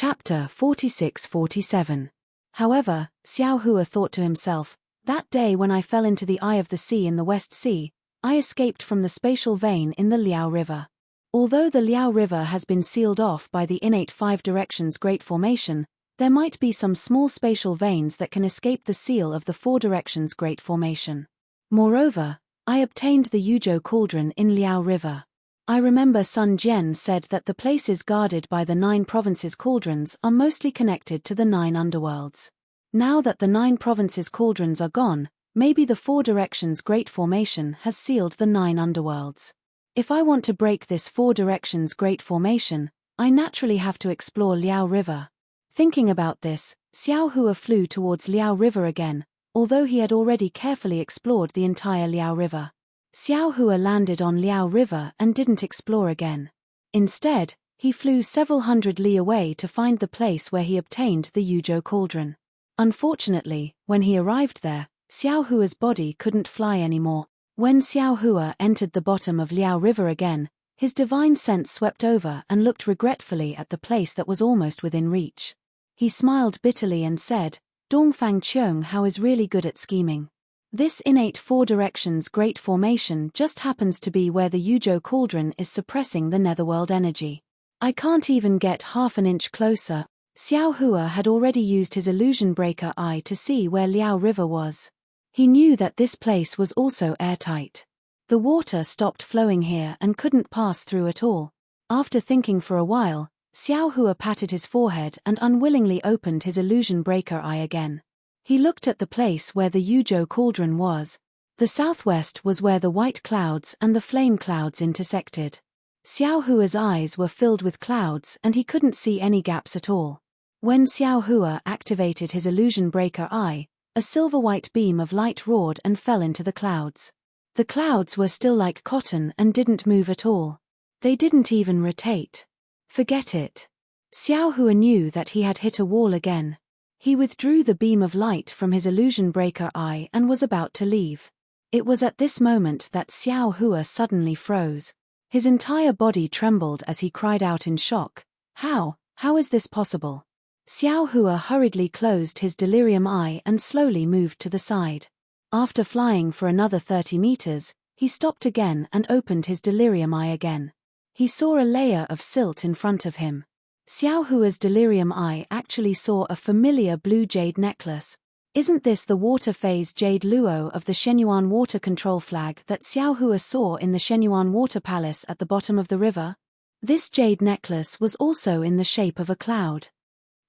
Chapter 46-47. However, Xiao Hua thought to himself, that day when I fell into the eye of the sea in the West Sea, I escaped from the spatial vein in the Liao River. Although the Liao River has been sealed off by the innate five directions Great Formation, there might be some small spatial veins that can escape the seal of the four directions Great Formation. Moreover, I obtained the Yuzhou cauldron in Liao River. I remember Sun Jian said that the places guarded by the 9 provinces cauldrons are mostly connected to the 9 underworlds. Now that the 9 provinces cauldrons are gone, maybe the 4 directions Great Formation has sealed the 9 underworlds. If I want to break this 4 directions Great Formation, I naturally have to explore Liao River. Thinking about this, Xiao Hua flew towards Liao River again, although he had already carefully explored the entire Liao River. Xiao Hua landed on Liao River and didn't explore again. Instead, he flew several hundred li away to find the place where he obtained the Yuzhou cauldron. Unfortunately, when he arrived there, Xiao Hua's body couldn't fly anymore. When Xiao Hua entered the bottom of Liao River again, his divine sense swept over and looked regretfully at the place that was almost within reach. He smiled bitterly and said, Dongfang Qiong Hao is really good at scheming. This innate 4 directions Great Formation just happens to be where the Yuzhou cauldron is suppressing the netherworld energy. I can't even get half an inch closer. Xiao Hua had already used his illusion breaker eye to see where Liao River was. He knew that this place was also airtight. The water stopped flowing here and couldn't pass through at all. After thinking for a while, Xiao Hua patted his forehead and unwillingly opened his illusion breaker eye again. He looked at the place where the Yuzhou cauldron was. The southwest was where the white clouds and the flame clouds intersected. Xiao Hua's eyes were filled with clouds and he couldn't see any gaps at all. When Xiao Hua activated his illusion breaker eye, a silver-white beam of light roared and fell into the clouds. The clouds were still like cotton and didn't move at all. They didn't even rotate. Forget it. Xiao Hua knew that he had hit a wall again. He withdrew the beam of light from his illusion breaker eye and was about to leave. It was at this moment that Xiao Hua suddenly froze. His entire body trembled as he cried out in shock, How is this possible? Xiao Hua hurriedly closed his delirium eye and slowly moved to the side. After flying for another 30 meters, he stopped again and opened his delirium eye again. He saw a layer of silt in front of him. Xiao Hua's delirium eye actually saw a familiar blue jade necklace. Isn't this the water phase jade luo of the Shenyuan water control flag that Xiao Hua saw in the Shenyuan water palace at the bottom of the river? This jade necklace was also in the shape of a cloud.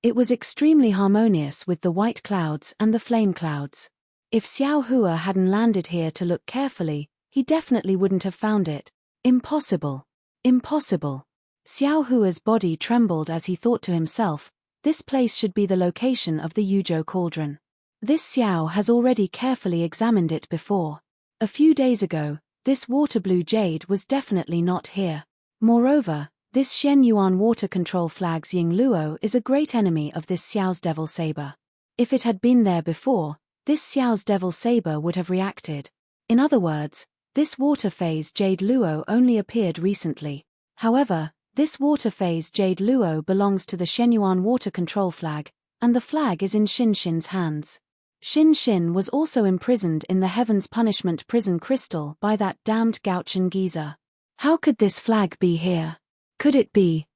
It was extremely harmonious with the white clouds and the flame clouds. If Xiao Hua hadn't landed here to look carefully, he definitely wouldn't have found it. Impossible. Impossible. Xiao Hua's body trembled as he thought to himself, this place should be the location of the Yuzhou cauldron. This Xiao has already carefully examined it before. A few days ago, this water blue jade was definitely not here. Moreover, this Shenyuan water control flag's Ying Luo is a great enemy of this Xiao's devil saber. If it had been there before, this Xiao's devil saber would have reacted. In other words, this water phase jade luo only appeared recently. However, this water phase jade luo belongs to the Shenyuan water control flag, and the flag is in Xin Xin's hands. Xin Xin was also imprisoned in the Heaven's Punishment prison crystal by that damned Gauchen geezer. How could this flag be here? Could it be?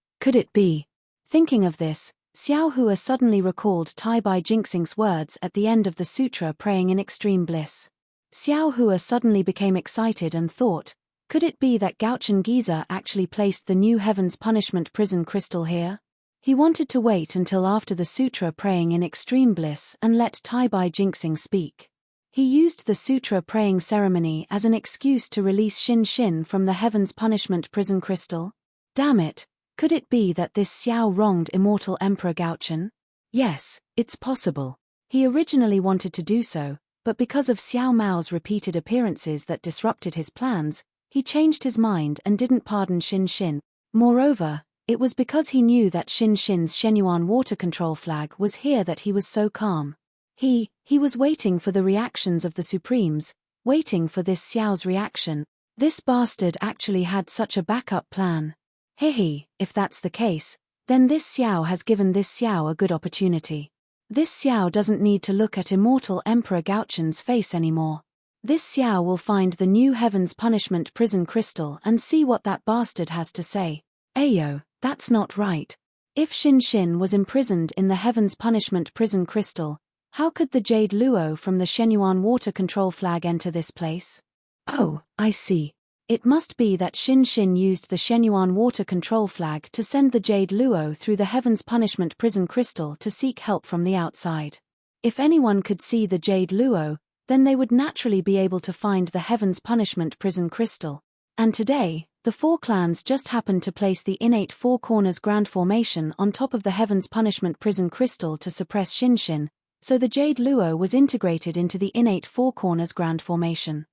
Thinking of this, Xiao Hua suddenly recalled Tai Bai Jinxing's words at the end of the sutra praying in extreme bliss. Xiao Hua suddenly became excited and thought, could it be that Gauchen geezer actually placed the new Heaven's Punishment prison crystal here? He wanted to wait until after the sutra praying in extreme bliss and let Tai Bai Jinxing speak. He used the sutra praying ceremony as an excuse to release Xin Xin from the Heaven's Punishment prison crystal. Damn it, could it be that this Xiao wronged immortal Emperor Gauchen? Yes, it's possible. He originally wanted to do so, but because of Xiao Mao's repeated appearances that disrupted his plans, he changed his mind and didn't pardon Xin Xin. Moreover, it was because he knew that Xin Xin's Shenyuan water control flag was here that he was so calm. He was waiting for the reactions of the Supremes, waiting for this Xiao's reaction. This bastard actually had such a backup plan. If that's the case, Then this Xiao has given this Xiao a good opportunity. This Xiao doesn't need to look at immortal Emperor Gaochun's face anymore. This Xiao will find the new Heaven's Punishment prison crystal and see what that bastard has to say. Ayo, that's not right. If Xin Xin was imprisoned in the Heaven's Punishment prison crystal, how could the Jade Luo from the Shenyuan water control flag enter this place? Oh, I see. It must be that Xin Xin used the Shenyuan water control flag to send the Jade Luo through the Heaven's Punishment prison crystal to seek help from the outside. If anyone could see the Jade Luo, then they would naturally be able to find the Heaven's Punishment prison crystal. And today, the four clans just happened to place the innate Four Corners Grand Formation on top of the Heaven's Punishment prison crystal to suppress Xin Xin, so the Jade Luo was integrated into the innate Four Corners Grand Formation.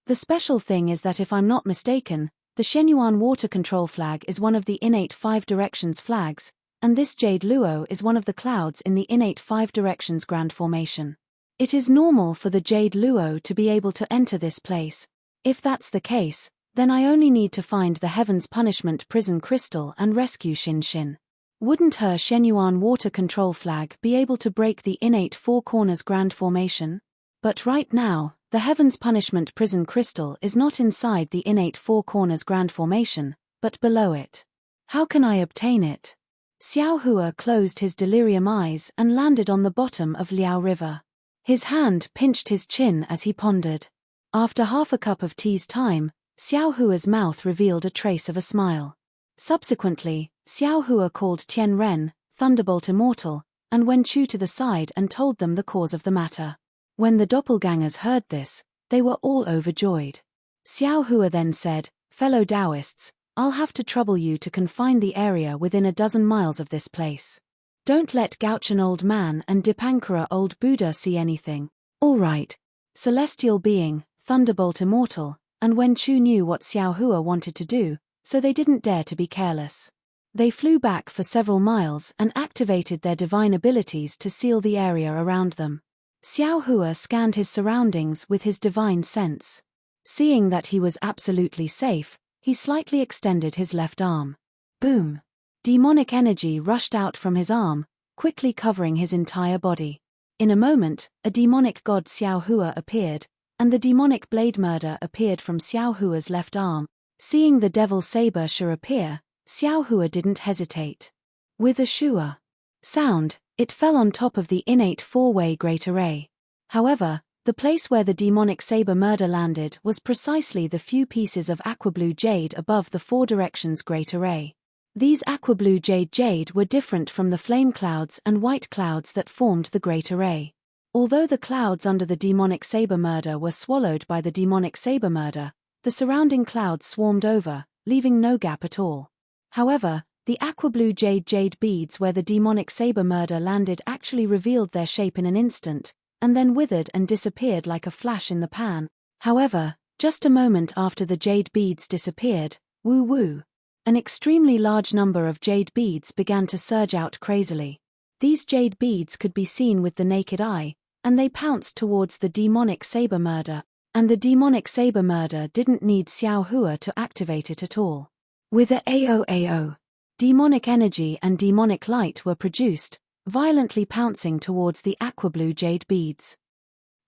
The special thing is that if I'm not mistaken, the Shenyuan water control flag is one of the innate Five Directions flags, and this Jade Luo is one of the clouds in the innate Five Directions Grand Formation. It is normal for the Jade Luo to be able to enter this place. If that's the case, then I only need to find the Heaven's Punishment prison crystal and rescue Xin Xin. Wouldn't her Shenyuan water control flag be able to break the innate Four Corners Grand Formation? But right now, the Heaven's Punishment prison crystal is not inside the innate Four Corners Grand Formation, but below it. How can I obtain it? Xiao Hua closed his delirium eyes and landed on the bottom of Liao River. His hand pinched his chin as he pondered. After half a cup of tea's time, Xiao Hua's mouth revealed a trace of a smile. Subsequently, Xiao Hua called Tian Ren, Thunderbolt Immortal, and Wen Chu to the side and told them the cause of the matter. When the doppelgangers heard this, they were all overjoyed. Xiao Hua then said, "Fellow Taoists, I'll have to trouble you to confine the area within a dozen miles of this place. Don't let Gaochun Old Man and Dipankara Old Buddha see anything." All right. Celestial Being, Thunderbolt Immortal, and Wen Chu knew what Xiao Hua wanted to do, so they didn't dare to be careless. They flew back for several miles and activated their divine abilities to seal the area around them. Xiao Hua scanned his surroundings with his divine sense. Seeing that he was absolutely safe, he slightly extended his left arm. Boom! Demonic energy rushed out from his arm, quickly covering his entire body. In a moment, a demonic god Xiao Hua appeared, and the demonic blade murder appeared from Xiao Hua's left arm. Seeing the devil saber sure appear, Xiao Hua didn't hesitate. With a shua sound, it fell on top of the innate four-way great array. However, the place where the demonic saber murder landed was precisely the few pieces of aquablue jade above the Four Directions great array. These aquablue jade were different from the flame clouds and white clouds that formed the great array. Although the clouds under the demonic saber murder were swallowed by the demonic saber murder, the surrounding clouds swarmed over, leaving no gap at all. However, the aquablue jade beads where the demonic saber murder landed actually revealed their shape in an instant, and then withered and disappeared like a flash in the pan. However, just a moment after the jade beads disappeared, woo-woo, an extremely large number of jade beads began to surge out crazily. These jade beads could be seen with the naked eye, and they pounced towards the demonic saber murder, and the demonic saber murder didn't need Xiao Hua to activate it at all. With a AOAO, demonic energy and demonic light were produced, violently pouncing towards the aquablue jade beads.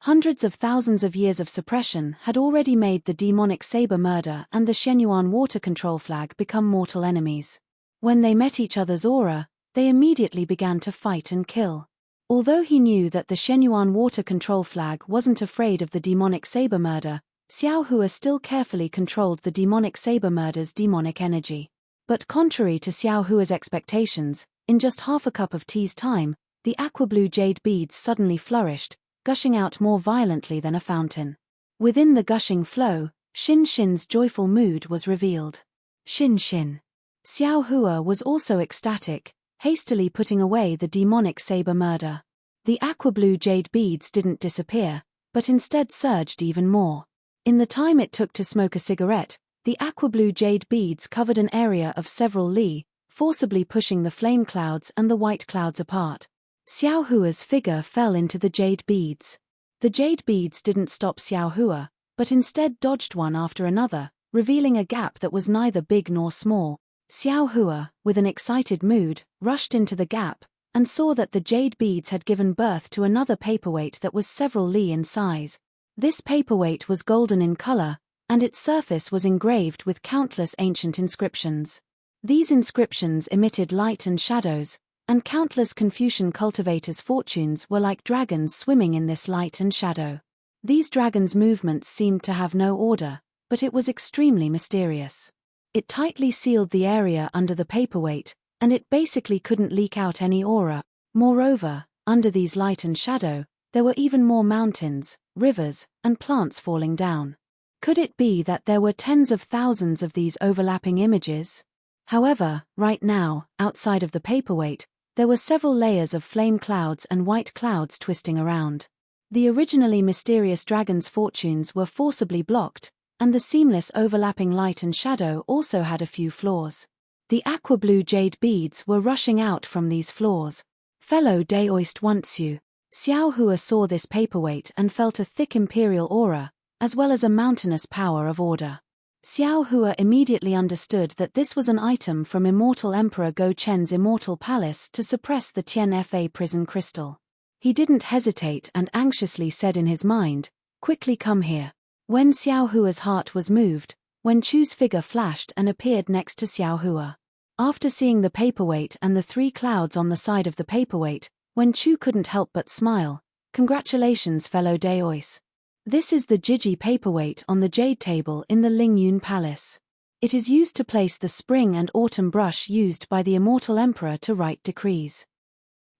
Hundreds of thousands of years of suppression had already made the demonic saber murder and the Shenyuan water control flag become mortal enemies. When they met each other's aura, they immediately began to fight and kill. Although he knew that the Shenyuan water control flag wasn't afraid of the demonic saber murder, Xiao Hua still carefully controlled the demonic saber murder's demonic energy. But contrary to Xiao Hua's expectations, in just half a cup of tea's time, the aquablue jade beads suddenly flourished, gushing out more violently than a fountain. Within the gushing flow, Xin Xin's joyful mood was revealed. Xin Xin. Xiao Hua was also ecstatic, hastily putting away the demonic saber murder. The aquablue jade beads didn't disappear, but instead surged even more. In the time it took to smoke a cigarette, the aquablue jade beads covered an area of several li, forcibly pushing the flame clouds and the white clouds apart. Xiao Hua's figure fell into the jade beads. The jade beads didn't stop Xiao Hua, but instead dodged one after another, revealing a gap that was neither big nor small. Xiao Hua, with an excited mood, rushed into the gap, and saw that the jade beads had given birth to another paperweight that was several li in size. This paperweight was golden in color, and its surface was engraved with countless ancient inscriptions. These inscriptions emitted light and shadows, and countless Confucian cultivators' fortunes were like dragons swimming in this light and shadow. These dragons' movements seemed to have no order, but it was extremely mysterious. It tightly sealed the area under the paperweight, and it basically couldn't leak out any aura. Moreover, under these light and shadow, there were even more mountains, rivers, and plants falling down. Could it be that there were tens of thousands of these overlapping images? However, right now, outside of the paperweight, there were several layers of flame clouds and white clouds twisting around. The originally mysterious dragon's fortunes were forcibly blocked, and the seamless overlapping light and shadow also had a few flaws. The aqua-blue jade beads were rushing out from these flaws. Fellow Daoist Wantsu, Xiao Hua saw this paperweight and felt a thick imperial aura, as well as a mountainous power of order. Xiao Hua immediately understood that this was an item from Immortal Emperor Go Chen's Immortal Palace to suppress the Tian Fa prison crystal. He didn't hesitate and anxiously said in his mind, "Quickly come here." When Xiao Hua's heart was moved, Wen Chu's figure flashed and appeared next to Xiao Hua. After seeing the paperweight and the three clouds on the side of the paperweight, Wen Chu couldn't help but smile. "Congratulations, fellow Daois. This is the Jiji paperweight on the jade table in the Lingyun Palace. It is used to place the spring and autumn brush used by the Immortal Emperor to write decrees."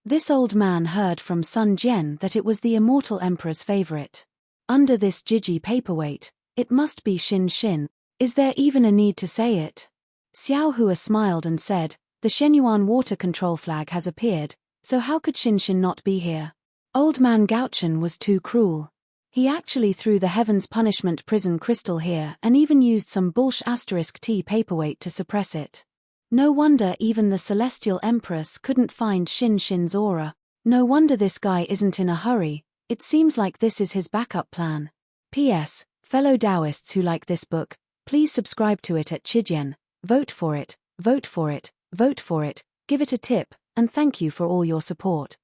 This old man heard from Sun Jian that it was the Immortal Emperor's favorite. Under this Jiji paperweight, it must be Xin Xin. Is there even a need to say it? Xiao Hua smiled and said, "The Shenyuan water control flag has appeared, so how could Xin Xin not be here?" Old man Gaochen was too cruel. He actually threw the Heaven's Punishment prison crystal here and even used some bullsh T paperweight to suppress it. No wonder even the Celestial Empress couldn't find Xin Xin's aura. No wonder this guy isn't in a hurry. It seems like this is his backup plan. P.S. Fellow Taoists who like this book, please subscribe to it at Chijian. Vote for it, vote for it, vote for it, give it a tip, and thank you for all your support.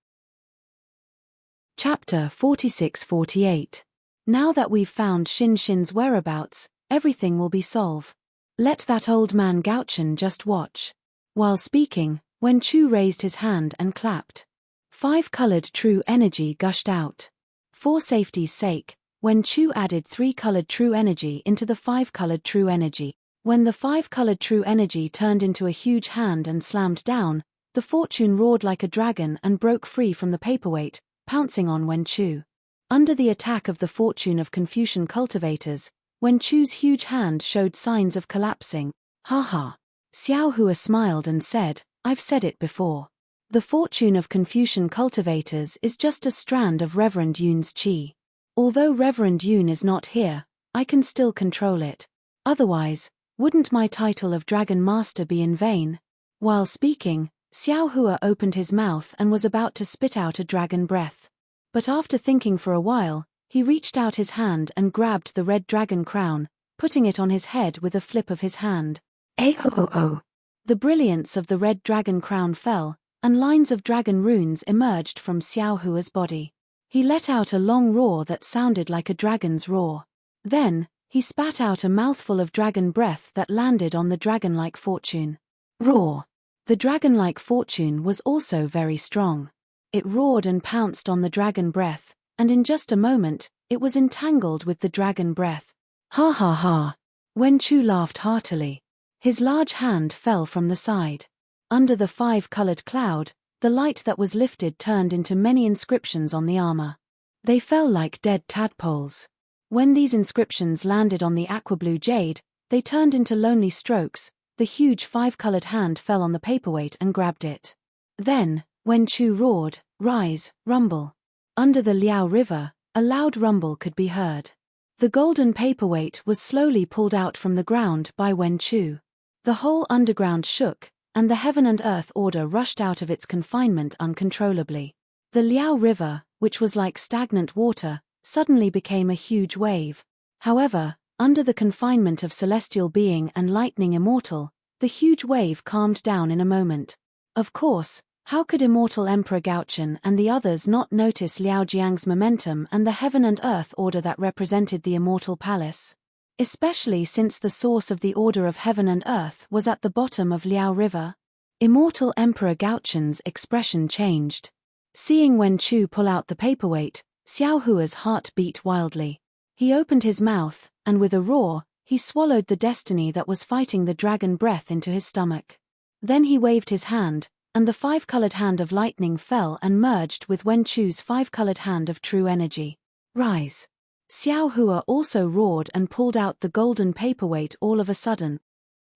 Chapter 46-48. Now that we've found Xin Xin's whereabouts, everything will be solved. Let that old man Gaochen just watch. While speaking, Wen Chu raised his hand and clapped. 5-colored true energy gushed out. For safety's sake, Wen Chu added 3-colored true energy into the 5-colored true energy. When the 5-colored true energy turned into a huge hand and slammed down, the fortune roared like a dragon and broke free from the paperweight, pouncing on Wen Chu. Under the attack of the fortune of Confucian cultivators, Wen Chu's huge hand showed signs of collapsing. "Ha ha." Xiao Hua smiled and said, "I've said it before. The fortune of Confucian cultivators is just a strand of Reverend Yun's qi. Although Reverend Yun is not here, I can still control it. Otherwise, wouldn't my title of Dragon Master be in vain?" While speaking, Xiao Hua opened his mouth and was about to spit out a dragon breath. But after thinking for a while, he reached out his hand and grabbed the red dragon crown, putting it on his head with a flip of his hand. "Oh." The brilliance of the red dragon crown fell, and lines of dragon runes emerged from Xiao Hua's body. He let out a long roar that sounded like a dragon's roar. Then, he spat out a mouthful of dragon breath that landed on the dragon-like fortune. Roar! The dragon-like fortune was also very strong. It roared and pounced on the dragon breath, and in just a moment, it was entangled with the dragon breath. "Ha ha ha!" Wen Chu laughed heartily. His large hand fell from the side. Under the 5-colored cloud, the light that was lifted turned into many inscriptions on the armor. They fell like dead tadpoles. When these inscriptions landed on the aqua-blue jade, they turned into lonely strokes. The huge 5-colored hand fell on the paperweight and grabbed it. Then, Wen Chu roared, "Rise, rumble." Under the Liao River, a loud rumble could be heard. The golden paperweight was slowly pulled out from the ground by Wen Chu. The whole underground shook, and the heaven and earth order rushed out of its confinement uncontrollably. The Liao River, which was like stagnant water, suddenly became a huge wave. However, under the confinement of celestial being and lightning immortal, The huge wave calmed down in a moment. Of course, how could immortal Emperor Gaochen and the others not notice Liao Jiang's momentum and the heaven and earth order that represented the immortal palace? Especially since the source of the order of heaven and earth was at the bottom of Liao River. Immortal Emperor Gaochen's expression changed. Seeing Wen Chu pull out the paperweight, Xiao Hua's heart beat wildly. He opened his mouth, and with a roar, he swallowed the destiny that was fighting the dragon breath into his stomach. Then he waved his hand, and the five-colored hand of lightning fell and merged with Wen Chu's five-colored hand of true energy. Rise! Xiao Hua also roared and pulled out the golden paperweight all of a sudden.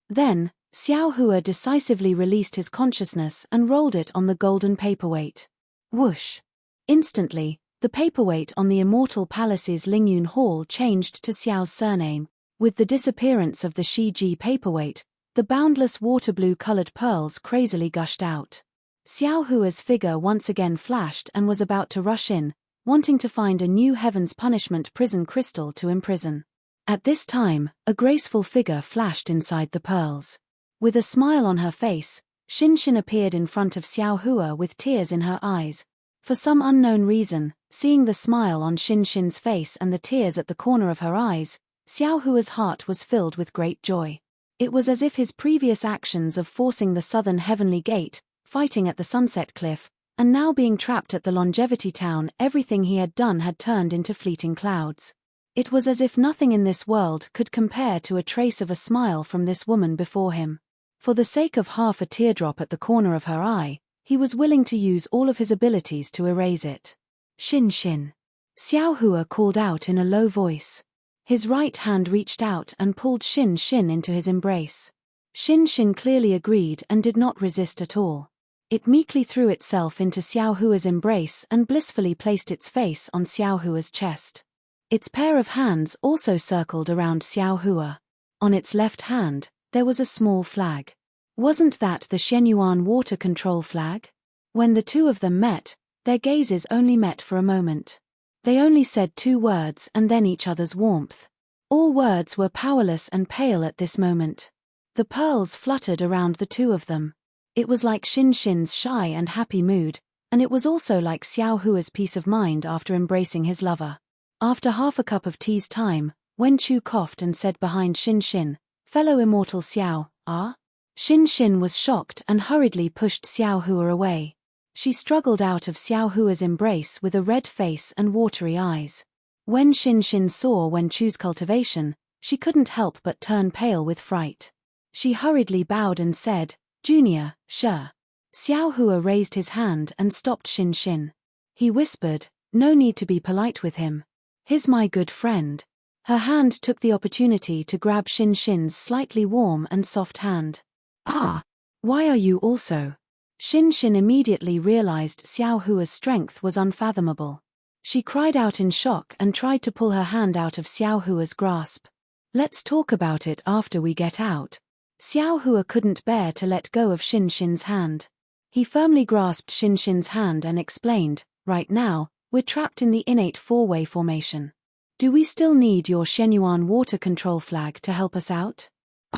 Then, Xiao Hua decisively released his consciousness and rolled it on the golden paperweight. Whoosh! Instantly, the paperweight on the immortal palace's Lingyun Hall changed to Xiao's surname. With the disappearance of the Shiji paperweight, the boundless water-blue-colored pearls crazily gushed out. Xiao Hua's figure once again flashed and was about to rush in, wanting to find a new Heaven's Punishment prison crystal to imprison. At this time, a graceful figure flashed inside the pearls. With a smile on her face, Xin appeared in front of Xiao Hua with tears in her eyes. For some unknown reason, seeing the smile on Xin's face and the tears at the corner of her eyes, Xiao Hua's heart was filled with great joy. It was as if his previous actions of forcing the southern heavenly gate, fighting at the sunset cliff, and now being trapped at the longevity town, everything he had done had turned into fleeting clouds. It was as if nothing in this world could compare to a trace of a smile from this woman before him. For the sake of half a teardrop at the corner of her eye, he was willing to use all of his abilities to erase it. Xin. Xiao Hua called out in a low voice. His right hand reached out and pulled Xin into his embrace. Xin clearly agreed and did not resist at all. It meekly threw itself into Xiao Hua's embrace and blissfully placed its face on Xiao Hua's chest. Its pair of hands also circled around Xiao Hua. On its left hand, there was a small flag. Wasn't that the Shenyuan water control flag? When the two of them met, their gazes only met for a moment. They only said two words and then each other's warmth. All words were powerless and pale at this moment. The pearls fluttered around the two of them. It was like Xin's shy and happy mood, and it was also like Xiao Hua's peace of mind after embracing his lover. After half a cup of tea's time, Wen Chu coughed and said behind Xin, "Fellow immortal Xiao, ah?" Xin was shocked and hurriedly pushed Xiao Hua away. She struggled out of Xiao Hua's embrace with a red face and watery eyes. When Xin saw Wen Chu's cultivation, she couldn't help but turn pale with fright. She hurriedly bowed and said, "Junior, sure." Xiao Hua raised his hand and stopped Xin. He whispered, "No need to be polite with him. He's my good friend." Her hand took the opportunity to grab Xin's slightly warm and soft hand. "Ah! Why are you also?" Xin immediately realized Xiao Hua's strength was unfathomable. She cried out in shock and tried to pull her hand out of Xiao Hua's grasp. "Let's talk about it after we get out." Xiao Hua couldn't bear to let go of Xin's hand. He firmly grasped Xin's hand and explained, "Right now, we're trapped in the innate four-way formation. Do we still need your Shenyuan water control flag to help us out?"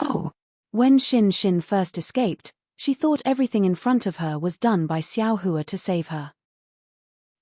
"Oh." When Xin first escaped, she thought everything in front of her was done by Xiao Hua to save her.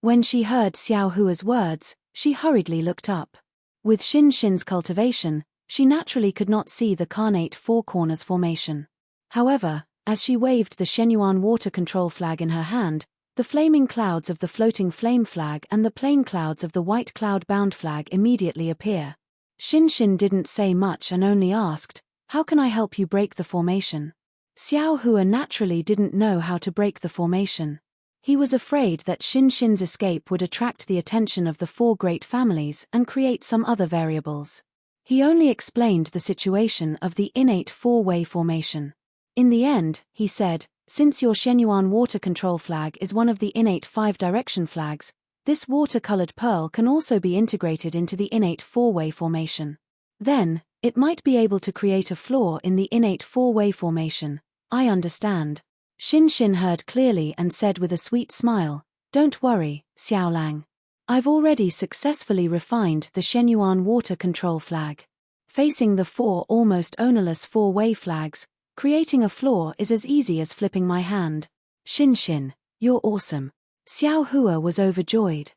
When she heard Xiao Hua's words, she hurriedly looked up. With Xin's cultivation, she naturally could not see the carnate four corners formation. However, as she waved the Shenyuan water control flag in her hand, the flaming clouds of the floating flame flag and the plain clouds of the white cloud-bound flag immediately appear. Xin didn't say much and only asked, "How can I help you break the formation?" Xiao Hua naturally didn't know how to break the formation. He was afraid that Xin's escape would attract the attention of the four great families and create some other variables. He only explained the situation of the innate four-way formation. In the end, he said, "Since your Shenyuan water control flag is one of the innate five-direction flags, this water-colored pearl can also be integrated into the innate four-way formation. Then, it might be able to create a flaw in the innate four-way formation." "I understand." Xin heard clearly and said with a sweet smile, "Don't worry, Xiaolang. I've already successfully refined the Shenyuan water control flag." Facing the four almost ownerless four-way flags, Creating a floor is as easy as flipping my hand. Xin, you're awesome. Xiao Hua was overjoyed.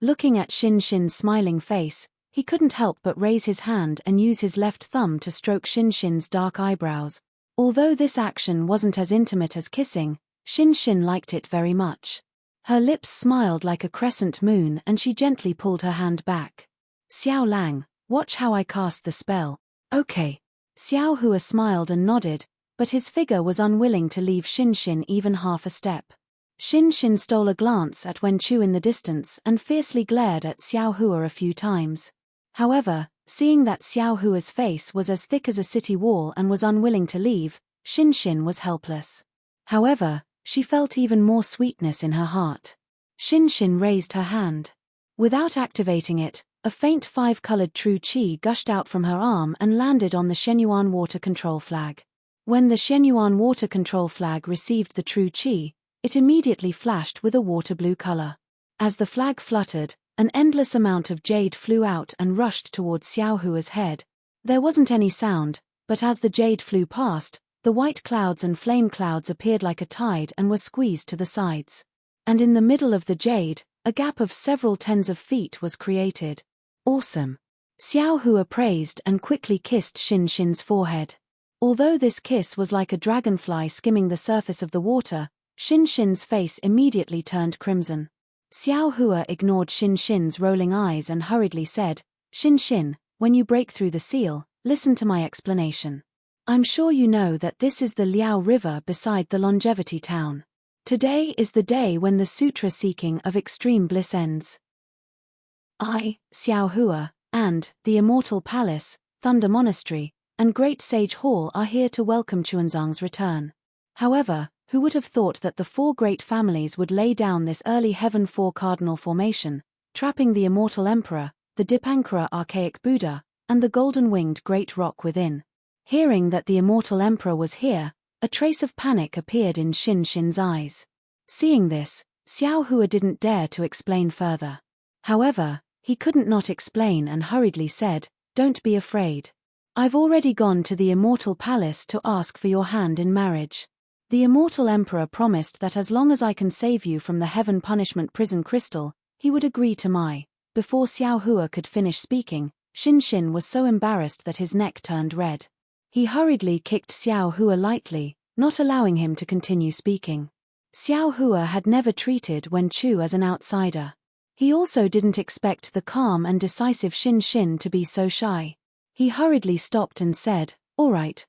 Looking at Xin's smiling face, he couldn't help but raise his hand and use his left thumb to stroke Xin's dark eyebrows. Although this action wasn't as intimate as kissing, Xin liked it very much. Her lips smiled like a crescent moon and she gently pulled her hand back. Xiao Lang, watch how I cast the spell. Okay. Xiao Hua smiled and nodded, but his figure was unwilling to leave Xin even half a step. Xin stole a glance at Wen Chu in the distance and fiercely glared at Xiao Hua a few times. However, seeing that Xiao Hua's face was as thick as a city wall and was unwilling to leave, Xin was helpless. However, she felt even more sweetness in her heart. Xin raised her hand. Without activating it, a faint 5-colored true qi gushed out from her arm and landed on the Shenyuan water control flag. When the Shenyuan water control flag received the true qi, it immediately flashed with a water blue color. As the flag fluttered, an endless amount of jade flew out and rushed towards Xiao Hua's head. There wasn't any sound, but as the jade flew past, the white clouds and flame clouds appeared like a tide and were squeezed to the sides. And in the middle of the jade, a gap of several tens of feet was created. Awesome. Xiao Hua praised and quickly kissed Xin's forehead. Although this kiss was like a dragonfly skimming the surface of the water, Xin's face immediately turned crimson. Xiao Hua ignored Xin's rolling eyes and hurriedly said, Xin, when you break through the seal, listen to my explanation. I'm sure you know that this is the Liao River beside the Longevity Town. Today is the day when the sutra seeking of extreme bliss ends. I, Xiao Hua, and the Immortal Palace, Thunder Monastery, and Great Sage Hall are here to welcome Chuanzang's return. However, who would have thought that the 4 great families would lay down this early Heaven 4 cardinal formation, trapping the Immortal Emperor, the Dipankara Archaic Buddha, and the golden-winged Great Rock within. Hearing that the Immortal Emperor was here, a trace of panic appeared in Xin's eyes. Seeing this, Xiao Hua didn't dare to explain further. However, he couldn't not explain and hurriedly said, Don't be afraid. I've already gone to the Immortal Palace to ask for your hand in marriage. The Immortal Emperor promised that as long as I can save you from the Heaven Punishment Prison Crystal, he would agree to my. Before Xiao Hua could finish speaking, Xin was so embarrassed that his neck turned red. He hurriedly kicked Xiao Hua lightly, not allowing him to continue speaking. Xiao Hua had never treated Wen Chu as an outsider. He also didn't expect the calm and decisive Xin to be so shy. He hurriedly stopped and said, all right.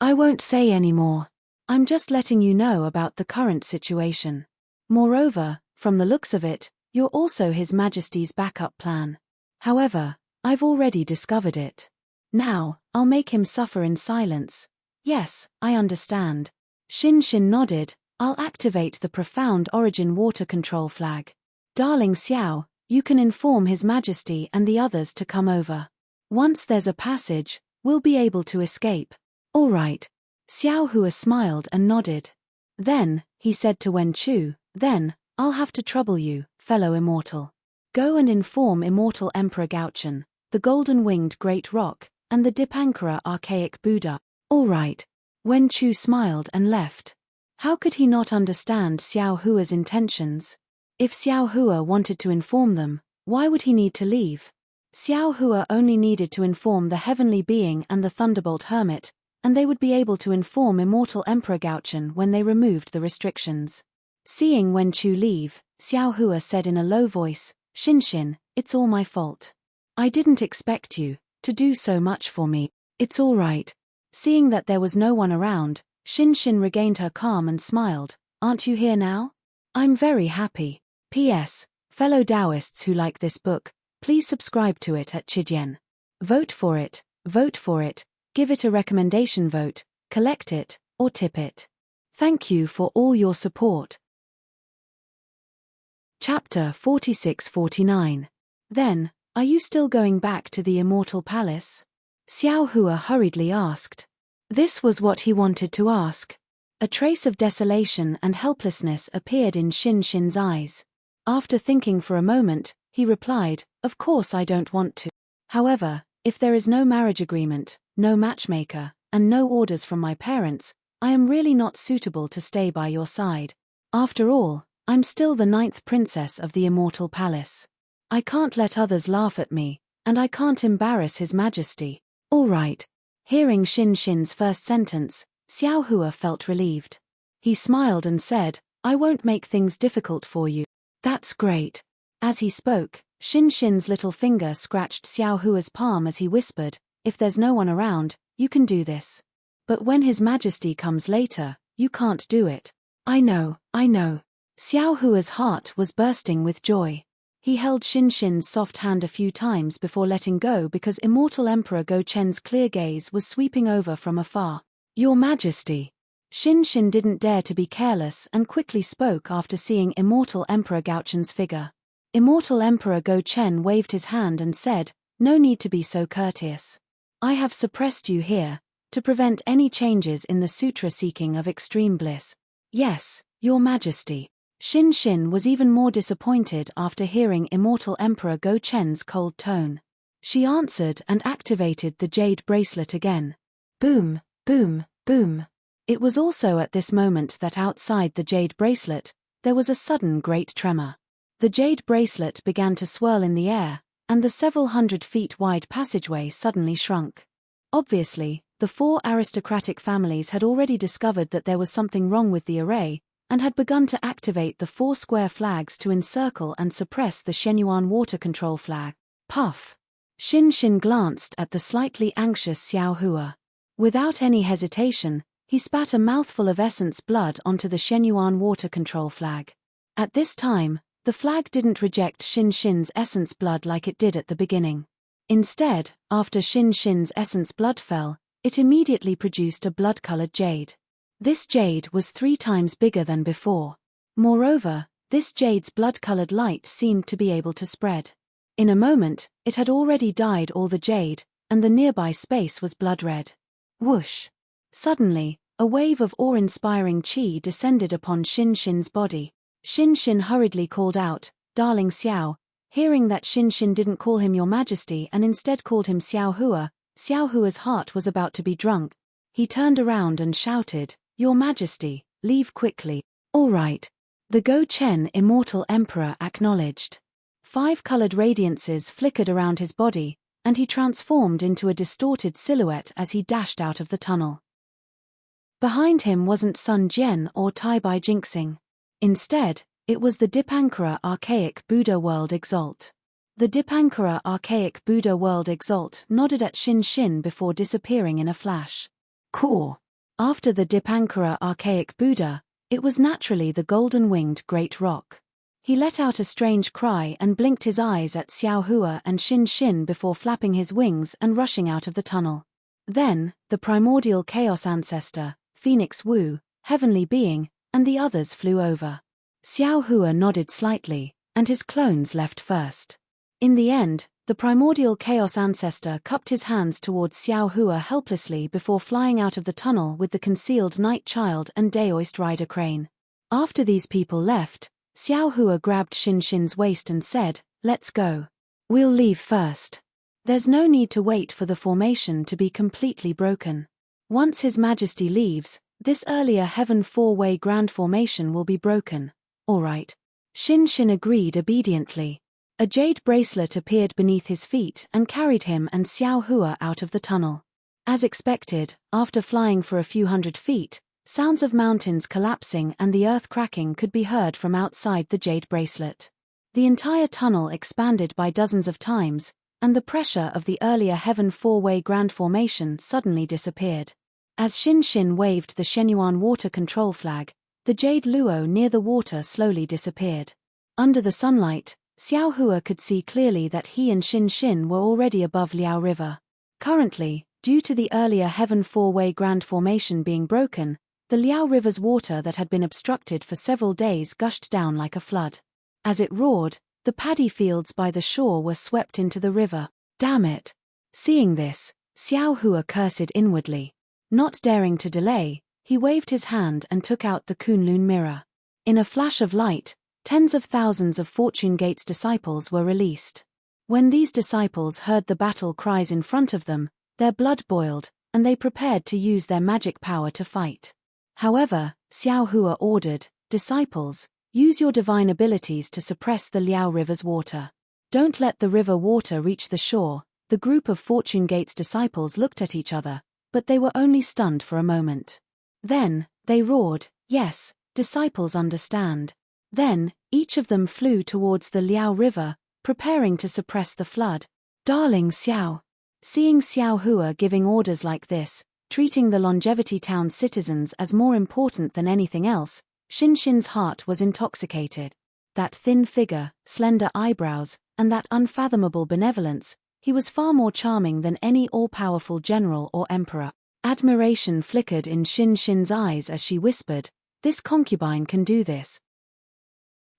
I won't say any more. I'm just letting you know about the current situation. Moreover, from the looks of it, you're also His Majesty's backup plan. However, I've already discovered it. Now, I'll make him suffer in silence. Yes, I understand. Xin nodded. I'll activate the Profound Origin water control flag. Darling Xiao, you can inform His Majesty and the others to come over. Once there's a passage, we'll be able to escape. All right. Xiao Hua smiled and nodded. Then, he said to Wen Chu, then, I'll have to trouble you, fellow immortal. Go and inform Immortal Emperor Gaochen, the golden-winged Great Rock, and the Dipankara Archaic Buddha. All right. Wen Chu smiled and left. How could he not understand Xiao Hua's intentions? If Xiao Hua wanted to inform them, why would he need to leave? Xiao Hua only needed to inform the Heavenly Being and the Thunderbolt Hermit, and they would be able to inform Immortal Emperor Gaochen when they removed the restrictions. Seeing Wen Chu leave, Xiao Hua said in a low voice, Xin, it's all my fault. I didn't expect you to do so much for me. It's all right. Seeing that there was no one around, Xin regained her calm and smiled. Aren't you here now? I'm very happy. P.S. Fellow Taoists who like this book, please subscribe to it at Chidian. Vote for it, give it a recommendation vote, collect it, or tip it. Thank you for all your support. Chapter 46-49. Then, are you still going back to the Immortal Palace? Xiao Hua hurriedly asked. This was what he wanted to ask. A trace of desolation and helplessness appeared in Xin's eyes. After thinking for a moment, he replied, Of course I don't want to. However, if there is no marriage agreement, no matchmaker, and no orders from my parents, I am really not suitable to stay by your side. After all, I'm still the 9th princess of the immortal palace. I can't let others laugh at me, and I can't embarrass His Majesty. All right. Hearing Xin Xin's first sentence, Xiao Hua felt relieved. He smiled and said, I won't make things difficult for you. That's great. As he spoke, Xin Xin's little finger scratched Xiao Hua's palm as he whispered, if there's no one around, you can do this. But when His Majesty comes later, you can't do it. I know. Xiao Hua's heart was bursting with joy. He held Xin Xin's soft hand a few times before letting go because Immortal Emperor Go Chen's clear gaze was sweeping over from afar. Your Majesty. Xin Xin didn't dare to be careless and quickly spoke after seeing Immortal Emperor Gao Chen's figure. Immortal Emperor Go Chen waved his hand and said, no need to be so courteous. I have suppressed you here, to prevent any changes in the sutra seeking of extreme bliss. Yes, Your Majesty. Xin Xin was even more disappointed after hearing Immortal Emperor Go Chen's cold tone. She answered and activated the jade bracelet again. Boom, boom, boom. It was also at this moment that outside the jade bracelet, there was a sudden great tremor. The jade bracelet began to swirl in the air, and the several 100 feet wide passageway suddenly shrunk. Obviously, the 4 aristocratic families had already discovered that there was something wrong with the array, and had begun to activate the 4 square flags to encircle and suppress the Shenyuan water control flag. Puff! Xin Xin glanced at the slightly anxious Xiao Hua. Without any hesitation, he spat a mouthful of essence blood onto the Shenyuan water control flag. At this time, the flag didn't reject Xin Xin's essence blood like it did at the beginning. Instead, after Xin Xin's essence blood fell, it immediately produced a blood-colored jade. This jade was 3 times bigger than before. Moreover, this jade's blood-colored light seemed to be able to spread. In a moment, it had already dyed all the jade, and the nearby space was blood-red. Whoosh! Suddenly, a wave of awe-inspiring qi descended upon Xin Xin's body. Xin Xin hurriedly called out, Darling Xiao. Hearing that Xin Xin didn't call him Your Majesty and instead called him Xiao Hua's heart was about to be drunk. He turned around and shouted, Your Majesty, leave quickly. All right. The Go Chen Immortal Emperor acknowledged. 5 colored radiances flickered around his body, and he transformed into a distorted silhouette as he dashed out of the tunnel. Behind him wasn't Sun Jian or Tai Bai Jinxing. Instead, it was the Dipankara Archaic Buddha World Exalt. The Dipankara Archaic Buddha World Exalt nodded at Xin Xin before disappearing in a flash. Core. After the Dipankara Archaic Buddha, it was naturally the golden-winged Great Rock. He let out a strange cry and blinked his eyes at Xiao Hua and Xin Xin before flapping his wings and rushing out of the tunnel. Then, the primordial chaos ancestor, Phoenix Wu, heavenly being, and the others flew over. Xiao Hua nodded slightly, and his clones left first. In the end, the primordial chaos ancestor cupped his hands towards Xiao Hua helplessly before flying out of the tunnel with the concealed Night Child and Daoist Rider Crane. After these people left, Xiao Hua grabbed Xin Xin's waist and said, Let's go. We'll leave first. There's no need to wait for the formation to be completely broken. Once His Majesty leaves, this earlier Heaven 4-way Grand Formation will be broken. All right. Xin Xin agreed obediently. A jade bracelet appeared beneath his feet and carried him and Xiao Hua out of the tunnel. As expected, after flying for a few 100 feet, sounds of mountains collapsing and the earth cracking could be heard from outside the jade bracelet. The entire tunnel expanded by dozens of times, and the pressure of the earlier Heaven 4-way Grand Formation suddenly disappeared. As Xin Xin waved the Shenyuan water control flag, the jade luo near the water slowly disappeared. Under the sunlight, Xiao Hua could see clearly that he and Xin Xin were already above Liao River. Currently, due to the earlier Heaven 4-way Grand Formation being broken, the Liao River's water that had been obstructed for several days gushed down like a flood. As it roared, the paddy fields by the shore were swept into the river. Damn it! Seeing this, Xiao Hua cursed inwardly. Not daring to delay, he waved his hand and took out the Kunlun mirror. In a flash of light, tens of thousands of Fortune Gate's disciples were released. When these disciples heard the battle cries in front of them, their blood boiled, and they prepared to use their magic power to fight. However, Xiao Hua ordered, "Disciples, use your divine abilities to suppress the Liao River's water. Don't let the river water reach the shore." The group of Fortune Gate's disciples looked at each other, but they were only stunned for a moment. Then, they roared, "Yes, disciples understand." Then, each of them flew towards the Liao River, preparing to suppress the flood. "Darling Xiao." Seeing Xiao Hua giving orders like this, treating the Longevity Town citizens as more important than anything else, Xinxin's heart was intoxicated. That thin figure, slender eyebrows, and that unfathomable benevolence, he was far more charming than any all-powerful general or emperor. Admiration flickered in Xinxin's eyes as she whispered, "This concubine can do this."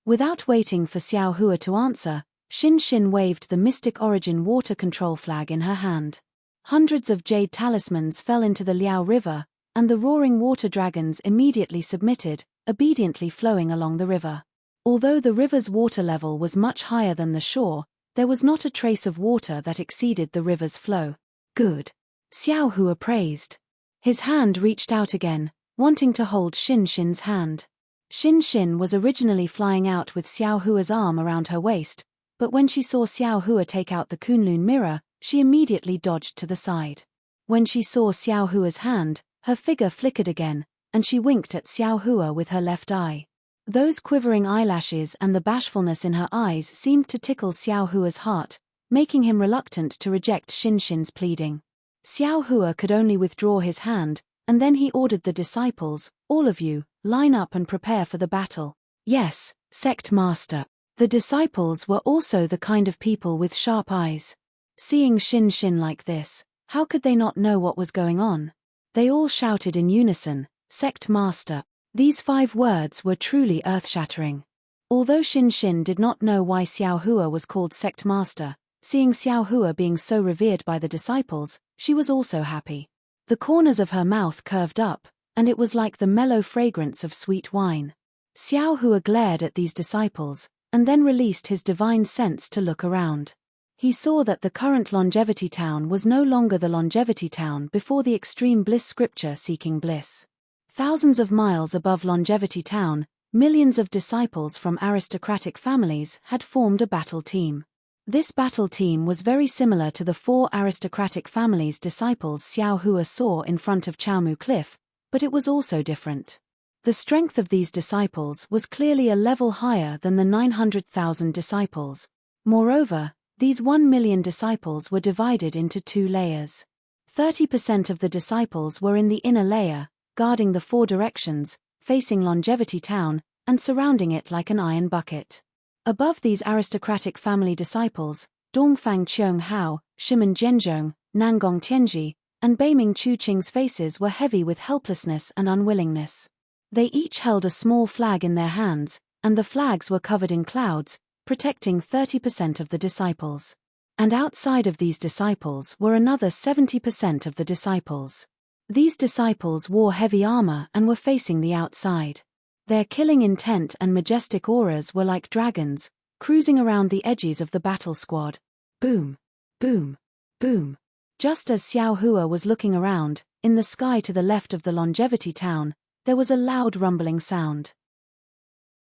Without waiting for Xiao Hua to answer, Xinxin waved the mystic origin water control flag in her hand. Hundreds of jade talismans fell into the Liao River, and the roaring water dragons immediately submitted, obediently flowing along the river. Although the river's water level was much higher than the shore, there was not a trace of water that exceeded the river's flow. "Good," Xiao Hua praised. His hand reached out again, wanting to hold Xinxin's hand. Xinxin was originally flying out with Xiao Hua's arm around her waist, but when she saw Xiao Hua take out the Kunlun mirror, she immediately dodged to the side. When she saw Xiao Hua's hand, her figure flickered again, and she winked at Xiao Hua with her left eye. Those quivering eyelashes and the bashfulness in her eyes seemed to tickle Xiao Hua's heart, making him reluctant to reject Xinxin's pleading. Xiao Hua could only withdraw his hand, and then he ordered the disciples, "All of you, line up and prepare for the battle." "Yes, sect master." The disciples were also the kind of people with sharp eyes. Seeing Xinxin like this, how could they not know what was going on? They all shouted in unison, "Sect master." These 5 words were truly earth-shattering. Although Xinxin did not know why Xiao Hua was called sect master, seeing Xiao Hua being so revered by the disciples, she was also happy. The corners of her mouth curved up, and it was like the mellow fragrance of sweet wine. Xiao Hua glared at these disciples, and then released his divine sense to look around. He saw that the current Longevity Town was no longer the Longevity Town before the extreme bliss scripture seeking bliss. Thousands of miles above Longevity Town, millions of disciples from aristocratic families had formed a battle team. This battle team was very similar to the 4 aristocratic families' disciples Xiao Hua saw in front of Chaomu Cliff, but it was also different. The strength of these disciples was clearly a level higher than the 900,000 disciples. Moreover, these 1 million disciples were divided into 2 layers. 30% of the disciples were in the inner layer, guarding the 4 directions, facing Longevity Town, and surrounding it like an iron bucket. Above these aristocratic family disciples, Dongfang Qiong Hao, Shimen Zhenzhong, Nangong Tianji, and Beiming Chuqing's faces were heavy with helplessness and unwillingness. They each held a small flag in their hands, and the flags were covered in clouds, protecting 30% of the disciples. And outside of these disciples were another 70% of the disciples. These disciples wore heavy armor and were facing the outside. Their killing intent and majestic auras were like dragons, cruising around the edges of the battle squad. Boom! Boom! Boom! Just as Xiao Hua was looking around, in the sky to the left of the Longevity Town, there was a loud rumbling sound.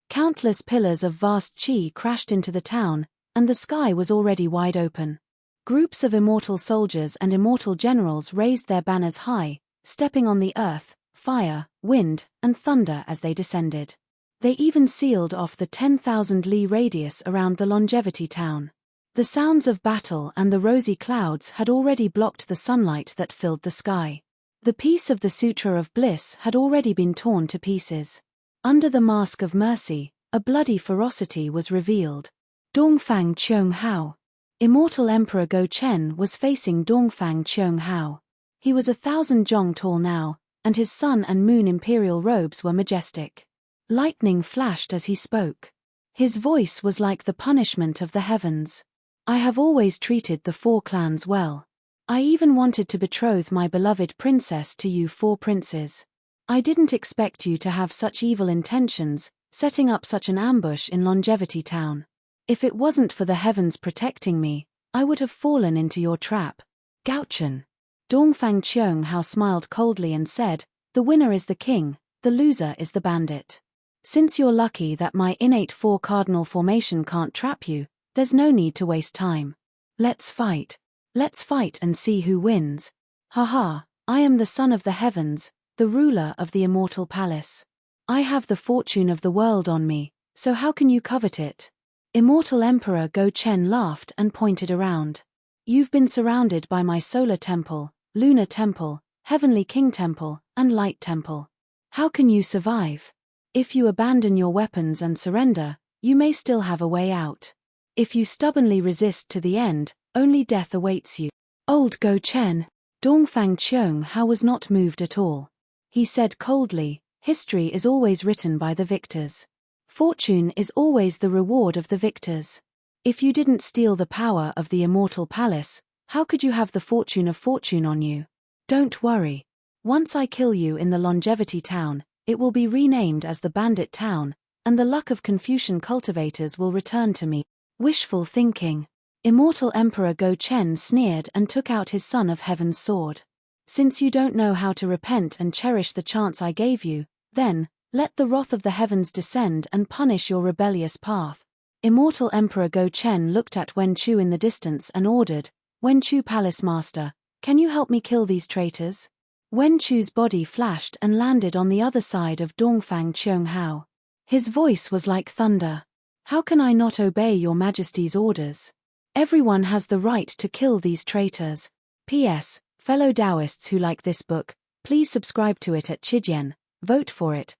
Countless pillars of vast qi crashed into the town, and the sky was already wide open. Groups of immortal soldiers and immortal generals raised their banners high, stepping on the earth, fire, wind, and thunder as they descended. They even sealed off the 10,000 li radius around the Longevity Town. The sounds of battle and the rosy clouds had already blocked the sunlight that filled the sky. The piece of the Sutra of Bliss had already been torn to pieces. Under the mask of mercy, a bloody ferocity was revealed. Dongfang Qiong Hao. Immortal Emperor Go Chen was facing Dongfang Qiong Hao. He was 1,000 zhong tall now, and his sun and moon imperial robes were majestic. Lightning flashed as he spoke. His voice was like the punishment of the heavens. "I have always treated the 4 clans well. I even wanted to betroth my beloved princess to you 4 princes. I didn't expect you to have such evil intentions, setting up such an ambush in Longevity Town. If it wasn't for the heavens protecting me, I would have fallen into your trap." Gaochen. Dongfang Qianghao smiled coldly and said, "The winner is the king, the loser is the bandit. Since you're lucky that my innate 4 cardinal formation can't trap you, there's no need to waste time. Let's fight. Let's fight and see who wins. Haha, I am the son of the heavens, the ruler of the immortal palace. I have the fortune of the world on me, so how can you covet it?" Immortal Emperor Go Chen laughed and pointed around. "You've been surrounded by my solar temple, lunar temple, heavenly king temple, and light temple. How can you survive? If you abandon your weapons and surrender, you may still have a way out. If you stubbornly resist to the end, only death awaits you." Old Go Chen, Dongfang Qianghao was not moved at all. He said coldly, "History is always written by the victors. Fortune is always the reward of the victors. If you didn't steal the power of the immortal palace, how could you have the fortune of fortune on you? Don't worry. Once I kill you in the Longevity Town, it will be renamed as the Bandit Town, and the luck of Confucian cultivators will return to me." Wishful thinking. Immortal Emperor Go Chen sneered and took out his Son of Heaven's sword. "Since you don't know how to repent and cherish the chance I gave you, then, let the wrath of the heavens descend and punish your rebellious path." Immortal Emperor Go Chen looked at Wen Chu in the distance and ordered, "Wen Chu Palace Master, can you help me kill these traitors?" Wen Chu's body flashed and landed on the other side of Dongfang Qianghao. His voice was like thunder. "How can I not obey your majesty's orders? Everyone has the right to kill these traitors. P.S. Fellow Taoists who like this book, please subscribe to it at Chidian, vote for it,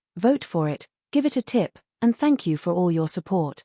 give it a tip, and thank you for all your support."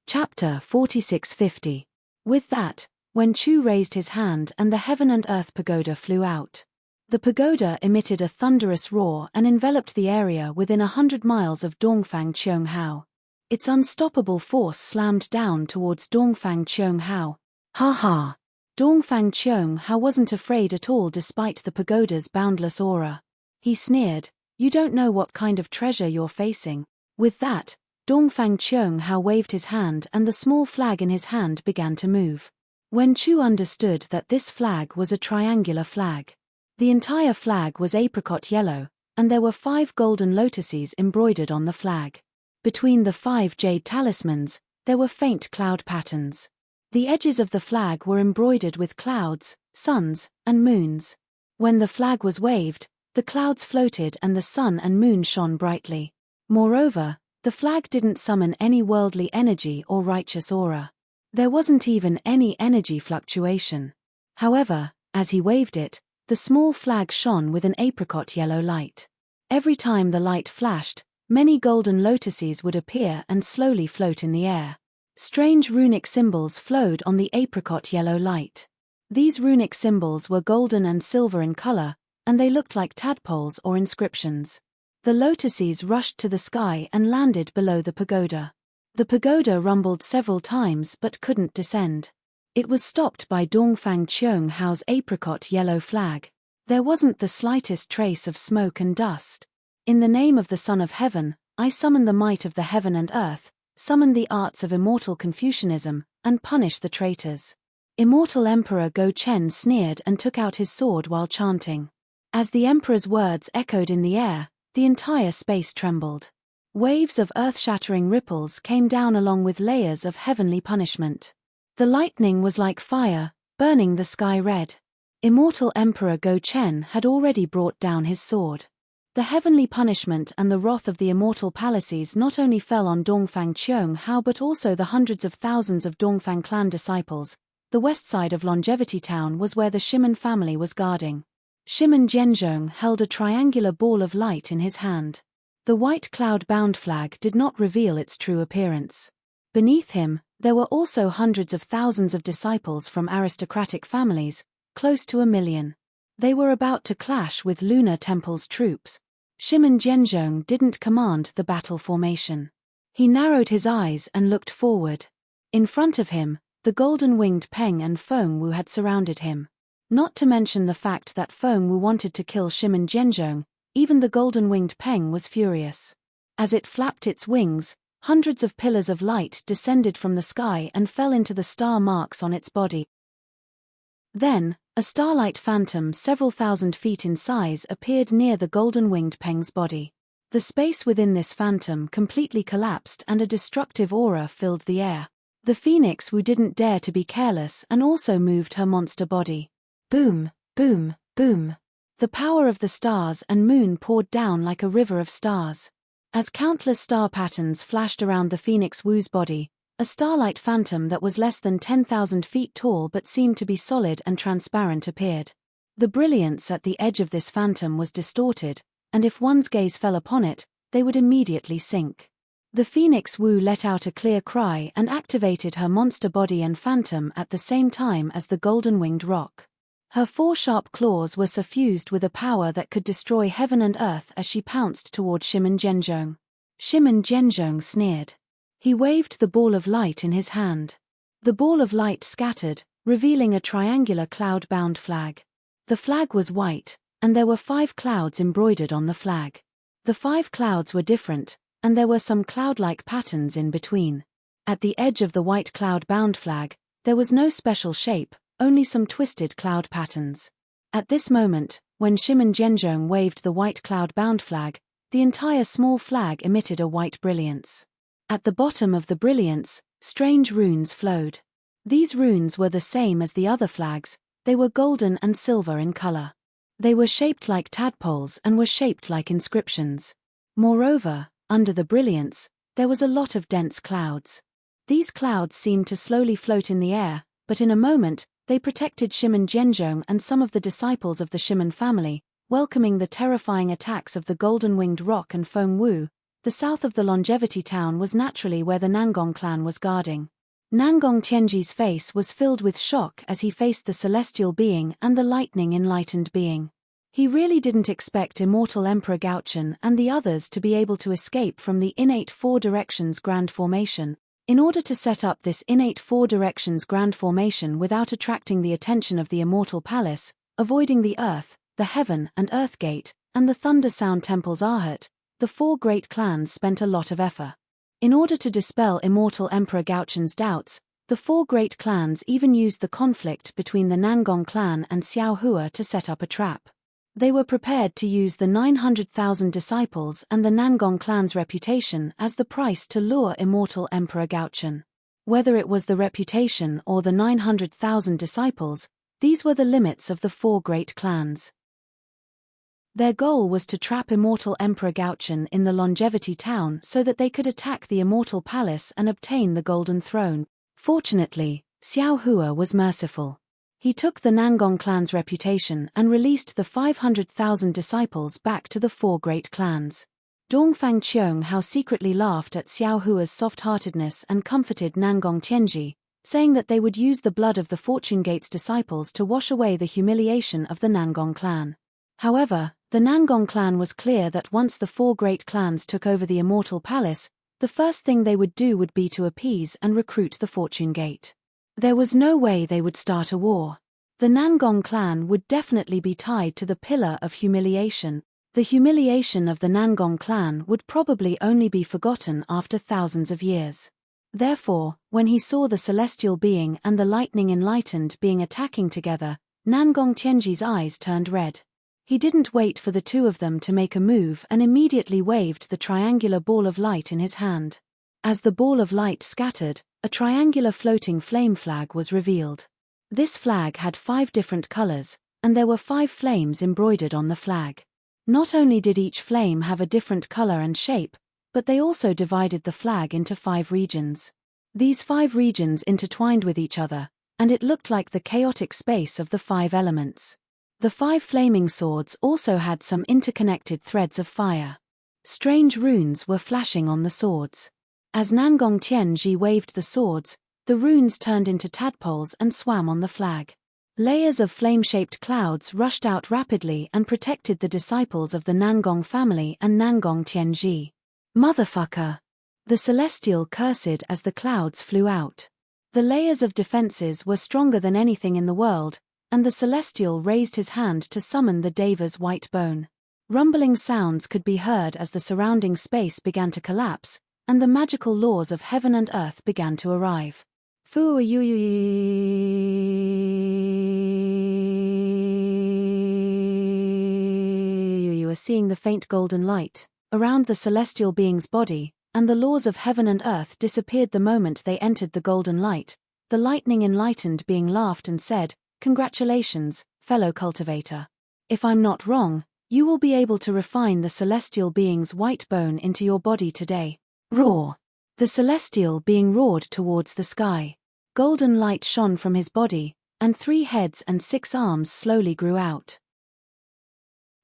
Chapter 4650. With that, Wen Chu raised his hand and the heaven and earth pagoda flew out. The pagoda emitted a thunderous roar and enveloped the area within 100 miles of Dongfang Qianghao. Its unstoppable force slammed down towards Dongfang Qianghao. Ha ha! Dongfang Qianghao wasn't afraid at all despite the pagoda's boundless aura. He sneered, "You don't know what kind of treasure you're facing." With that, Dongfang Qianghao waved his hand and the small flag in his hand began to move. Wen Chu understood that this flag was a triangular flag. The entire flag was apricot yellow, and there were 5 golden lotuses embroidered on the flag. Between the 5 jade talismans, there were faint cloud patterns. The edges of the flag were embroidered with clouds, suns, and moons. When the flag was waved, the clouds floated and the sun and moon shone brightly. Moreover, the flag didn't summon any worldly energy or righteous aura. There wasn't even any energy fluctuation. However, as he waved it, the small flag shone with an apricot yellow light. Every time the light flashed, many golden lotuses would appear and slowly float in the air. Strange runic symbols flowed on the apricot yellow light. These runic symbols were golden and silver in color, and they looked like tadpoles or inscriptions. The lotuses rushed to the sky and landed below the pagoda. The pagoda rumbled several times but couldn't descend. It was stopped by Dongfang Qianghao's apricot yellow flag. There wasn't the slightest trace of smoke and dust. "In the name of the Son of Heaven, I summon the might of the heaven and earth, summon the arts of immortal Confucianism, and punish the traitors." Immortal Emperor Go Chen sneered and took out his sword while chanting. As the emperor's words echoed in the air, the entire space trembled. Waves of earth-shattering ripples came down along with layers of heavenly punishment. The lightning was like fire, burning the sky red. Immortal Emperor Go Chen had already brought down his sword. The heavenly punishment and the wrath of the immortal palaces not only fell on Dongfang Qianghao but also the hundreds of thousands of Dongfang clan disciples. The west side of Longevity Town was where the Shimen family was guarding. Shimen Zhenzhong held a triangular ball of light in his hand. The white cloud-bound flag did not reveal its true appearance. Beneath him, there were also hundreds of thousands of disciples from aristocratic families, close to 1 million. They were about to clash with Lunar Temple's troops. Shimen Zhenzhong didn't command the battle formation. He narrowed his eyes and looked forward. In front of him, the golden-winged Peng and Feng Wu had surrounded him. Not to mention the fact that Feng Wu wanted to kill Shimen Zhenzhong, even the golden-winged Peng was furious. As it flapped its wings, hundreds of pillars of light descended from the sky and fell into the star marks on its body. Then, a starlight phantom several thousand feet in size appeared near the golden-winged Peng's body. The space within this phantom completely collapsed and a destructive aura filled the air. The Phoenix Wu didn't dare to be careless and also moved her monster body. Boom, boom, boom. The power of the stars and moon poured down like a river of stars. As countless star patterns flashed around the Phoenix Wu's body, a starlight phantom that was less than 10,000 feet tall but seemed to be solid and transparent appeared. The brilliance at the edge of this phantom was distorted, and if one's gaze fell upon it, they would immediately sink. The Phoenix Wu let out a clear cry and activated her monster body and phantom at the same time as the golden-winged roc. Her 4 sharp claws were suffused with a power that could destroy heaven and earth as she pounced toward Shimen Zhenzhong. Shimen Zhenzhong sneered. He waved the ball of light in his hand. The ball of light scattered, revealing a triangular cloud-bound flag. The flag was white, and there were 5 clouds embroidered on the flag. The 5 clouds were different, and there were some cloud-like patterns in between. At the edge of the white cloud-bound flag, there was no special shape, only some twisted cloud patterns. At this moment, when Shimen Zhenzhong waved the white cloud-bound flag, the entire small flag emitted a white brilliance. At the bottom of the brilliance, strange runes flowed. These runes were the same as the other flags, they were golden and silver in color. They were shaped like tadpoles and were shaped like inscriptions. Moreover, under the brilliance, there was a lot of dense clouds. These clouds seemed to slowly float in the air, but in a moment, they protected Shimen Zhenzhong and some of the disciples of the Shimen family, welcoming the terrifying attacks of the golden-winged roc and Feng Wu. The south of the Longevity Town was naturally where the Nangong clan was guarding. Nangong Tianji's face was filled with shock as he faced the celestial being and the lightning-enlightened being. He really didn't expect immortal Emperor Gaochen and the others to be able to escape from the innate 4 directions grand formation. In order to set up this innate 4 directions grand formation without attracting the attention of the Immortal Palace, avoiding the Earth, the Heaven and Earth Gate, and the Thunder Sound Temple's Arhat, the 4 great clans spent a lot of effort. In order to dispel Immortal Emperor Gaochen's doubts, the 4 great clans even used the conflict between the Nangong clan and Xiao Hua to set up a trap. They were prepared to use the 900,000 disciples and the Nangong clan's reputation as the price to lure Immortal Emperor Gaochen. Whether it was the reputation or the 900,000 disciples, these were the limits of the 4 great clans. Their goal was to trap Immortal Emperor Gaochen in the Longevity Town so that they could attack the Immortal Palace and obtain the Golden Throne. Fortunately, Xiao Hua was merciful. He took the Nangong clan's reputation and released the 500,000 disciples back to the 4 great clans. Dongfang Qiong secretly laughed at Xiao Hua's soft-heartedness and comforted Nangong Tianji, saying that they would use the blood of the Fortune Gate's disciples to wash away the humiliation of the Nangong clan. However, the Nangong clan was clear that once the 4 great clans took over the Immortal Palace, the first thing they would do would be to appease and recruit the Fortune Gate. There was no way they would start a war. The Nangong clan would definitely be tied to the pillar of humiliation. The humiliation of the Nangong clan would probably only be forgotten after thousands of years. Therefore, when he saw the celestial being and the lightning-enlightened being attacking together, Nangong Tianji's eyes turned red. He didn't wait for the 2 of them to make a move and immediately waved the triangular ball of light in his hand. As the ball of light scattered, a triangular floating flame flag was revealed. This flag had 5 different colors, and there were 5 flames embroidered on the flag. Not only did each flame have a different color and shape, but they also divided the flag into 5 regions. These 5 regions intertwined with each other, and it looked like the chaotic space of the 5 elements. The 5 flaming swords also had some interconnected threads of fire. Strange runes were flashing on the swords. As Nangong Tianji waved the swords, the runes turned into tadpoles and swam on the flag. Layers of flame-shaped clouds rushed out rapidly and protected the disciples of the Nangong family and Nangong Tianji. Motherfucker! The celestial cursed as the clouds flew out. The layers of defenses were stronger than anything in the world, and the celestial raised his hand to summon the Deva's white bone. Rumbling sounds could be heard as the surrounding space began to collapse, and the magical laws of heaven and earth began to arrive. Fu you are seeing the faint golden light around the celestial being's body, and the laws of heaven and earth disappeared the moment they entered the golden light. The lightning enlightened being laughed and said, "Congratulations, fellow cultivator. If I'm not wrong, you will be able to refine the celestial being's white bone into your body today." Roar! The celestial being roared towards the sky. Golden light shone from his body, and 3 heads and 6 arms slowly grew out.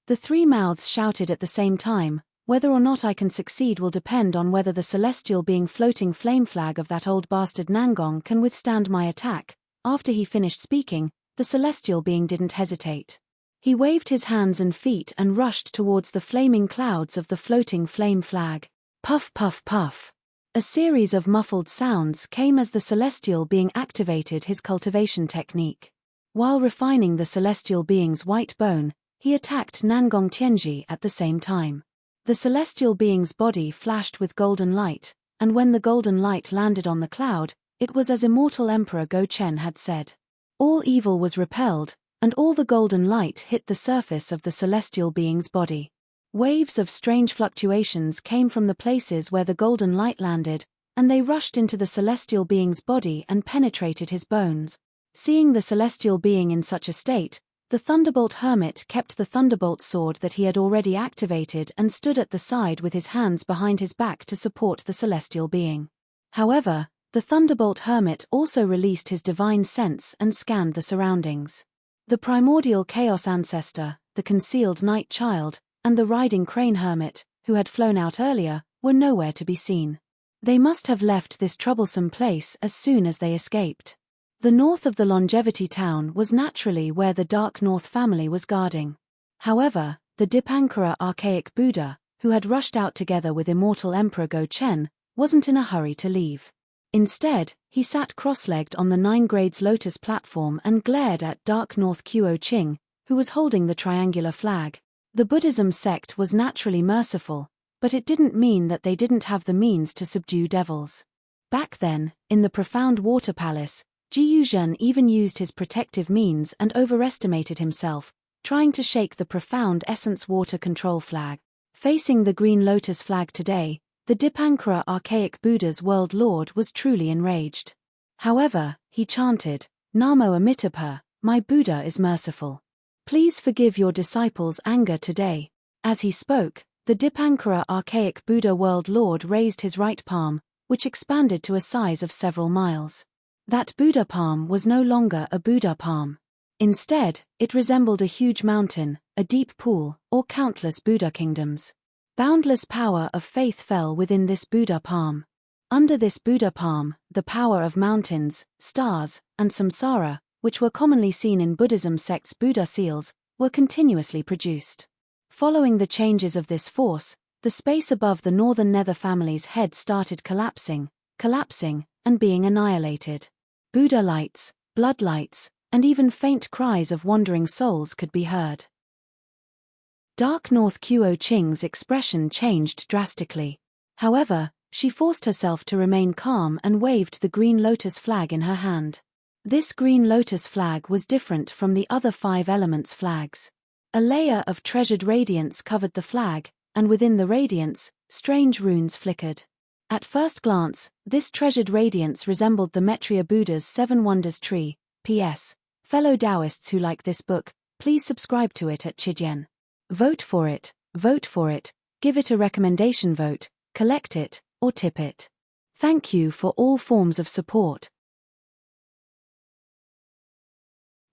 The 3 mouths shouted at the same time, "Whether or not I can succeed will depend on whether the celestial being floating flame flag of that old bastard Nangong can withstand my attack." After he finished speaking, the celestial being didn't hesitate. He waved his hands and feet and rushed towards the flaming clouds of the floating flame flag. Puff puff puff. A series of muffled sounds came as the celestial being activated his cultivation technique. While refining the celestial being's white bone, he attacked Nangong Tianji at the same time. The celestial being's body flashed with golden light, and when the golden light landed on the cloud, it was as immortal Emperor Go Chen had said. All evil was repelled, and all the golden light hit the surface of the celestial being's body. Waves of strange fluctuations came from the places where the golden light landed, and they rushed into the celestial being's body and penetrated his bones. Seeing the celestial being in such a state, the Thunderbolt Hermit kept the Thunderbolt sword that he had already activated and stood at the side with his hands behind his back to support the celestial being. However, the Thunderbolt Hermit also released his divine sense and scanned the surroundings. The primordial chaos ancestor, the concealed night child, and the riding crane hermit, who had flown out earlier, were nowhere to be seen. They must have left this troublesome place as soon as they escaped. The north of the Longevity Town was naturally where the Dark North family was guarding. However, the Dipankara archaic Buddha, who had rushed out together with immortal Emperor Go Chen, wasn't in a hurry to leave. Instead, he sat cross-legged on the 9 grades lotus platform and glared at Dark North Kuo Ching, who was holding the triangular flag. The Buddhism sect was naturally merciful, but it didn't mean that they didn't have the means to subdue devils. Back then, in the profound water palace, Ji Yuzhen even used his protective means and overestimated himself, trying to shake the profound essence water control flag. Facing the green lotus flag today, the Dipankara archaic Buddha's world lord was truly enraged. However, he chanted, "Namo Amitabha, my Buddha is merciful. Please forgive your disciples' anger today." As he spoke, the Dipankara archaic Buddha world lord raised his right palm, which expanded to a size of several miles. That Buddha palm was no longer a Buddha palm. Instead, it resembled a huge mountain, a deep pool, or countless Buddha kingdoms. Boundless power of faith fell within this Buddha palm. Under this Buddha palm, the power of mountains, stars, and samsara, which were commonly seen in Buddhism sect's Buddha seals, were continuously produced. Following the changes of this force, the space above the northern Nether family's head started collapsing, and being annihilated. Buddha lights, blood lights, and even faint cries of wandering souls could be heard. Dark North Kuo Ching's expression changed drastically. However, she forced herself to remain calm and waved the green lotus flag in her hand. This green lotus flag was different from the other 5 elements flags. A layer of treasured radiance covered the flag, and within the radiance, strange runes flickered. At first glance, this treasured radiance resembled the Maitreya Buddha's 7 Wonders tree. P.S. Fellow Taoists who like this book, please subscribe to it at Chidian. Vote for it, give it a recommendation vote, collect it, or tip it. Thank you for all forms of support.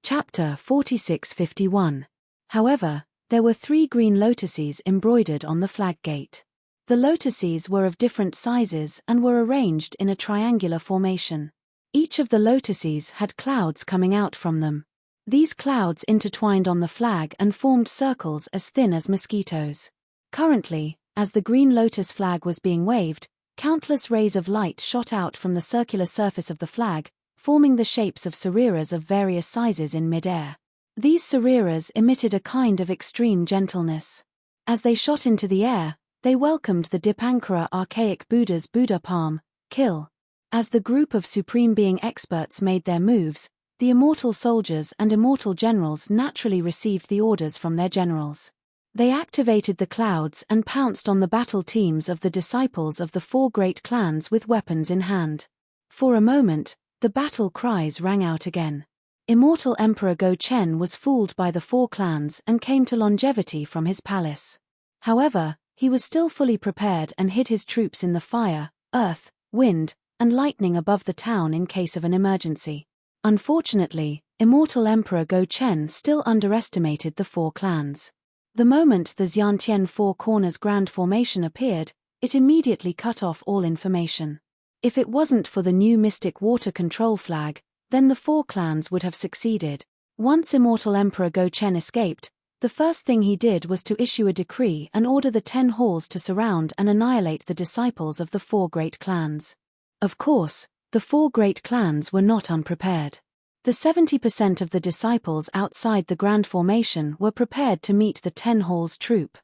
Chapter 4651. However, there were 3 green lotuses embroidered on the flag gate. The lotuses were of different sizes and were arranged in a triangular formation. Each of the lotuses had clouds coming out from them. These clouds intertwined on the flag and formed circles as thin as mosquitoes. Currently, as the green lotus flag was being waved, countless rays of light shot out from the circular surface of the flag, forming the shapes of sariras of various sizes in mid-air. These sariras emitted a kind of extreme gentleness. As they shot into the air, they welcomed the Dipankara archaic Buddha's Buddha palm, kill. As the group of Supreme Being experts made their moves, the immortal soldiers and immortal generals naturally received the orders from their generals. They activated the clouds and pounced on the battle teams of the disciples of the four great clans with weapons in hand. For a moment, the battle cries rang out again. Immortal Emperor Go Chen was fooled by the four clans and came to longevity from his palace. However, he was still fully prepared and hid his troops in the fire, earth, wind, and lightning above the town in case of an emergency. Unfortunately, Immortal Emperor Go Chen still underestimated the four clans. The moment the Xiantian Four Corners Grand Formation appeared, it immediately cut off all information. If it wasn't for the new mystic water control flag, then the four clans would have succeeded. Once Immortal Emperor Go Chen escaped, the first thing he did was to issue a decree and order the 10 halls to surround and annihilate the disciples of the four great clans. Of course, the four great clans were not unprepared. The 70% of the disciples outside the Grand Formation were prepared to meet the 10 halls troop.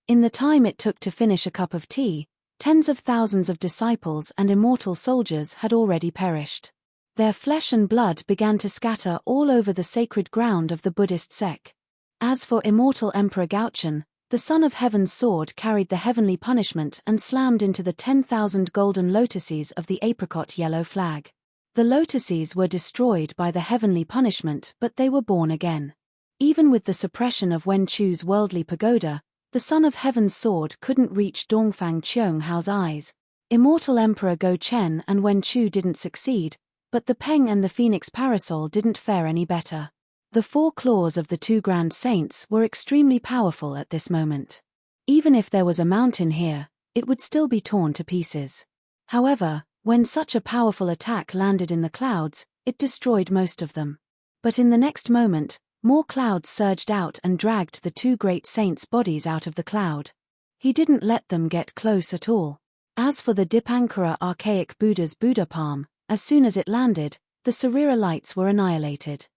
In the time it took to finish a cup of tea, tens of thousands of disciples and immortal soldiers had already perished. Their flesh and blood began to scatter all over the sacred ground of the Buddhist sect. As for Immortal Emperor Gaochen, the Son of Heaven's sword carried the heavenly punishment and slammed into the 10,000 golden lotuses of the apricot yellow flag. The lotuses were destroyed by the heavenly punishment, but they were born again. Even with the suppression of Wen Chu's worldly pagoda, the Son of Heaven's sword couldn't reach Dongfang Qionghao's eyes. Immortal Emperor Go Chen and Wen Chu didn't succeed, but the Peng and the Phoenix Parasol didn't fare any better. The four claws of the two grand saints were extremely powerful at this moment. Even if there was a mountain here, it would still be torn to pieces. However, when such a powerful attack landed in the clouds, it destroyed most of them. But in the next moment, more clouds surged out and dragged the two great saints' bodies out of the cloud. He didn't let them get close at all. As for the Dipankara archaic Buddha's Buddha palm, as soon as it landed, the Sarira lights were annihilated.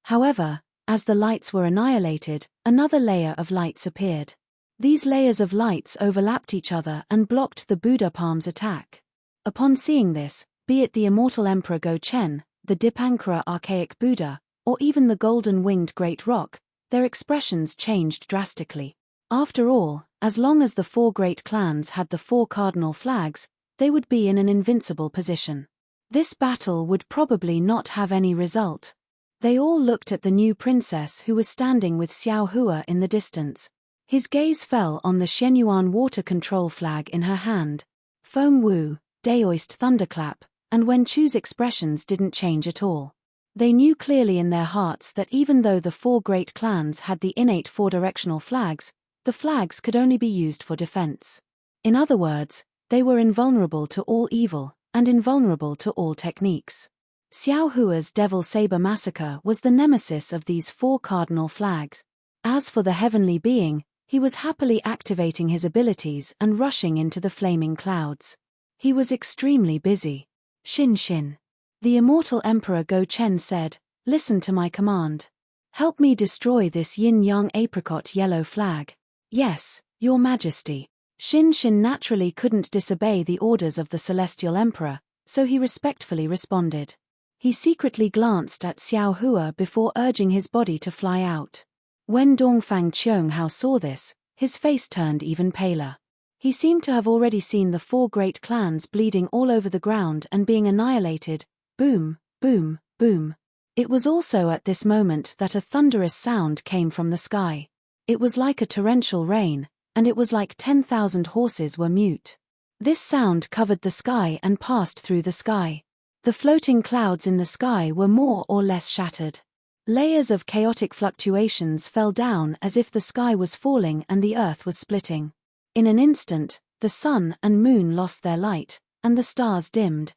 However, as the lights were annihilated, another layer of lights appeared. These layers of lights overlapped each other and blocked the Buddha palm's attack. Upon seeing this, be it the Immortal Emperor Go Chen, the Dipankara archaic Buddha, or even the golden-winged great rock, their expressions changed drastically. After all, as long as the four great clans had the four cardinal flags, they would be in an invincible position. This battle would probably not have any result. They all looked at the new princess who was standing with Xiao Hua in the distance. His gaze fell on the Shenyuan water control flag in her hand. Feng Wu, Daoist thunderclap, and Wen Chu's expressions didn't change at all. They knew clearly in their hearts that even though the four great clans had the innate four-directional flags, the flags could only be used for defense. In other words, they were invulnerable to all evil, and invulnerable to all techniques. Xiao Hua's Devil Saber Massacre was the nemesis of these four cardinal flags. As for the heavenly being, he was happily activating his abilities and rushing into the flaming clouds. He was extremely busy. Xin. The Immortal Emperor Go Chen said, "Listen to my command. Help me destroy this yin-yang apricot yellow flag." "Yes, Your Majesty." Xin naturally couldn't disobey the orders of the Celestial Emperor, so he respectfully responded. He secretly glanced at Xiao Hua before urging his body to fly out. When Dongfang Qionghao saw this, his face turned even paler. He seemed to have already seen the four great clans bleeding all over the ground and being annihilated. Boom, boom, boom. It was also at this moment that a thunderous sound came from the sky. It was like a torrential rain, and it was like 10,000 horses were mute. This sound covered the sky and passed through the sky. The floating clouds in the sky were more or less shattered. Layers of chaotic fluctuations fell down as if the sky was falling and the earth was splitting. In an instant, the sun and moon lost their light, and the stars dimmed.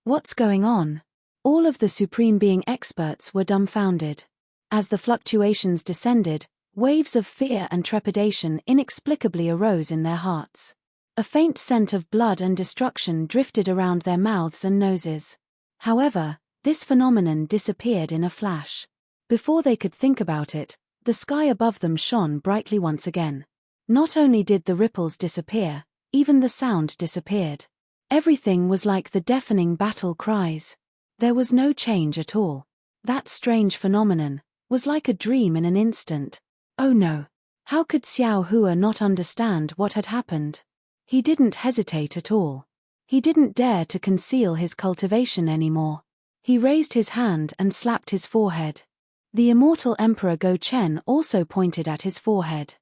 What's going on? All of the Supreme Being experts were dumbfounded. As the fluctuations descended, waves of fear and trepidation inexplicably arose in their hearts. A faint scent of blood and destruction drifted around their mouths and noses. However, this phenomenon disappeared in a flash. Before they could think about it, the sky above them shone brightly once again. Not only did the ripples disappear, even the sound disappeared. Everything was like the deafening battle cries. There was no change at all. That strange phenomenon was like a dream in an instant. Oh no! How could Xiao Hua not understand what had happened? He didn't hesitate at all. He didn't dare to conceal his cultivation anymore. He raised his hand and slapped his forehead. The immortal Emperor Go Chen also pointed at his forehead.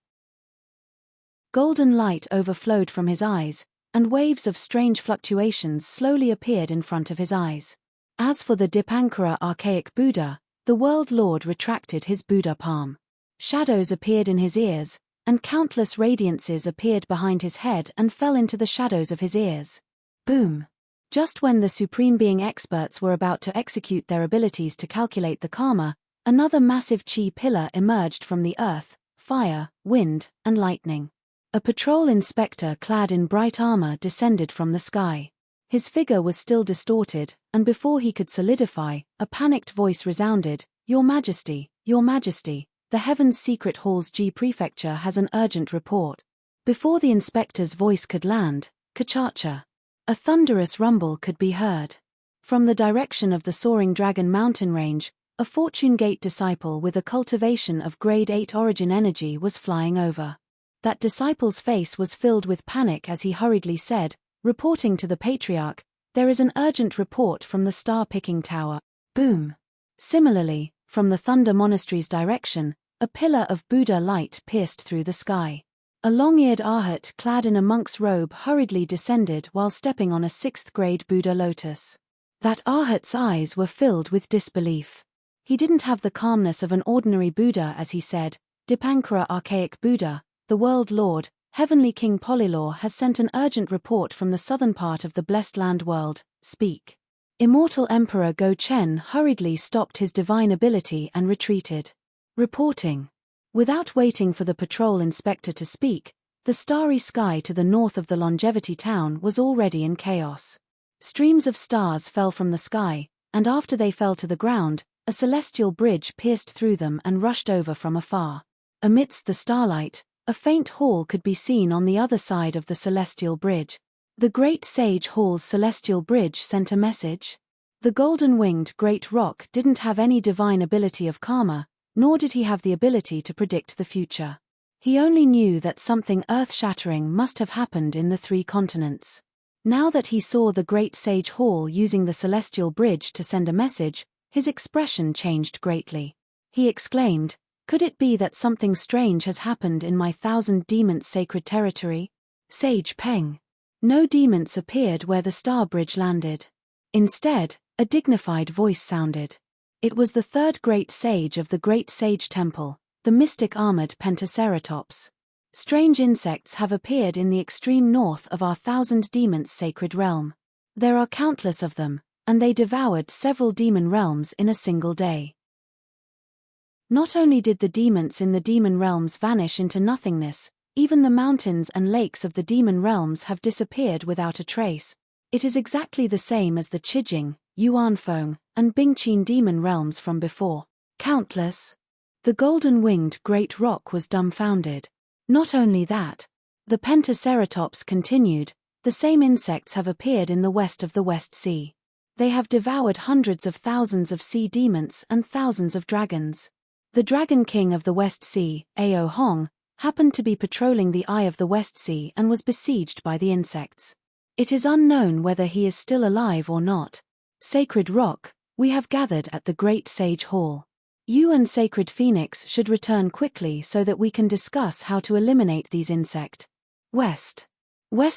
Golden light overflowed from his eyes, and waves of strange fluctuations slowly appeared in front of his eyes. As for the Dipankara archaic Buddha, the World Lord retracted his Buddha palm. Shadows appeared in his ears, and countless radiances appeared behind his head and fell into the shadows of his ears. Boom! Just when the Supreme Being experts were about to execute their abilities to calculate the karma, another massive chi pillar emerged from the earth, fire, wind, and lightning. A patrol inspector clad in bright armor descended from the sky. His figure was still distorted, and before he could solidify, a panicked voice resounded, "Your Majesty, Your Majesty, the Heaven's Secret Hall's G Prefecture has an urgent report." Before the inspector's voice could land, ka-cha-cha. A thunderous rumble could be heard. From the direction of the soaring Dragon Mountain Range, a Fortune Gate disciple with a cultivation of Grade 8 origin energy was flying over. That disciple's face was filled with panic as he hurriedly said, reporting to the Patriarch, "There is an urgent report from the Star-Picking Tower." Boom! Similarly, from the Thunder Monastery's direction, a pillar of Buddha light pierced through the sky. A long-eared arhat clad in a monk's robe hurriedly descended while stepping on a 6th-grade Buddha lotus. That arhat's eyes were filled with disbelief. He didn't have the calmness of an ordinary Buddha as he said, "Dipankara archaic Buddha, the World Lord, Heavenly King Polylore has sent an urgent report from the southern part of the Blessed Land world, speak." Immortal Emperor Go Chen hurriedly stopped his divine ability and retreated. Reporting. Without waiting for the patrol inspector to speak, the starry sky to the north of the Longevity Town was already in chaos. Streams of stars fell from the sky, and after they fell to the ground, a celestial bridge pierced through them and rushed over from afar. Amidst the starlight, a faint hall could be seen on the other side of the celestial bridge. The Great Sage Hall's celestial bridge sent a message. The golden-winged Great Rock didn't have any divine ability of karma, nor did he have the ability to predict the future. He only knew that something earth-shattering must have happened in the 3 continents. Now that he saw the Great Sage Hall using the celestial bridge to send a message, his expression changed greatly. He exclaimed, "Could it be that something strange has happened in my 1,000 demons' sacred territory?" Sage Peng. No demons appeared where the star bridge landed. Instead, a dignified voice sounded. It was the 3rd great sage of the Great Sage Temple, the mystic armored Pentaceratops. "Strange insects have appeared in the extreme north of our 1,000 demons' sacred realm. There are countless of them, and they devoured several demon realms in a single day." Not only did the demons in the demon realms vanish into nothingness, even the mountains and lakes of the demon realms have disappeared without a trace. It is exactly the same as the Qijing, Yuanfeng, and Bingqin demon realms from before. Countless. The golden-winged Great Rock was dumbfounded. Not only that, the Pentaceratops continued, the same insects have appeared in the west of the West Sea. They have devoured hundreds of thousands of sea demons and thousands of dragons. The Dragon King of the West Sea, Ao Hong, happened to be patrolling the Eye of the West Sea and was besieged by the insects. It is unknown whether he is still alive or not. Sacred Rock, we have gathered at the Great Sage Hall. You and Sacred Phoenix should return quickly so that we can discuss how to eliminate these insects. West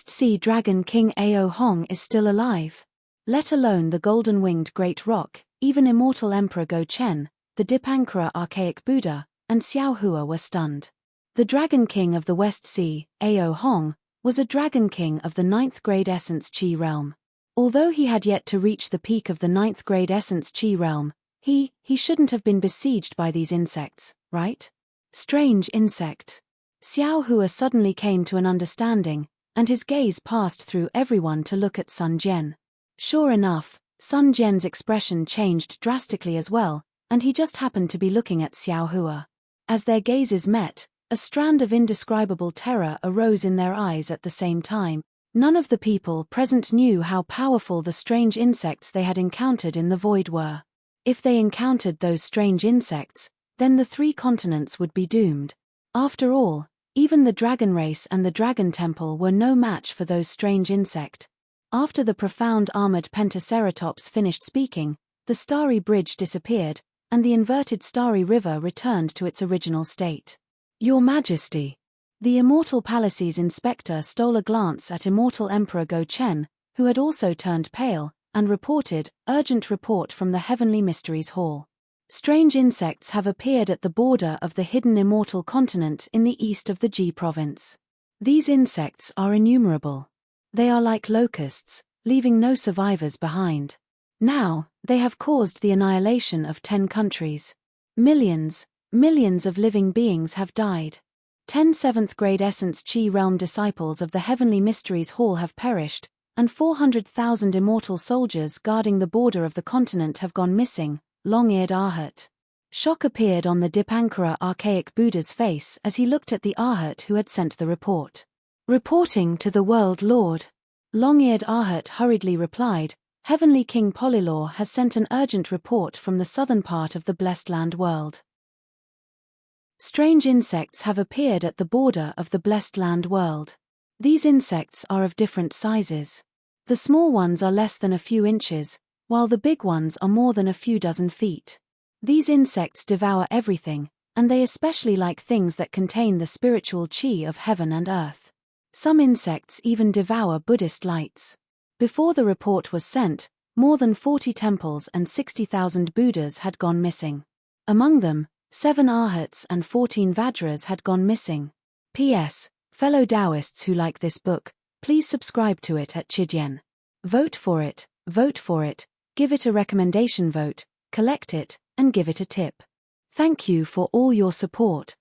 Sea Dragon King Ao Hong is still alive. Let alone the golden-winged Great Rock, even Immortal Emperor Go Chen, the Dipankara archaic Buddha, and Xiao Hua were stunned. The Dragon King of the West Sea, Ao Hong, was a Dragon King of the 9th grade Essence Chi realm. Although he had yet to reach the peak of the 9th grade Essence Chi realm, he shouldn't have been besieged by these insects, right? Strange insects. Xiao Hua suddenly came to an understanding, and his gaze passed through everyone to look at Sun Jian. Sure enough, Sun Jian's expression changed drastically as well, and he just happened to be looking at Xiao Hua. As their gazes met, a strand of indescribable terror arose in their eyes at the same time. None of the people present knew how powerful the strange insects they had encountered in the void were. If they encountered those strange insects, then the 3 continents would be doomed. After all, even the dragon race and the dragon temple were no match for those strange insects. After the profound armored pentaceratops finished speaking, the starry bridge disappeared, and the inverted starry river returned to its original state. Your Majesty. The immortal palace's inspector stole a glance at immortal Emperor Go Chen, who had also turned pale, and reported, urgent report from the Heavenly Mysteries Hall. Strange insects have appeared at the border of the hidden immortal continent in the east of the Ji province. These insects are innumerable. They are like locusts, leaving no survivors behind. Now, they have caused the annihilation of 10 countries. Millions of living beings have died. 10 7th-grade Essence Chi Realm disciples of the Heavenly Mysteries Hall have perished, and 400,000 immortal soldiers guarding the border of the continent have gone missing. Long-eared Arhat. Shock appeared on the Dipankara archaic Buddha's face as he looked at the Arhat who had sent the report. Reporting to the World Lord. Long-eared Arhat hurriedly replied, Heavenly King Polylor has sent an urgent report from the southern part of the Blessed Land world. Strange insects have appeared at the border of the Blessed Land world. These insects are of different sizes. The small ones are less than a few inches, while the big ones are more than a few dozen feet. These insects devour everything, and they especially like things that contain the spiritual chi of heaven and earth. Some insects even devour Buddhist lights. Before the report was sent, more than 40 temples and 60,000 Buddhas had gone missing. Among them, 7 Arhats and 14 Vajras had gone missing. P.S. Fellow Taoists who like this book, please subscribe to it at Chidyen. Vote for it, give it a recommendation vote, collect it, and give it a tip. Thank you for all your support.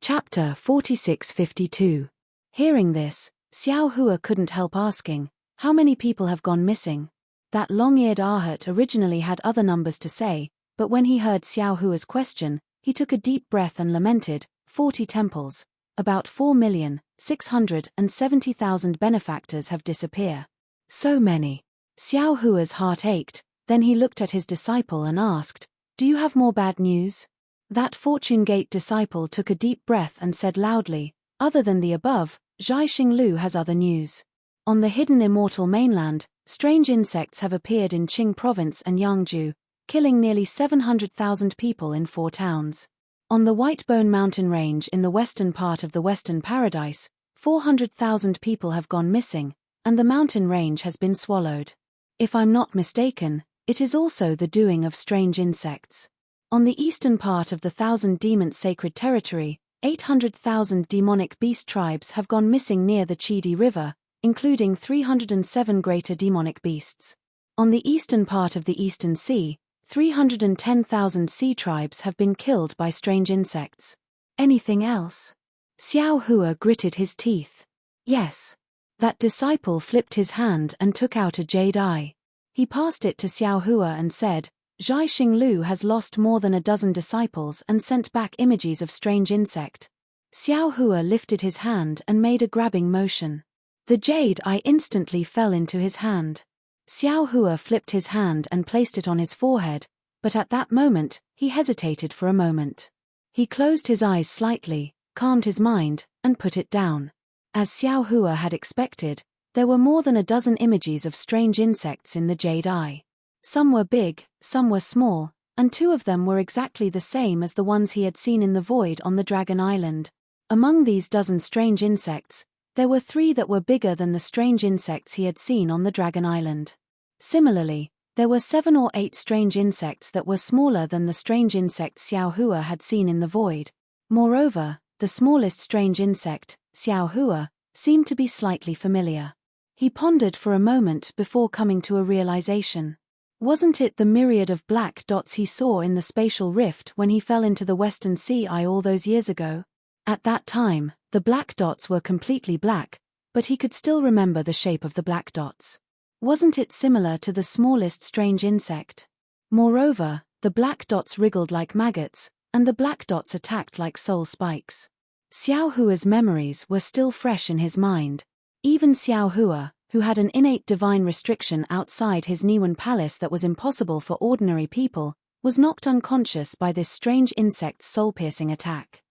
Chapter 4652. Hearing this, Xiao Hua couldn't help asking, how many people have gone missing? That long-eared Arhat originally had other numbers to say, but when he heard Xiao Hua's question, he took a deep breath and lamented, 40 temples, about 4,670,000 benefactors have disappeared. So many. Xiao Hua's heart ached, then he looked at his disciple and asked, do you have more bad news? That Fortune Gate disciple took a deep breath and said loudly, other than the above, Zhai Xinglu has other news. On the hidden immortal mainland, strange insects have appeared in Qing province and Yangzhou, killing nearly 700,000 people in 4 towns. On the Whitebone mountain range in the western part of the Western Paradise, 400,000 people have gone missing, and the mountain range has been swallowed. If I'm not mistaken, it is also the doing of strange insects. On the eastern part of the Thousand Demons Sacred Territory, 800,000 demonic beast tribes have gone missing near the Chidi River, including 307 greater demonic beasts. On the eastern part of the Eastern Sea, 310,000 sea tribes have been killed by strange insects. Anything else? Xiao Hua gritted his teeth. Yes. That disciple flipped his hand and took out a jade eye. He passed it to Xiao Hua and said, Zhai Xinglu has lost more than a dozen disciples and sent back images of strange insect. Xiao Hua lifted his hand and made a grabbing motion. The jade eye instantly fell into his hand. Xiao Hua flipped his hand and placed it on his forehead, but at that moment, he hesitated for a moment. He closed his eyes slightly, calmed his mind, and put it down. As Xiao Hua had expected, there were more than a dozen images of strange insects in the jade eye. Some were big, some were small, and 2 of them were exactly the same as the ones he had seen in the void on the Dragon Island. Among these dozen strange insects, there were 3 that were bigger than the strange insects he had seen on the Dragon Island. Similarly, there were 7 or 8 strange insects that were smaller than the strange insects Xiao Hua had seen in the void. Moreover, the smallest strange insect, Xiao Hua, seemed to be slightly familiar. He pondered for a moment before coming to a realization. Wasn't it the myriad of black dots he saw in the spatial rift when he fell into the Western Sea Eye all those years ago? At that time, the black dots were completely black, but he could still remember the shape of the black dots. Wasn't it similar to the smallest strange insect? Moreover, the black dots wriggled like maggots, and the black dots attacked like soul spikes. Xiao Hua's memories were still fresh in his mind. Even Xiao Hua, who had an innate divine restriction outside his Niwen palace that was impossible for ordinary people, was knocked unconscious by this strange insect's soul-piercing attack.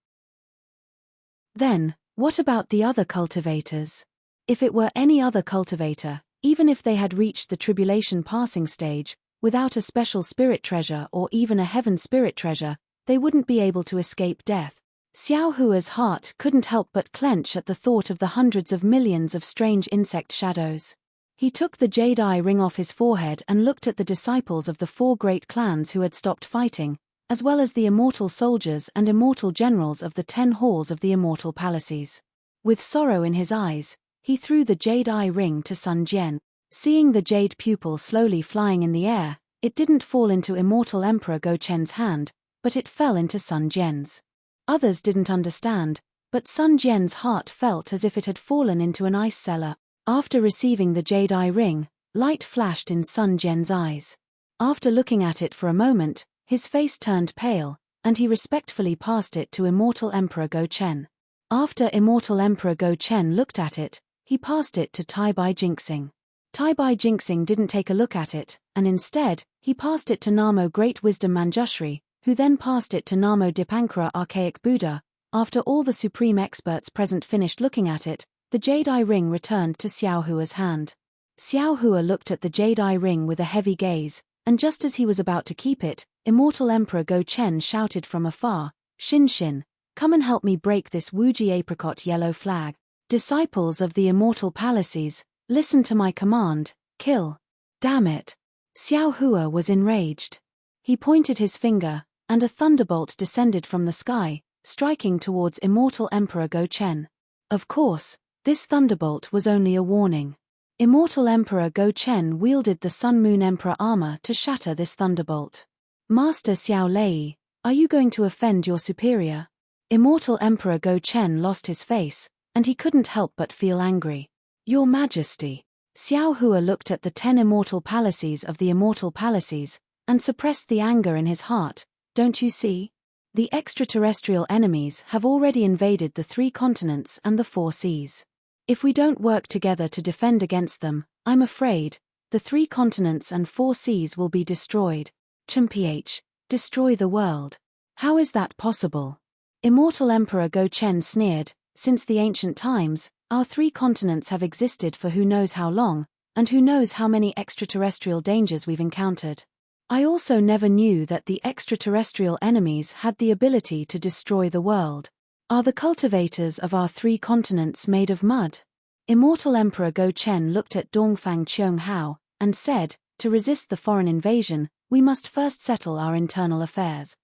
Then, what about the other cultivators? If it were any other cultivator, even if they had reached the tribulation passing stage, without a special spirit treasure or even a heaven spirit treasure, they wouldn't be able to escape death. Xiao Hua's heart couldn't help but clench at the thought of the hundreds of millions of strange insect shadows. He took the jade eye ring off his forehead and looked at the disciples of the 4 great clans who had stopped fighting, as well as the immortal soldiers and immortal generals of the 10 halls of the immortal palaces. With sorrow in his eyes, he threw the jade eye ring to Sun Jian. Seeing the jade pupil slowly flying in the air, it didn't fall into immortal Emperor Go Chen's hand, but it fell into Sun Jian's. Others didn't understand, but Sun Jian's heart felt as if it had fallen into an ice cellar. After receiving the jade eye ring, light flashed in Sun Jian's eyes. After looking at it for a moment, his face turned pale, and he respectfully passed it to immortal Emperor Go Chen. After immortal Emperor Go Chen looked at it, he passed it to Tai Bai Jinxing. Tai Bai Jinxing didn't take a look at it, and instead, he passed it to Namo Great Wisdom Manjushri, who then passed it to Namo Dipankara Archaic Buddha. After all the supreme experts present finished looking at it, the jade eye ring returned to Xiao Hua's hand. Xiao Hua looked at the jade eye ring with a heavy gaze, and just as he was about to keep it, immortal Emperor Go Chen shouted from afar, "Xin Xin, come and help me break this Wuji apricot yellow flag. Disciples of the immortal palaces, listen to my command, kill." Damn it. Xiao Hua was enraged. He pointed his finger, and a thunderbolt descended from the sky, striking towards immortal Emperor Go Chen. Of course, this thunderbolt was only a warning. Immortal Emperor Go Chen wielded the Sun Moon Emperor armor to shatter this thunderbolt. "Master Xiao Lei, are you going to offend your superior?" Immortal Emperor Go Chen lost his face, and he couldn't help but feel angry. "Your Majesty." Xiao Hua looked at the 10 immortal palaces of the immortal palaces, and suppressed the anger in his heart. "Don't you see? The extraterrestrial enemies have already invaded the 3 continents and the 4 seas. If we don't work together to defend against them, I'm afraid, the 3 continents and 4 seas will be destroyed. Chumph, destroy the world. How is that possible?" Immortal Emperor Go Chen sneered. "Since the ancient times, our 3 continents have existed for who knows how long, and who knows how many extraterrestrial dangers we've encountered. I also never knew that the extraterrestrial enemies had the ability to destroy the world. Are the cultivators of our 3 continents made of mud?" Immortal Emperor Go Chen looked at Dongfang Qiong Hao, and said, "To resist the foreign invasion, we must first settle our internal affairs.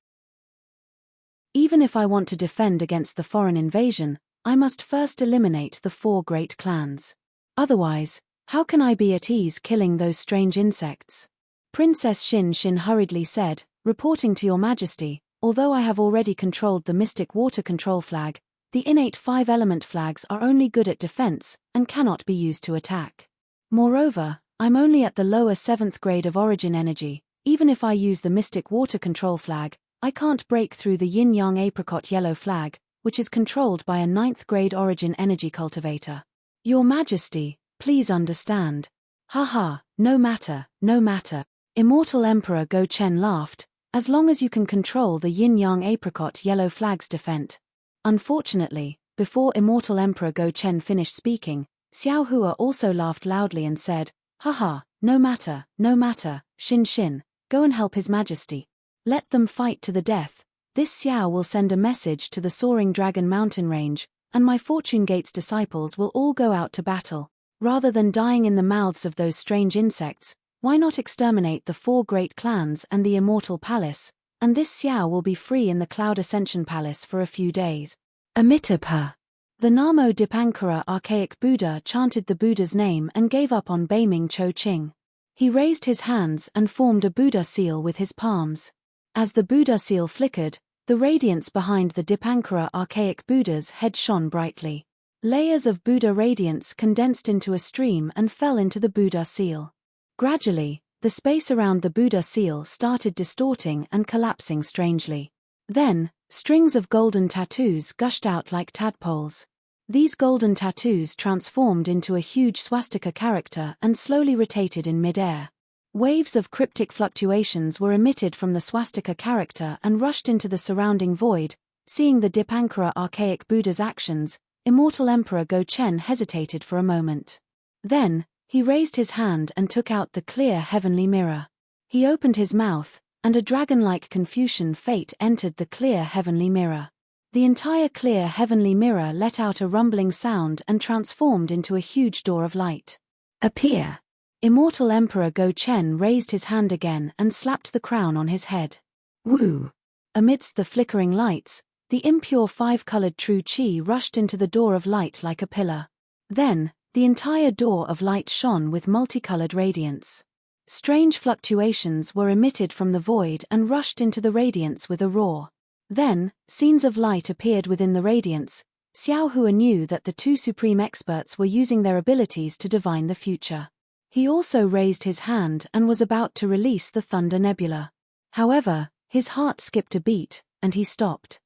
Even if I want to defend against the foreign invasion, I must first eliminate the 4 great clans. Otherwise, how can I be at ease killing those strange insects?" Princess Xin Xin hurriedly said, "Reporting to your Majesty, although I have already controlled the mystic water control flag, the innate 5-element flags are only good at defense, and cannot be used to attack. Moreover, I'm only at the lower 7th grade of origin energy. Even if I use the mystic water control flag, I can't break through the yin-yang apricot yellow flag, which is controlled by a 9th grade origin energy cultivator. Your Majesty, please understand." "Haha, no matter, no matter." Immortal Emperor Go Chen laughed, "As long as you can control the yin-yang apricot yellow flag's defense." Unfortunately, before Immortal Emperor Go Chen finished speaking, Xiao Hua also laughed loudly and said, "Haha, no matter, no matter, Xin Xin, go and help His Majesty. Let them fight to the death. This Xiao will send a message to the Soaring Dragon mountain range, and my Fortune Gate's disciples will all go out to battle. Rather than dying in the mouths of those strange insects, why not exterminate the 4 great clans and the Immortal Palace, and this Xiao will be free in the Cloud Ascension Palace for a few days." Amitabha. The Namo Dipankara Archaic Buddha chanted the Buddha's name and gave up on Beiming Cho Ching. He raised his hands and formed a Buddha seal with his palms. As the Buddha seal flickered, the radiance behind the Dipankara Archaic Buddha's head shone brightly. Layers of Buddha radiance condensed into a stream and fell into the Buddha seal. Gradually, the space around the Buddha seal started distorting and collapsing strangely. Then, strings of golden tattoos gushed out like tadpoles. These golden tattoos transformed into a huge swastika character and slowly rotated in mid-air. Waves of cryptic fluctuations were emitted from the swastika character and rushed into the surrounding void. Seeing the Dipankara archaic Buddha's actions, Immortal Emperor Go-Chen hesitated for a moment. Then, he raised his hand and took out the clear heavenly mirror. He opened his mouth, and a dragon-like Confucian fate entered the clear heavenly mirror. The entire clear heavenly mirror let out a rumbling sound and transformed into a huge door of light. Appear! Immortal Emperor Go-Chen raised his hand again and slapped the crown on his head. Woo! Amidst the flickering lights, the impure five-colored true qi rushed into the door of light like a pillar. Then, the entire door of light shone with multicolored radiance. Strange fluctuations were emitted from the void and rushed into the radiance with a roar. Then, scenes of light appeared within the radiance. Xiao Hua knew that the two supreme experts were using their abilities to divine the future. He also raised his hand and was about to release the Thunder Nebula. However, his heart skipped a beat, and he stopped.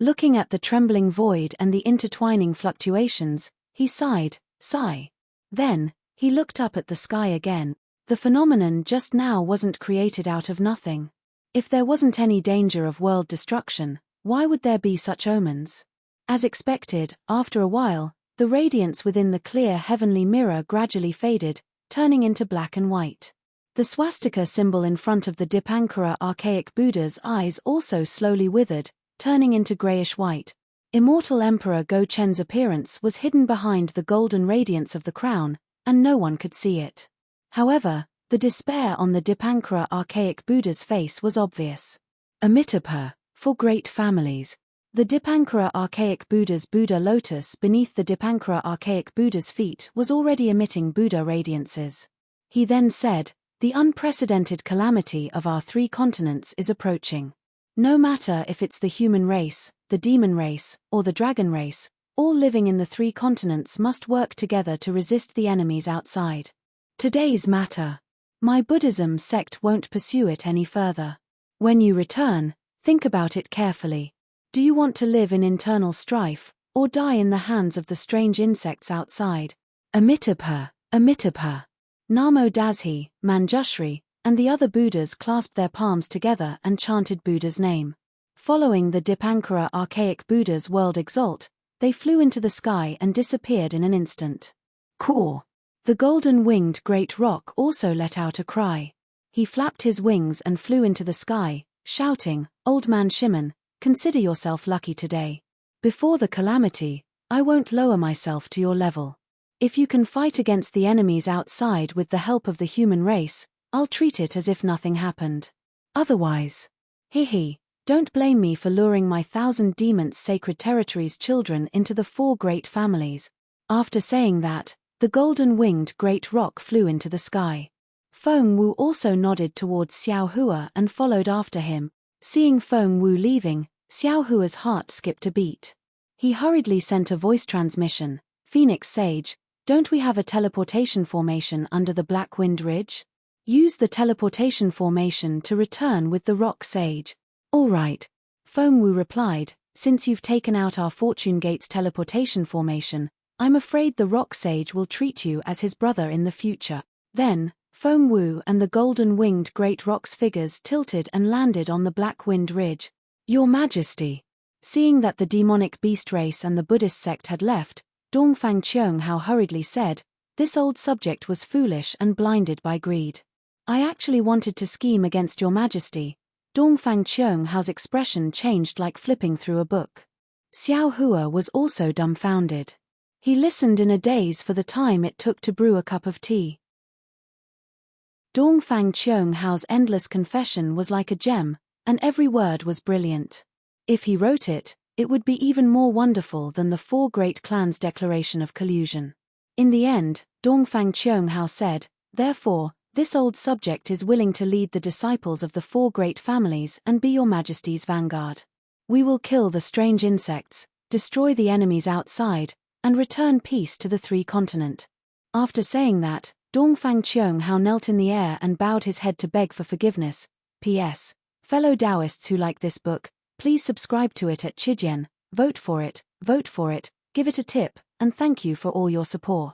Looking at the trembling void and the intertwining fluctuations, he sighed. Then, he looked up at the sky again. The phenomenon just now wasn't created out of nothing. If there wasn't any danger of world destruction, why would there be such omens? As expected, after a while, the radiance within the clear heavenly mirror gradually faded, turning into black and white. The swastika symbol in front of the Dipankara archaic Buddha's eyes also slowly withered, turning into grayish-white. Immortal Emperor Go-Chen's appearance was hidden behind the golden radiance of the crown, and no one could see it. However, the despair on the Dipankara archaic Buddha's face was obvious. Amitabha, for great families. The Dipankara archaic Buddha's Buddha lotus beneath the Dipankara archaic Buddha's feet was already emitting Buddha radiances. He then said, "The unprecedented calamity of our three continents is approaching. No matter if it's the human race, the demon race, or the dragon race, all living in the three continents must work together to resist the enemies outside. Today's matter. My Buddhism sect won't pursue it any further. When you return, think about it carefully. Do you want to live in internal strife, or die in the hands of the strange insects outside?" Amitabha, Amitabha. Namo Dashi, Manjushri, and the other Buddhas clasped their palms together and chanted Buddha's name. Following the Dipankara archaic Buddha's world exalt, they flew into the sky and disappeared in an instant. Caw! The golden-winged great roc also let out a cry. He flapped his wings and flew into the sky, shouting, "Old man Shimon, consider yourself lucky today. Before the calamity, I won't lower myself to your level. If you can fight against the enemies outside with the help of the human race, I'll treat it as if nothing happened. Otherwise, don't blame me for luring my 1,000 demons sacred territories children into the four great families." After saying that, the golden-winged great roc flew into the sky. Feng Wu also nodded towards Xiao Hua and followed after him. Seeing Feng Wu leaving, Xiao Hua's heart skipped a beat. He hurriedly sent a voice transmission. "Phoenix Sage, don't we have a teleportation formation under the Black Wind Ridge? Use the teleportation formation to return with the Rock Sage." "All right," Feng Wu replied, "since you've taken out our Fortune Gate's teleportation formation, I'm afraid the Rock Sage will treat you as his brother in the future." Then, Feng Wu and the golden-winged great roc's figures tilted and landed on the Black Wind Ridge. "Your Majesty." Seeing that the demonic beast race and the Buddhist sect had left, Dongfang Qianghao hurriedly said, "This old subject was foolish and blinded by greed. I actually wanted to scheme against your Majesty." Dongfang Qianghao's expression changed like flipping through a book. Xiao Hua was also dumbfounded. He listened in a daze for the time it took to brew a cup of tea. Dongfang Qianghao's endless confession was like a gem, and every word was brilliant. If he wrote it, it would be even more wonderful than the four great clans' declaration of collusion. In the end, Dongfang Qianghao said, "Therefore, this old subject is willing to lead the disciples of the four great families and be your Majesty's vanguard. We will kill the strange insects, destroy the enemies outside, and return peace to the three continents." After saying that, Dongfang Qianghao knelt in the air and bowed his head to beg for forgiveness. P.S. Fellow Taoists who like this book, please subscribe to it at Chijian, vote for it, give it a tip, and thank you for all your support.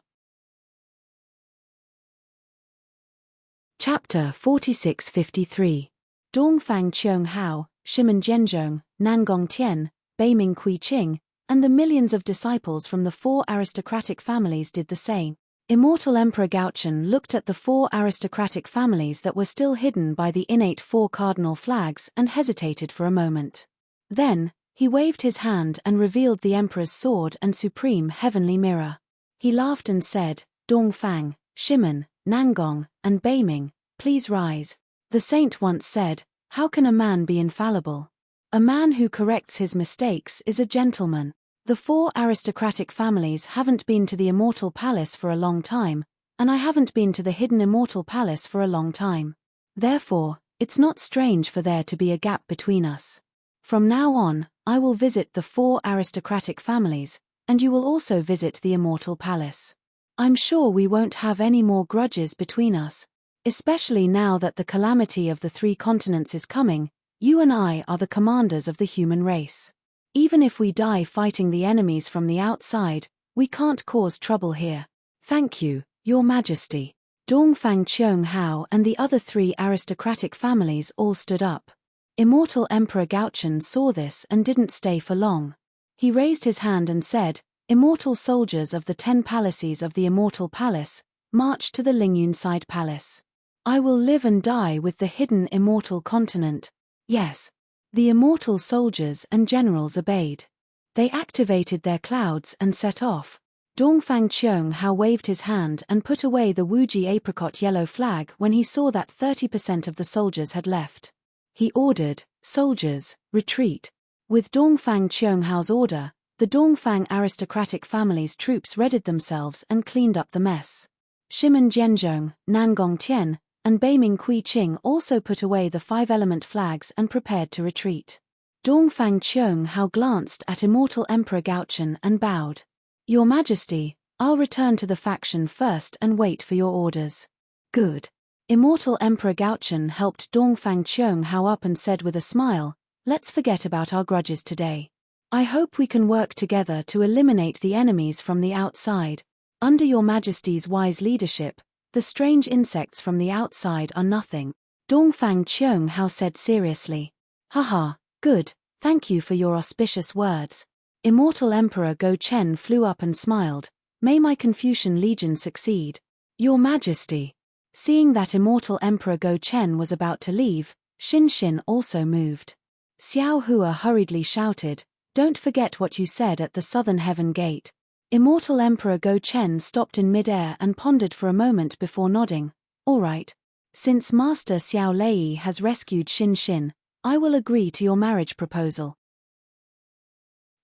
Chapter 4653. Dongfang Qiong Hao, Shimen Zhenzhong, Nangong Tian, Beiming Kui Qing, and the millions of disciples from the 4 aristocratic families did the same. Immortal Emperor Gaochen looked at the 4 aristocratic families that were still hidden by the innate 4 cardinal flags and hesitated for a moment. Then, he waved his hand and revealed the emperor's sword and supreme heavenly mirror. He laughed and said, Dongfang, Shimen, Nangong, and Beiming, please rise. The saint once said, how can a man be infallible? A man who corrects his mistakes is a gentleman. The 4 aristocratic families haven't been to the Immortal Palace for a long time, and I haven't been to the hidden Immortal Palace for a long time. Therefore, it's not strange for there to be a gap between us. From now on, I will visit the 4 aristocratic families, and you will also visit the Immortal Palace. I'm sure we won't have any more grudges between us. Especially now that the calamity of the 3 continents is coming, you and I are the commanders of the human race. Even if we die fighting the enemies from the outside, we can't cause trouble here. Thank you, Your Majesty. Dongfang Qiong Hao and the other 3 aristocratic families all stood up. Immortal Emperor Gaochen saw this and didn't stay for long. He raised his hand and said, Immortal soldiers of the 10 palaces of the Immortal Palace, march to the Lingyunside Palace. I will live and die with the hidden Immortal Continent. Yes. The immortal soldiers and generals obeyed. They activated their clouds and set off. Dongfang Qiong Hao waved his hand and put away the Wuji apricot yellow flag when he saw that 30% of the soldiers had left. He ordered, soldiers, retreat. With Dongfang Qiong Hao's order, the Dongfang aristocratic family's troops readied themselves and cleaned up the mess. Shimen Zhenzhong, Nangong Tian, and Beiming Kui Qing also put away the 5-element flags and prepared to retreat. Dongfang Qiong Hao glanced at Immortal Emperor Gaochen and bowed. Your Majesty, I'll return to the faction first and wait for your orders. Good. Immortal Emperor Gaochen helped Dongfang Qiong Hao up and said with a smile, let's forget about our grudges today. I hope we can work together to eliminate the enemies from the outside. Under Your Majesty's wise leadership, the strange insects from the outside are nothing. Dongfang Qiong Hao said seriously. Haha, good, thank you for your auspicious words. Immortal Emperor Go Chen flew up and smiled. May my Confucian Legion succeed. Your Majesty. Seeing that Immortal Emperor Go Chen was about to leave, Xin Xin also moved. Xiao Hua hurriedly shouted, don't forget what you said at the Southern Heaven Gate. Immortal Emperor Go Chen stopped in mid-air and pondered for a moment before nodding. All right. Since Master Xiao Lei has rescued Xin Xin, I will agree to your marriage proposal.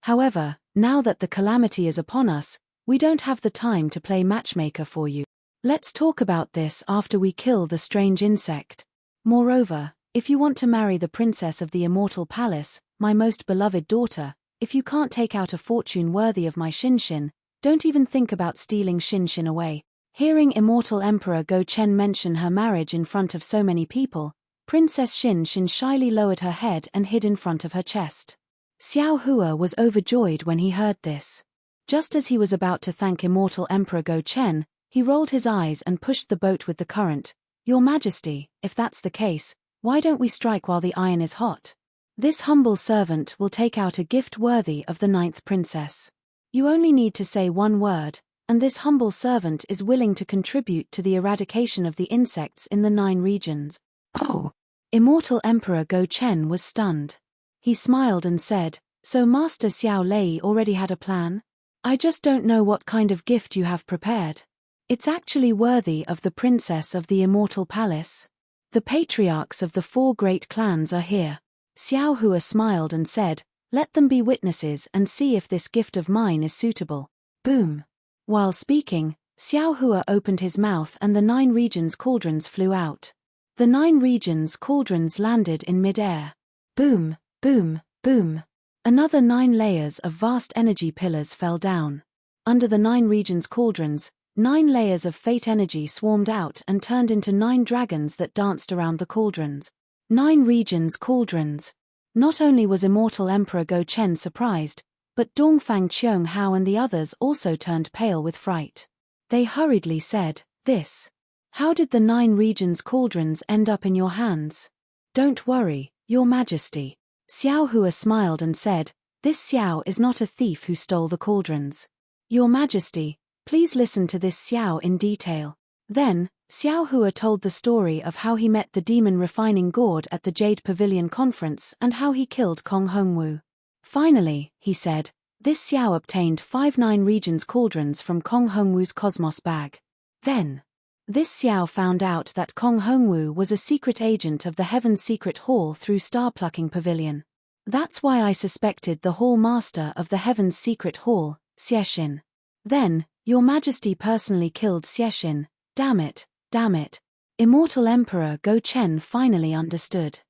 However, now that the calamity is upon us, we don't have the time to play matchmaker for you. Let's talk about this after we kill the strange insect. Moreover, if you want to marry the princess of the Immortal Palace, my most beloved daughter, if you can't take out a fortune worthy of my Xin Xin, don't even think about stealing Xin Xin away. Hearing Immortal Emperor Go Chen mention her marriage in front of so many people, Princess Xin Xin shyly lowered her head and hid in front of her chest. Xiao Hua was overjoyed when he heard this. Just as he was about to thank Immortal Emperor Go Chen, he rolled his eyes and pushed the boat with the current. Your Majesty, if that's the case, why don't we strike while the iron is hot? This humble servant will take out a gift worthy of the 9th princess. You only need to say one word, and this humble servant is willing to contribute to the eradication of the insects in the 9 regions. Oh! Immortal Emperor Go Chen was stunned. He smiled and said, so Master Xiao Lei already had a plan? I just don't know what kind of gift you have prepared. It's actually worthy of the princess of the Immortal Palace. The patriarchs of the 4 great clans are here. Xiao Hua smiled and said, let them be witnesses and see if this gift of mine is suitable. Boom. While speaking, Xiao Hua opened his mouth and the 9 regions cauldrons flew out. The 9 regions cauldrons landed in mid-air. Boom, boom, boom. Another 9 layers of vast energy pillars fell down. Under the 9 regions cauldrons, 9 layers of fate energy swarmed out and turned into 9 dragons that danced around the cauldrons. 9 regions cauldrons. Not only was Immortal Emperor Go Chen surprised, but Dongfang Qiong Hao and the others also turned pale with fright. They hurriedly said, "This. How did the 9 regions cauldrons end up in your hands?" "Don't worry, Your Majesty." Xiao Hua smiled and said, "This Xiao is not a thief who stole the cauldrons. Your Majesty, please listen to this Xiao in detail." Then, Xiao Hua told the story of how he met the demon refining gourd at the Jade Pavilion conference and how he killed Kong Hongwu. Finally, he said, this Xiao obtained 5 9 regions cauldrons from Kong Hongwu's cosmos bag. Then, this Xiao found out that Kong Hongwu was a secret agent of the Heaven's Secret Hall through Star-Plucking Pavilion. That's why I suspected the Hall Master of the Heaven's Secret Hall, Xiexin. Then, Your Majesty personally killed Xiexin. Damn it, damn it. Immortal Emperor Go Chen finally understood.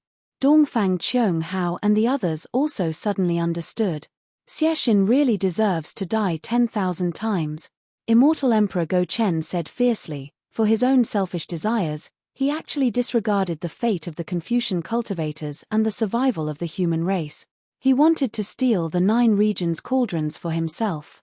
Dongfang Qiong Hao and the others also suddenly understood. Xiexin really deserves to die 10,000 times. Immortal Emperor Go Chen said fiercely, for his own selfish desires, he actually disregarded the fate of the Confucian cultivators and the survival of the human race. He wanted to steal the 9 regions cauldrons for himself.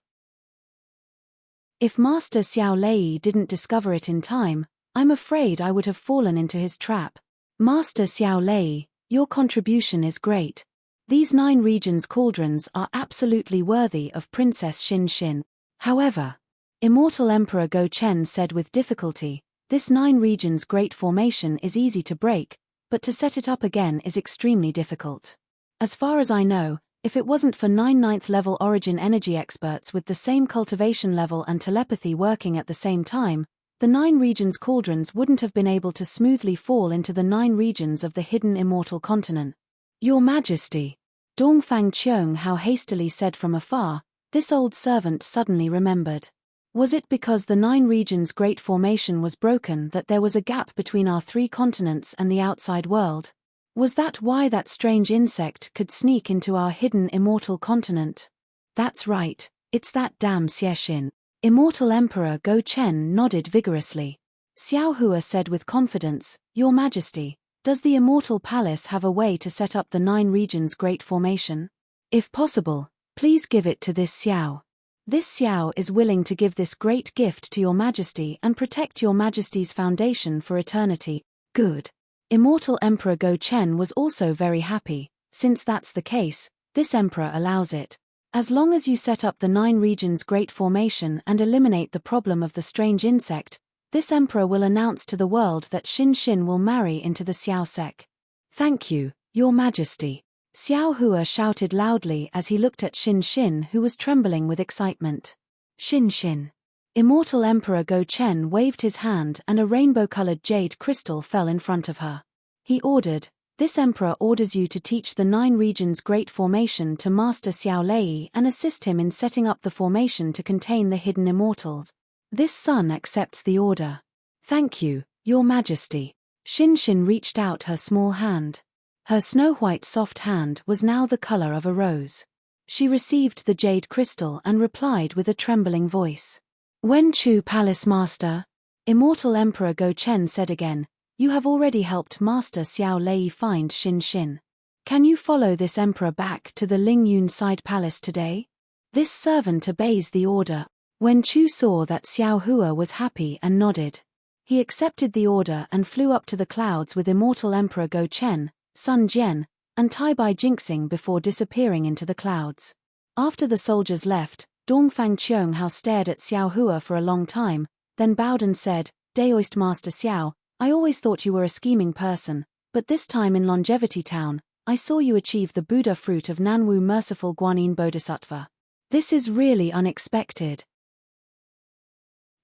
If Master Xiao Lei didn't discover it in time, I'm afraid I would have fallen into his trap. Master Xiao Lei, your contribution is great. These 9 regions cauldrons are absolutely worthy of Princess Xin Xin. However, Immortal Emperor Go Chen said with difficulty, this 9 regions great formation is easy to break, but to set it up again is extremely difficult. As far as I know, if it wasn't for 9 9th level origin energy experts with the same cultivation level and telepathy working at the same time, the 9 regions cauldrons wouldn't have been able to smoothly fall into the 9 regions of the hidden immortal continent. Your Majesty, Dongfang Qiong Hao hastily said from afar, this old servant suddenly remembered. Was it because the 9 regions great formation was broken that there was a gap between our 3 continents and the outside world? Was that why that strange insect could sneak into our hidden immortal continent? That's right, it's that damn Xiexin. Immortal Emperor Go Chen nodded vigorously. Xiao Hua said with confidence, Your Majesty, does the Immortal Palace have a way to set up the 9 regions great formation? If possible, please give it to this Xiao. This Xiao is willing to give this great gift to Your Majesty and protect Your Majesty's foundation for eternity. Good. Immortal Emperor Go Chen was also very happy. Since that's the case, this emperor allows it. As long as you set up the 9 regions great formation and eliminate the problem of the strange insect, this emperor will announce to the world that Xin Xin will marry into the Xiao sect. Thank you, Your Majesty. Xiao Hua shouted loudly as he looked at Xin Xin, who was trembling with excitement. Xin Xin. Immortal Emperor Go Chen waved his hand and a rainbow-colored jade crystal fell in front of her. He ordered, this emperor orders you to teach the 9 regions great formation to Master Xiao Lei and assist him in setting up the formation to contain the hidden immortals. This son accepts the order. Thank you, Your Majesty. Xin Xin reached out her small hand. Her snow-white soft hand was now the color of a rose. She received the jade crystal and replied with a trembling voice. Wen Chu Palace Master. Immortal Emperor Go Chen said again, you have already helped Master Xiao Lei find Xin Xin. Can you follow this emperor back to the Lingyun side palace today? This servant obeys the order. Wen Chu saw that Xiao Hua was happy and nodded. He accepted the order and flew up to the clouds with Immortal Emperor Go Chen, Sun Jian, and Tai Bai jinxing before disappearing into the clouds. After the soldiers left, Dongfang Qiong Hao stared at Xiao Hua for a long time, then bowed and said, Daoist Master Xiao, I always thought you were a scheming person, but this time in Longevity Town, I saw you achieve the Buddha fruit of Nanwu Merciful Guanyin Bodhisattva. This is really unexpected.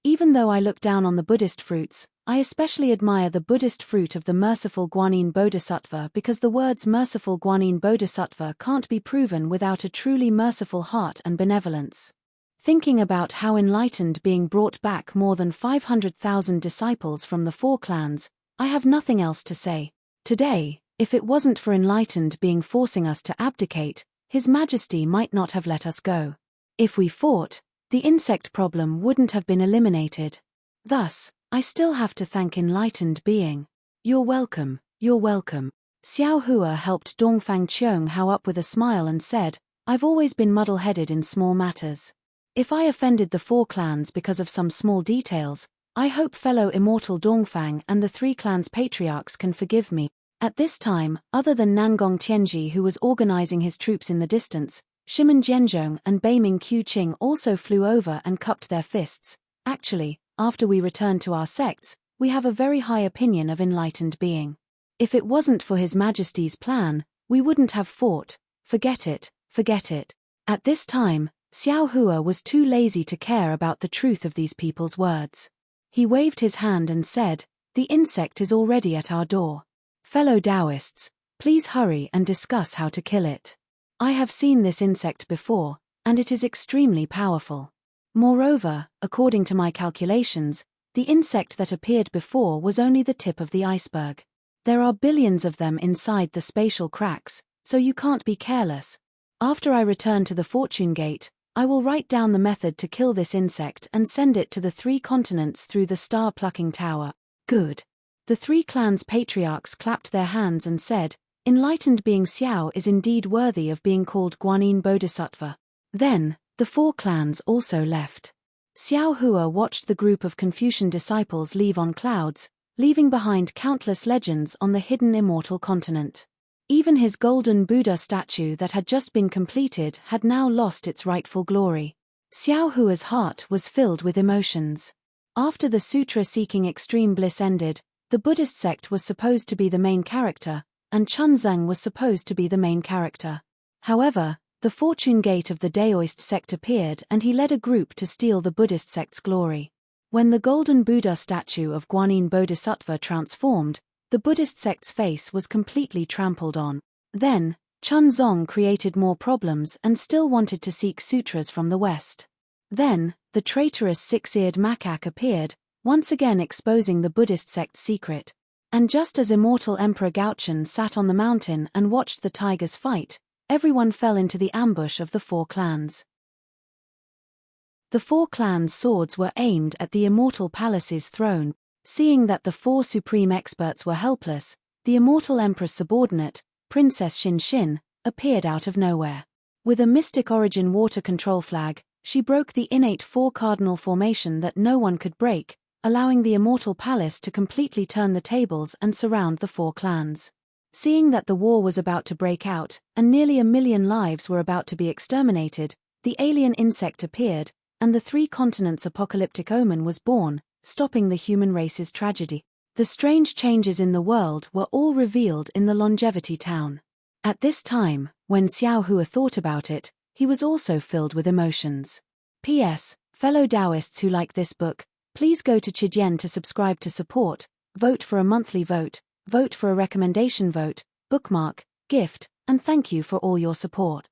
Even though I look down on the Buddhist fruits, I especially admire the Buddhist fruit of the Merciful Guanyin Bodhisattva because the words Merciful Guanyin Bodhisattva can't be proven without a truly merciful heart and benevolence. Thinking about how enlightened being brought back more than 500,000 disciples from the 4 clans, I have nothing else to say. Today, if it wasn't for enlightened being forcing us to abdicate, His Majesty might not have let us go. If we fought, the insect problem wouldn't have been eliminated. Thus, I still have to thank enlightened being. You're welcome, you're welcome. Xiao Hua helped Dongfang Qiong Hao up with a smile and said, I've always been muddle-headed in small matters. If I offended the 4 clans because of some small details, I hope fellow immortal Dongfang and the 3 clans' patriarchs can forgive me. At this time, other than Nangong Tianji who was organizing his troops in the distance, Shimen Jianzhong and Beiming Qiqing also flew over and cupped their fists. Actually, after we returned to our sects, we have a very high opinion of enlightened being. If it wasn't for His Majesty's plan, we wouldn't have fought. Forget it, forget it. At this time, Xiao Hua was too lazy to care about the truth of these people's words. He waved his hand and said, the insect is already at our door. Fellow Taoists, please hurry and discuss how to kill it. I have seen this insect before, and it is extremely powerful. Moreover, according to my calculations, the insect that appeared before was only the tip of the iceberg. There are billions of them inside the spatial cracks, so you can't be careless. After I return to the Fortune Gate, I will write down the method to kill this insect and send it to the 3 continents through the star-plucking tower. Good. The 3 clans' patriarchs clapped their hands and said, enlightened being Xiao is indeed worthy of being called Guanyin Bodhisattva. Then, the 4 clans also left. Xiao Hua watched the group of Confucian disciples leave on clouds, leaving behind countless legends on the hidden immortal continent. Even his golden Buddha statue that had just been completed had now lost its rightful glory. Xiao Hua's heart was filled with emotions. After the sutra-seeking extreme bliss ended, the Buddhist sect was supposed to be the main character, and Chunzeng was supposed to be the main character. However, the Fortune Gate of the Daoist sect appeared and he led a group to steal the Buddhist sect's glory. When the golden Buddha statue of Guanyin Bodhisattva transformed, the Buddhist sect's face was completely trampled on. Then, Chunzong created more problems and still wanted to seek sutras from the west. Then, the traitorous 6-eared macaque appeared, once again exposing the Buddhist sect's secret. And just as immortal Emperor Gaochen sat on the mountain and watched the tigers fight, everyone fell into the ambush of the 4 clans. The 4 clans' swords were aimed at the immortal palace's throne. Seeing that the 4 supreme experts were helpless, the immortal empress subordinate, Princess Xin Xin, appeared out of nowhere. With a mystic origin water control flag, she broke the innate 4-cardinal formation that no one could break, allowing the immortal palace to completely turn the tables and surround the 4 clans. Seeing that the war was about to break out, and nearly 1 million lives were about to be exterminated, the alien insect appeared, and the 3 continents' apocalyptic omen was born, stopping the human race's tragedy. The strange changes in the world were all revealed in the Longevity Town. At this time, when Xiao Hua thought about it, he was also filled with emotions. P.S. Fellow Taoists who like this book, please go to Chidian to subscribe to support, vote for a monthly vote, vote for a recommendation vote, bookmark, gift, and thank you for all your support.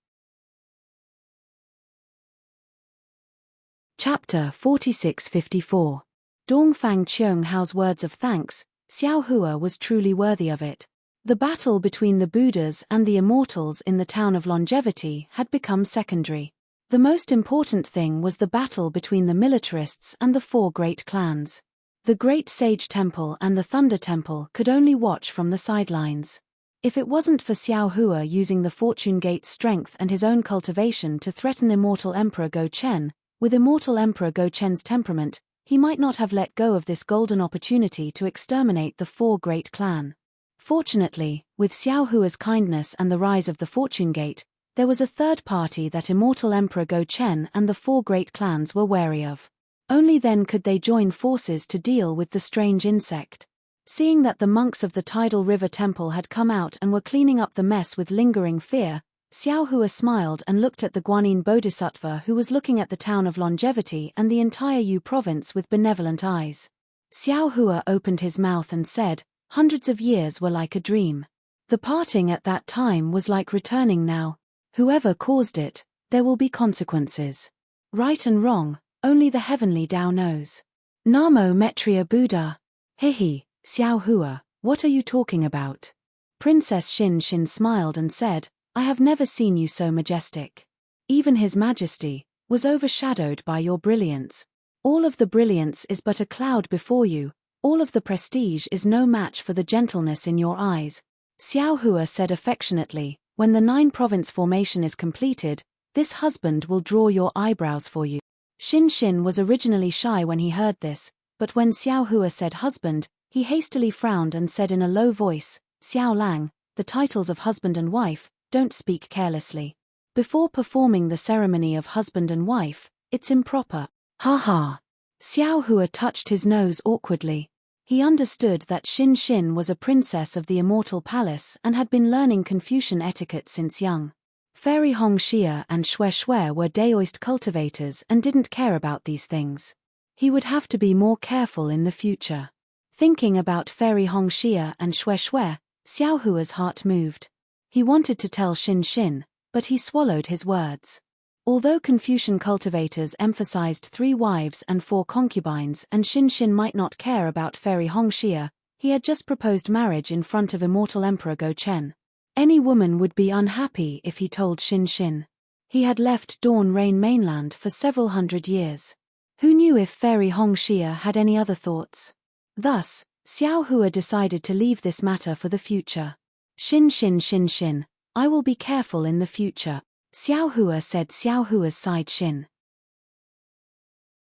Chapter 4654. Dongfang Qiong Hao's words of thanks. Xiao Hua was truly worthy of it. The battle between the Buddhas and the immortals in the town of Longevity had become secondary. The most important thing was the battle between the militarists and the 4 great clans. The Great Sage Temple and the Thunder Temple could only watch from the sidelines. If it wasn't for Xiao Hua using the Fortune Gate's strength and his own cultivation to threaten immortal Emperor Go Chen, with immortal Emperor Go Chen's temperament, he might not have let go of this golden opportunity to exterminate the 4 great clan. Fortunately, with Xiao Hua's kindness and the rise of the Fortune Gate, there was a third party that immortal Emperor Go Chen and the 4 great clans were wary of. Only then could they join forces to deal with the strange insect. Seeing that the monks of the Tidal River Temple had come out and were cleaning up the mess with lingering fear, Xiao Hua smiled and looked at the Guanyin Bodhisattva who was looking at the town of Longevity and the entire Yu province with benevolent eyes. Xiao Hua opened his mouth and said, "Hundreds of years were like a dream. The parting at that time was like returning now. Whoever caused it, there will be consequences. Right and wrong, only the heavenly Tao knows. Namo Metria Buddha." "Hihi, Xiao Hua, what are you talking about?" Princess Xin Xin smiled and said, "I have never seen you so majestic. Even His Majesty was overshadowed by your brilliance. All of the brilliance is but a cloud before you, all of the prestige is no match for the gentleness in your eyes. Xiao Hua said affectionately, when the 9-province formation is completed, this husband will draw your eyebrows for you. Xin Xin was originally shy when he heard this, but when Xiao Hua said husband, he hastily frowned and said in a low voice, Xiao Lang, the titles of husband and wife, don't speak carelessly. Before performing the ceremony of husband and wife, it's improper. Ha ha. Xiao Hua touched his nose awkwardly. He understood that Xin Xin was a princess of the Immortal Palace and had been learning Confucian etiquette since young. Fairy Hong Xia and Xue Xue were Daoist cultivators and didn't care about these things. He would have to be more careful in the future. Thinking about Fairy Hong Xia and Xue Xue, Xiao Hua's heart moved. He wanted to tell Xin Xin, but he swallowed his words. Although Confucian cultivators emphasized 3 wives and 4 concubines and Xin Xin might not care about Fairy Hong Xia, he had just proposed marriage in front of Immortal Emperor Go Chen. Any woman would be unhappy if he told Xin Xin. He had left Dawn Rain mainland for several hundred years. Who knew if Fairy Hong Xia had any other thoughts? Thus, Xiao Hua decided to leave this matter for the future. Xin Xin, I will be careful in the future. Xiao Hua said. Xiao Hua's side Xin.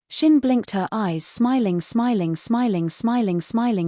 Xin blinked her eyes, smiling.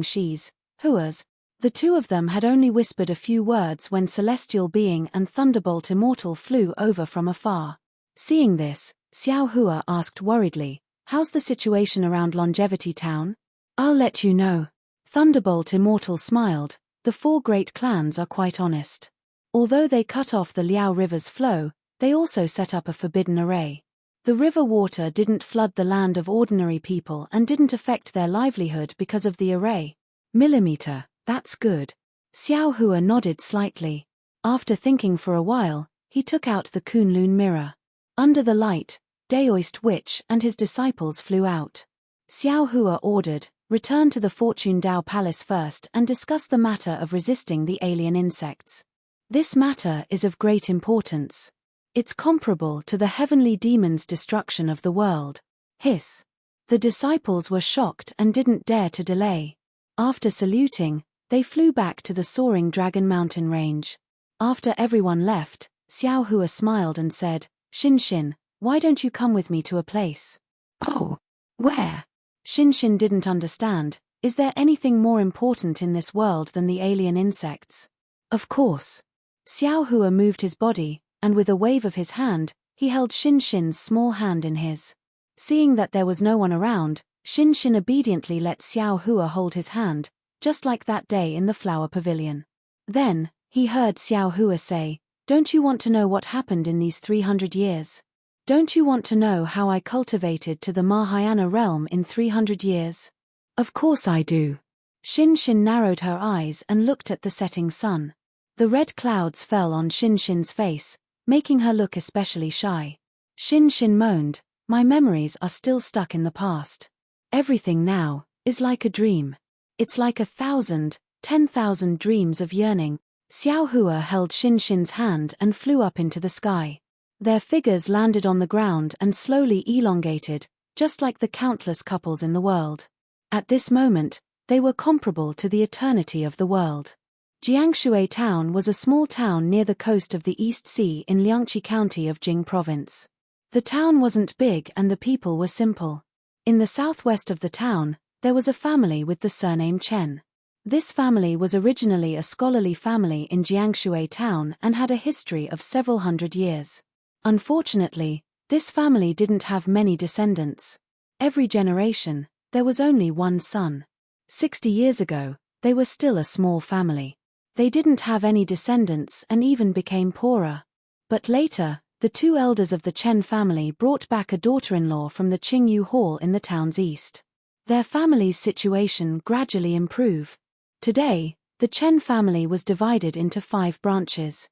She's Hua's. The two of them had only whispered a few words when Celestial Being and Thunderbolt Immortal flew over from afar. Seeing this, Xiao Hua asked worriedly, how's the situation around Longevity Town? I'll let you know. Thunderbolt Immortal smiled. The 4 great clans are quite honest. Although they cut off the Liao River's flow, they also set up a forbidden array. The river water didn't flood the land of ordinary people and didn't affect their livelihood because of the array. Millimeter, that's good. Xiao Hua nodded slightly. After thinking for a while, he took out the Kunlun mirror. Under the light, Daoist Witch and his disciples flew out. Xiao Hua ordered, return to the Fortune Dao Palace first and discuss the matter of resisting the alien insects. This matter is of great importance. It's comparable to the heavenly demon's destruction of the world. Hiss. The disciples were shocked and didn't dare to delay. After saluting, they flew back to the soaring Dragon Mountain range. After everyone left, Xiao Hua smiled and said, Xin Xin, why don't you come with me to a place? Oh, where? Xin Xin didn't understand. Is there anything more important in this world than the alien insects? Of course. Xiao Hua moved his body, and with a wave of his hand, he held Xin Xin's small hand in his. Seeing that there was no one around, Xin Xin obediently let Xiao Hua hold his hand, just like that day in the flower pavilion. Then, he heard Xiao Hua say, don't you want to know what happened in these 300 years? Don't you want to know how I cultivated to the Mahayana realm in 300 years? Of course I do. Xin Xin narrowed her eyes and looked at the setting sun. The red clouds fell on Xin Xin's face, making her look especially shy. Xin Xin moaned, my memories are still stuck in the past. Everything now is like a dream. It's like 1,000, 10,000 dreams of yearning. Xiao Hua held Xin Xin's hand and flew up into the sky. Their figures landed on the ground and slowly elongated, just like the countless couples in the world. At this moment, they were comparable to the eternity of the world. Jiangshui Town was a small town near the coast of the East Sea in Liangqi County of Jing Province. The town wasn't big and the people were simple. In the southwest of the town, there was a family with the surname Chen. This family was originally a scholarly family in Jiangshui Town and had a history of several hundred years. Unfortunately, this family didn't have many descendants. Every generation, there was only one son. 60 years ago, they were still a small family. They didn't have any descendants and even became poorer. But later, the 2 elders of the Chen family brought back a daughter-in-law from the Qingyu Hall in the town's east. Their family's situation gradually improved. Today, the Chen family was divided into 5 branches.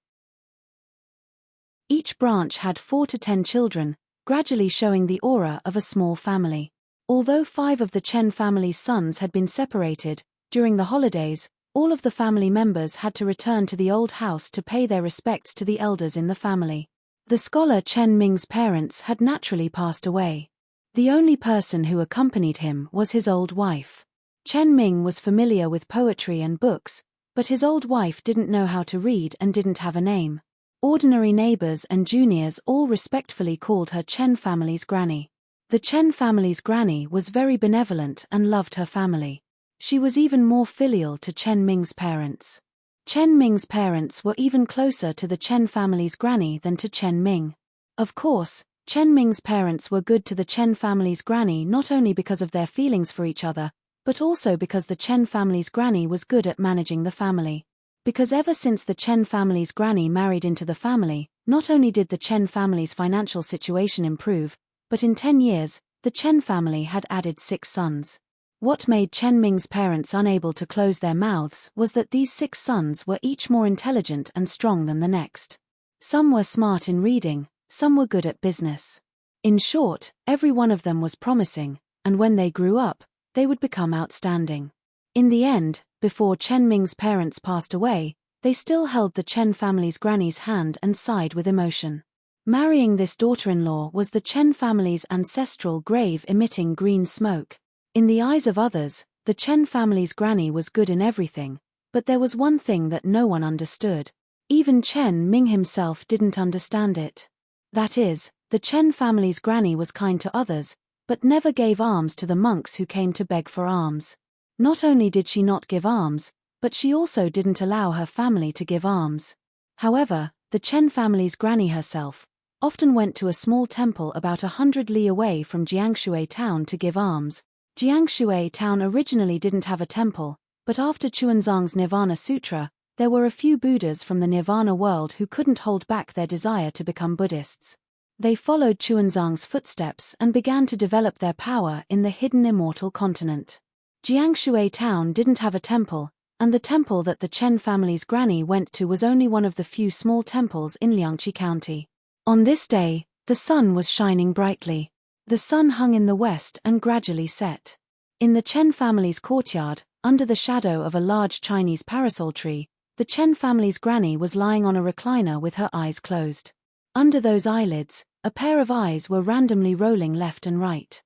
Each branch had 4 to 10 children, gradually showing the aura of a small family. Although 5 of the Chen family's sons had been separated, during the holidays, all of the family members had to return to the old house to pay their respects to the elders in the family. The scholar Chen Ming's parents had naturally passed away. The only person who accompanied him was his old wife. Chen Ming was familiar with poetry and books, But his old wife didn't know how to read and didn't have a name. Ordinary neighbors and juniors all respectfully called her Chen family's granny. The Chen family's granny was very benevolent and loved her family. She was even more filial to Chen Ming's parents. Chen Ming's parents were even closer to the Chen family's granny than to Chen Ming. Of course, Chen Ming's parents were good to the Chen family's granny not only because of their feelings for each other, but also because the Chen family's granny was good at managing the family. Because ever since the Chen family's granny married into the family, not only did the Chen family's financial situation improve, but in 10 years, the Chen family had added 6 sons. What made Chen Ming's parents unable to close their mouths was that these 6 sons were each more intelligent and strong than the next. Some were smart in reading, some were good at business. In short, every one of them was promising, and when they grew up, they would become outstanding. In the end, before Chen Ming's parents passed away, they still held the Chen family's granny's hand and sighed with emotion. Marrying this daughter-in-law was the Chen family's ancestral grave emitting green smoke. In the eyes of others, the Chen family's granny was good in everything, but there was one thing that no one understood. Even Chen Ming himself didn't understand it. That is, the Chen family's granny was kind to others, but never gave alms to the monks who came to beg for alms. Not only did she not give alms, but she also didn't allow her family to give alms. However, the Chen family's granny herself often went to a small temple about 100 li away from Jiangshui town to give alms. Jiangshui town originally didn't have a temple, but after Chuanzang's Nirvana Sutra, there were a few Buddhas from the Nirvana world who couldn't hold back their desire to become Buddhists. They followed Chuanzang's footsteps and began to develop their power in the hidden immortal continent. Jiangshui town didn't have a temple, and the temple that the Chen family's granny went to was only one of the few small temples in Liangqi County. On this day, the sun was shining brightly. The sun hung in the west and gradually set. In the Chen family's courtyard, under the shadow of a large Chinese parasol tree, the Chen family's granny was lying on a recliner with her eyes closed. Under those eyelids, a pair of eyes were randomly rolling left and right.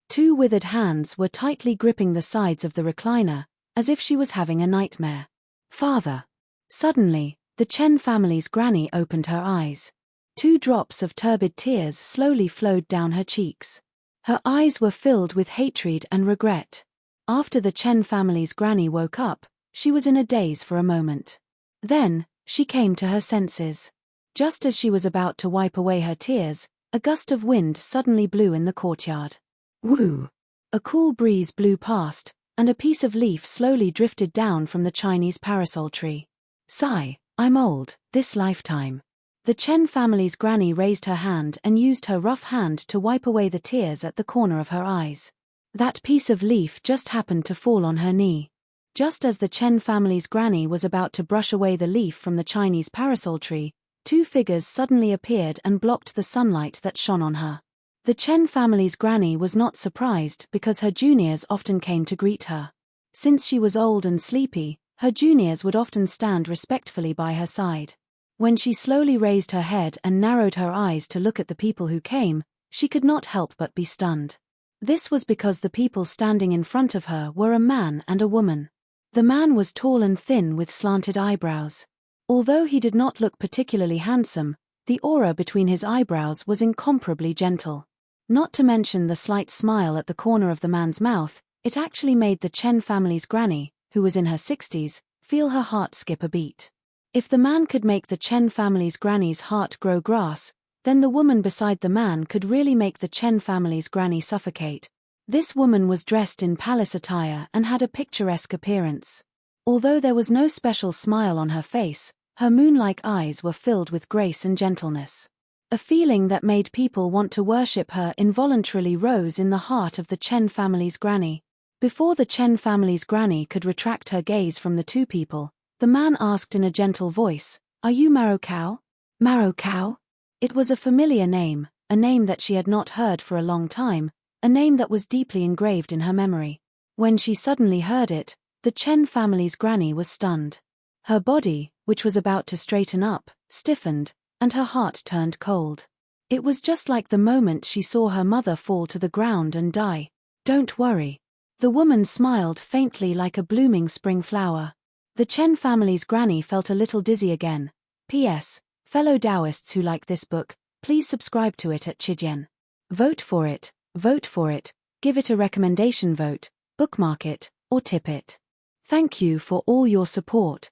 2 withered hands were tightly gripping the sides of the recliner, as if she was having a nightmare. Father! Suddenly, the Chen family's granny opened her eyes. 2 drops of turbid tears slowly flowed down her cheeks. Her eyes were filled with hatred and regret. After the Chen family's granny woke up, she was in a daze for a moment. Then, she came to her senses. Just as she was about to wipe away her tears, a gust of wind suddenly blew in the courtyard. Woo! A cool breeze blew past, and a piece of leaf slowly drifted down from the Chinese parasol tree. Sigh, I'm old, this lifetime. The Chen family's granny raised her hand and used her rough hand to wipe away the tears at the corner of her eyes. That piece of leaf just happened to fall on her knee. Just as the Chen family's granny was about to brush away the leaf from the Chinese parasol tree, 2 figures suddenly appeared and blocked the sunlight that shone on her. The Chen family's granny was not surprised because her juniors often came to greet her. Since she was old and sleepy, her juniors would often stand respectfully by her side. When she slowly raised her head and narrowed her eyes to look at the people who came, she could not help but be stunned. This was because the people standing in front of her were a man and a woman. The man was tall and thin with slanted eyebrows. Although he did not look particularly handsome, the aura between his eyebrows was incomparably gentle. Not to mention the slight smile at the corner of the man's mouth, it actually made the Chen family's granny, who was in her 60s, feel her heart skip a beat. If the man could make the Chen family's granny's heart grow grass, then the woman beside the man could really make the Chen family's granny suffocate. This woman was dressed in palace attire and had a picturesque appearance. Although there was no special smile on her face, her moon-like eyes were filled with grace and gentleness. A feeling that made people want to worship her involuntarily rose in the heart of the Chen family's granny. Before the Chen family's granny could retract her gaze from the 2 people, the man asked in a gentle voice, "Are you Marrow Cow?" Marrow Cow? It was a familiar name, a name that she had not heard for a long time, a name that was deeply engraved in her memory. When she suddenly heard it, the Chen family's granny was stunned. Her body, which was about to straighten up, stiffened, and her heart turned cold. It was just like the moment she saw her mother fall to the ground and die. "Don't worry. The woman smiled faintly like a blooming spring flower. The Chen family's granny felt a little dizzy again. P.S. Fellow Taoists who like this book, please subscribe to it at Chijian. Vote for it, give it a recommendation vote, bookmark it, or tip it. Thank you for all your support.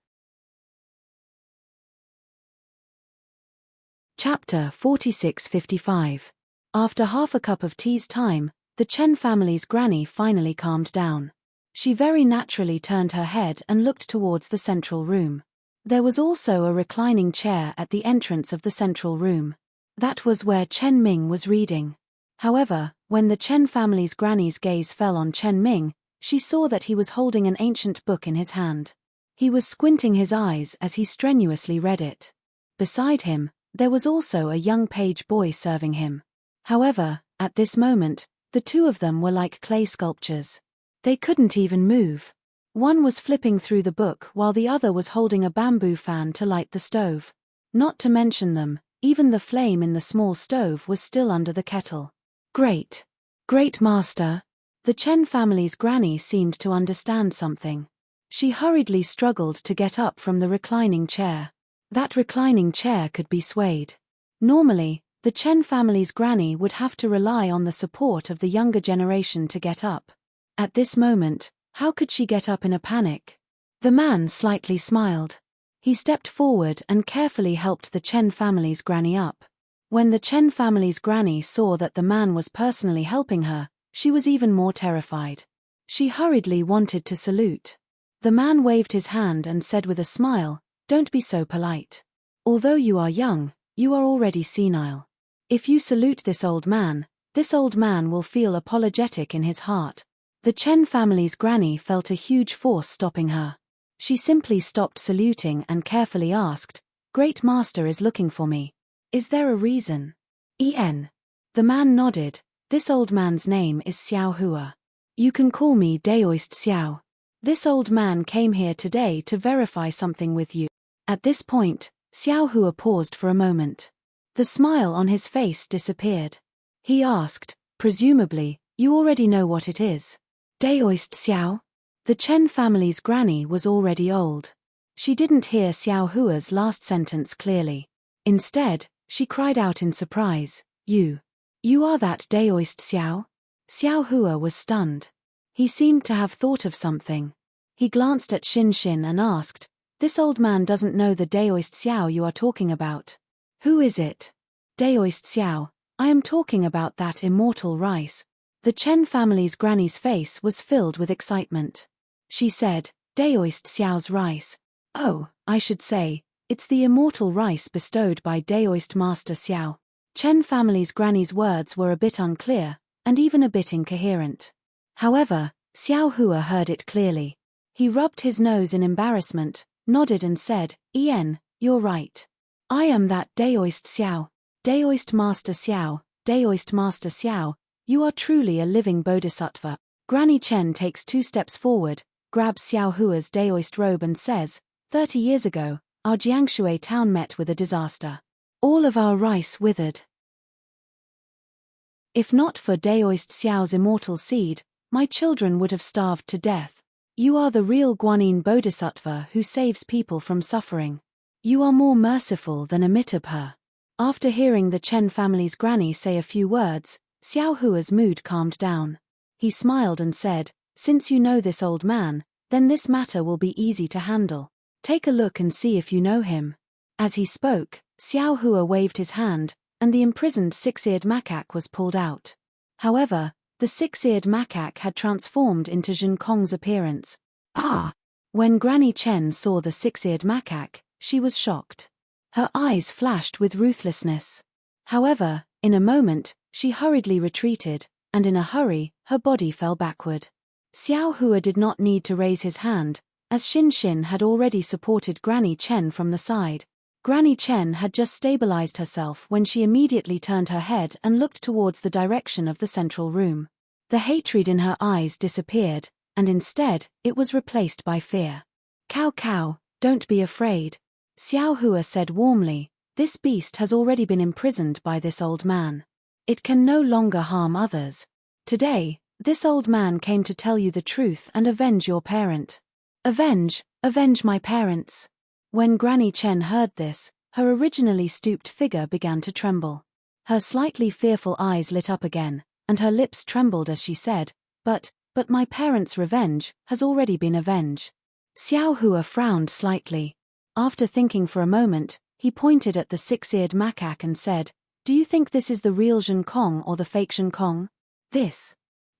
Chapter 4655. After half a cup of tea's time, the Chen family's granny finally calmed down. She very naturally turned her head and looked towards the central room. There was also a reclining chair at the entrance of the central room. That was where Chen Ming was reading. However, when the Chen family's granny's gaze fell on Chen Ming, she saw that he was holding an ancient book in his hand. He was squinting his eyes as he strenuously read it. Beside him, there was also a young page boy serving him. However, at this moment, the two of them were like clay sculptures. They couldn't even move. One was flipping through the book while the other was holding a bamboo fan to light the stove. Not to mention them, even the flame in the small stove was still under the kettle. Great master. The Chen family's granny seemed to understand something. She hurriedly struggled to get up from the reclining chair. That reclining chair could be swayed. Normally, the Chen family's granny would have to rely on the support of the younger generation to get up. At this moment, how could she get up in a panic? The man slightly smiled. He stepped forward and carefully helped the Chen family's granny up. When the Chen family's granny saw that the man was personally helping her, she was even more terrified. She hurriedly wanted to salute. The man waved his hand and said with a smile, "Don't be so polite. Although you are young, you are already senile. If you salute this old man will feel apologetic in his heart." The Chen family's granny felt a huge force stopping her. She simply stopped saluting and carefully asked, "Great master is looking for me. Is there a reason?" "En." The man nodded. "This old man's name is Xiao Hua. You can call me Daoist Xiao. This old man came here today to verify something with you." At this point, Xiao Hua paused for a moment. The smile on his face disappeared. He asked, "Presumably, you already know what it is." "Daoist Xiao?" The Chen family's granny was already old. She didn't hear Xiao Hua's last sentence clearly. Instead, she cried out in surprise, You are that Daoist Xiao?" Xiao Hua was stunned. He seemed to have thought of something. He glanced at Xin Xin and asked, "This old man doesn't know the Daoist Xiao you are talking about. Who is it?" "Daoist Xiao, I am talking about that immortal rice." The Chen family's granny's face was filled with excitement. She said, "Daoist Xiao's rice. Oh, I should say, it's the immortal rice bestowed by Daoist Master Xiao." Chen family's granny's words were a bit unclear, and even a bit incoherent. However, Xiao Hua heard it clearly. He rubbed his nose in embarrassment, nodded and said, "En, you're right. I am that Daoist Xiao. Daoist Master Xiao, Daoist Master Xiao. You are truly a living bodhisattva." Granny Chen takes 2 steps forward, grabs Xiao Hua's Daoist robe and says, 30 years ago, our Jiangshui town met with a disaster. All of our rice withered. If not for Daoist Xiao's immortal seed, my children would have starved to death. You are the real Guanyin bodhisattva who saves people from suffering. You are more merciful than Amitabha. After hearing the Chen family's granny say a few words, Xiao Hua's mood calmed down. He smiled and said, "Since you know this old man, then this matter will be easy to handle. Take a look and see if you know him." As he spoke, Xiao Hua waved his hand, and the imprisoned 6-eared macaque was pulled out. However, the 6-eared macaque had transformed into Zhen Kong's appearance. Ah! When Granny Chen saw the 6-eared macaque, she was shocked. Her eyes flashed with ruthlessness. However, in a moment, she hurriedly retreated, and in a hurry, her body fell backward. Xiao Hua did not need to raise his hand, as Xin Xin had already supported Granny Chen from the side. Granny Chen had just stabilized herself when she immediately turned her head and looked towards the direction of the central room. The hatred in her eyes disappeared, and instead, it was replaced by fear. "Cow cow, don't be afraid," Xiao Hua said warmly. "This beast has already been imprisoned by this old man. It can no longer harm others. Today, This old man came to tell you the truth and avenge your parent. Avenge my parents. When Granny Chen heard this, her originally stooped figure began to tremble. Her slightly fearful eyes lit up again, and her lips trembled as she said, But my parents' revenge has already been avenged. Xiao Hua frowned slightly. After thinking for a moment, he pointed at the six-eared macaque and said, Do you think this is the real Zhen Kong or the fake Zhen Kong? This.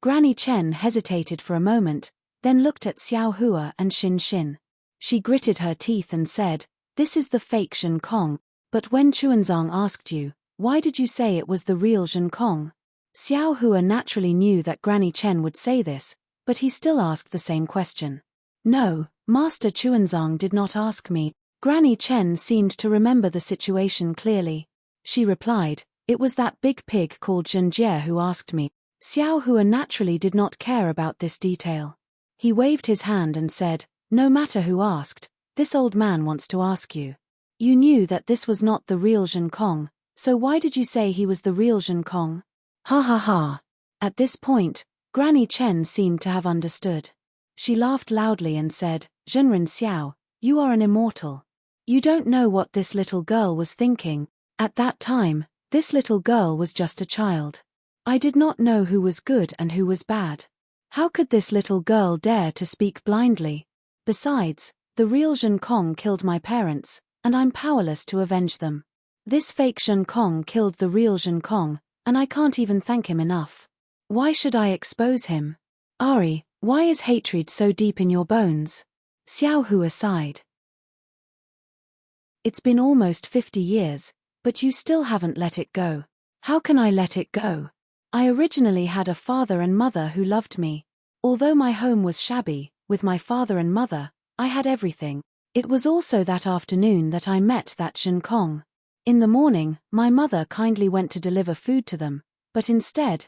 Granny Chen hesitated for a moment, then looked at Xiao Hua and Xin Xin. She gritted her teeth and said, This is the fake Zhen Kong, but when Chuanzang asked you, why did you say it was the real Zhen Kong? Xiao Hua naturally knew that Granny Chen would say this, but he still asked the same question. No, Master Chuanzang did not ask me. Granny Chen seemed to remember the situation clearly. She replied, It was that big pig called Zhenjie who asked me. Xiao Hua naturally did not care about this detail. He waved his hand and said, No matter who asked, this old man wants to ask you. You knew that this was not the real Zhen Kong, so why did you say he was the real Zhen Kong? Ha ha ha. At this point, Granny Chen seemed to have understood. She laughed loudly and said, Zhenren Xiao, you are an immortal. You don't know what this little girl was thinking. At that time, this little girl was just a child. I did not know who was good and who was bad. How could this little girl dare to speak blindly? Besides, the real Zhen Kong killed my parents, and I'm powerless to avenge them. This fake Zhen Kong killed the real Zhen Kong, and I can't even thank him enough. Why should I expose him? Ari, why is hatred so deep in your bones? Xiao Hua sighed. It's been almost 50 years, but you still haven't let it go. How can I let it go? I originally had a father and mother who loved me. Although my home was shabby, with my father and mother, I had everything. It was also that afternoon that I met that Zhen Kong. In the morning, my mother kindly went to deliver food to them, but instead,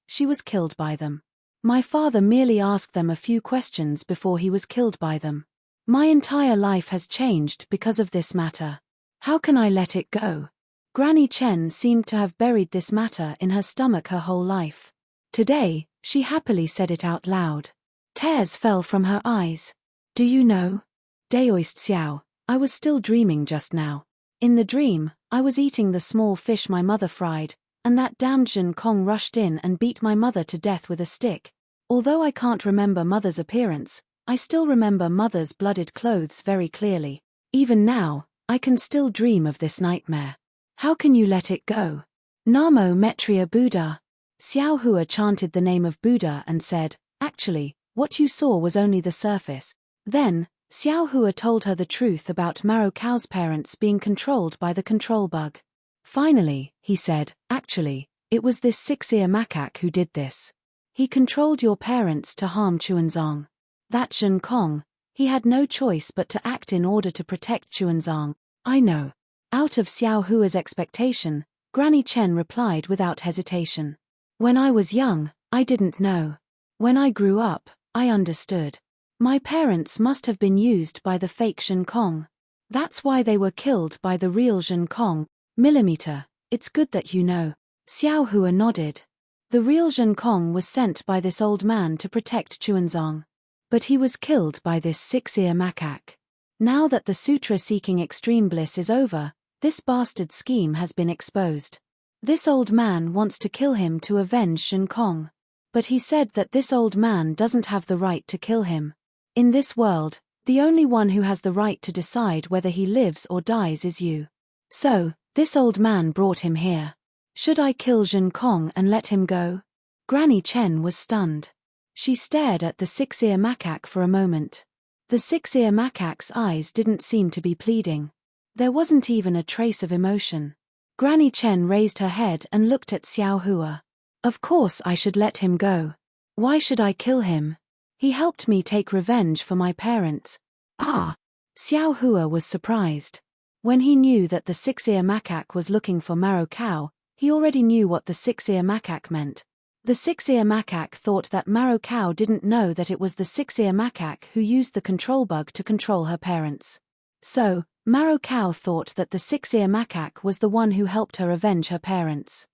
she was killed by them. My father merely asked them a few questions before he was killed by them. My entire life has changed because of this matter. How can I let it go? Granny Chen seemed to have buried this matter in her stomach her whole life. Today, she happily said it out loud. Tears fell from her eyes. Do you know? Daoist Xiao, I was still dreaming just now. In the dream, I was eating the small fish my mother fried, and that damned Zhen Kong rushed in and beat my mother to death with a stick. Although I can't remember mother's appearance, I still remember mother's blooded clothes very clearly. Even now, I can still dream of this nightmare. How can you let it go? Namo Metria Buddha. Xiao Hua chanted the name of Buddha and said, Actually, what you saw was only the surface. Then, Xiao Hua told her the truth about Maro Cow's parents being controlled by the control bug. Finally, he said, Actually, it was this six-ear macaque who did this. He controlled your parents to harm Chuanzang. That Zhen Kong, he had no choice but to act in order to protect Chuanzang. I know. Out of Xiao Hua's expectation, Granny Chen replied without hesitation. When I was young, I didn't know. When I grew up, I understood. My parents must have been used by the fake Zhen Kong. That's why they were killed by the real Zhen Kong. Millimeter, it's good that you know. Xiao Hua nodded. The real Zhen Kong was sent by this old man to protect Chuanzang. But he was killed by this six-ear macaque. Now that the sutra-seeking extreme bliss is over, this bastard scheme has been exposed. This old man wants to kill him to avenge Zhen Kong. But he said that this old man doesn't have the right to kill him. In this world, the only one who has the right to decide whether he lives or dies is you. So, this old man brought him here. Should I kill Zhen Kong and let him go? Granny Chen was stunned. She stared at the six-ear macaque for a moment. The six-ear macaque's eyes didn't seem to be pleading. There wasn't even a trace of emotion. Granny Chen raised her head and looked at Xiao Hua. Of course I should let him go. Why should I kill him? He helped me take revenge for my parents. Ah! Xiao Hua was surprised. When he knew that the six-ear macaque was looking for Maro Cow, he already knew what the six-ear macaque meant. The six-ear macaque thought that Maro Cow didn't know that it was the six-ear macaque who used the control bug to control her parents. So, Maro Cow thought that the six-ear macaque was the one who helped her avenge her parents.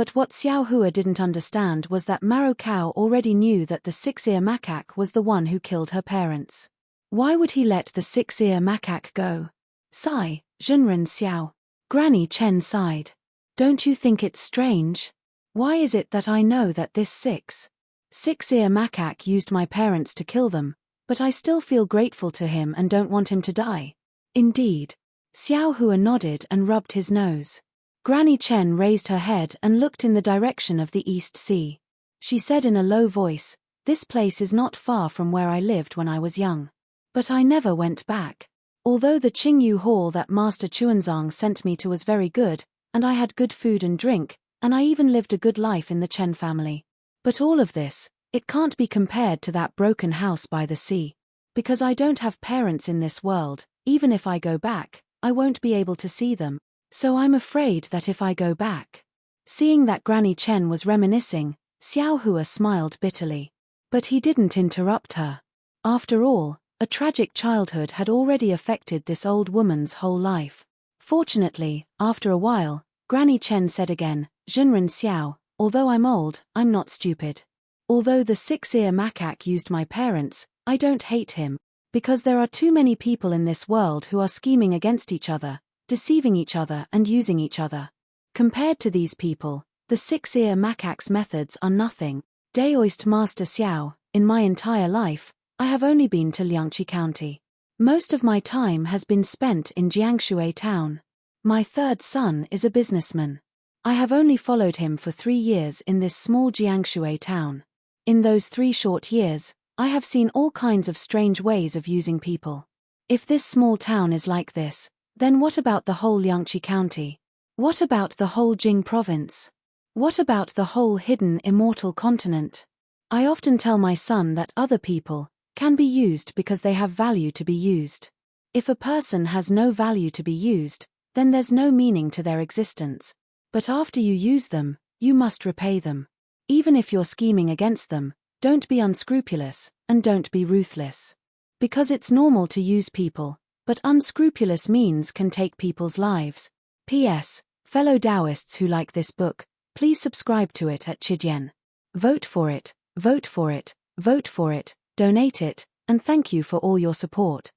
But what Xiao Hua didn't understand was that Maro Cow already knew that the six-ear macaque was the one who killed her parents. Why would he let the six-ear macaque go? Sigh, Zhenren Xiao. Granny Chen sighed. Don't you think it's strange? Why is it that I know that this six-ear macaque used my parents to kill them, but I still feel grateful to him and don't want him to die? Indeed. Xiao Hua nodded and rubbed his nose. Granny Chen raised her head and looked in the direction of the East Sea. She said in a low voice, "This place is not far from where I lived when I was young. But I never went back. Although the Qingyu Hall that Master Chuanzang sent me to was very good, and I had good food and drink, and I even lived a good life in the Chen family. But all of this, it can't be compared to that broken house by the sea. Because I don't have parents in this world, even if I go back, I won't be able to see them. So I'm afraid that if I go back." Seeing that Granny Chen was reminiscing, Xiao Hua smiled bitterly. But he didn't interrupt her. After all, a tragic childhood had already affected this old woman's whole life. Fortunately, after a while, Granny Chen said again, "Zhenren Xiao, although I'm old, I'm not stupid. Although the six-ear macaque used my parents, I don't hate him, because there are too many people in this world who are scheming against each other, deceiving each other and using each other. Compared to these people, the six-ear macaque's methods are nothing. Daoist Master Xiao, in my entire life, I have only been to Liangqi County. Most of my time has been spent in Jiangshui town. My third son is a businessman. I have only followed him for 3 years in this small Jiangshui town. In those 3 short years, I have seen all kinds of strange ways of using people. If this small town is like this, then what about the whole Liangqi County? What about the whole Jing province? What about the whole hidden immortal continent? I often tell my son that other people can be used because they have value to be used. If a person has no value to be used, then there's no meaning to their existence. But after you use them, you must repay them. Even if you're scheming against them, don't be unscrupulous, and don't be ruthless. Because it's normal to use people, but unscrupulous means can take people's lives. P.S. Fellow Taoists who like this book, please subscribe to it at Chidian. Vote for it, vote for it, vote for it, donate it, and thank you for all your support.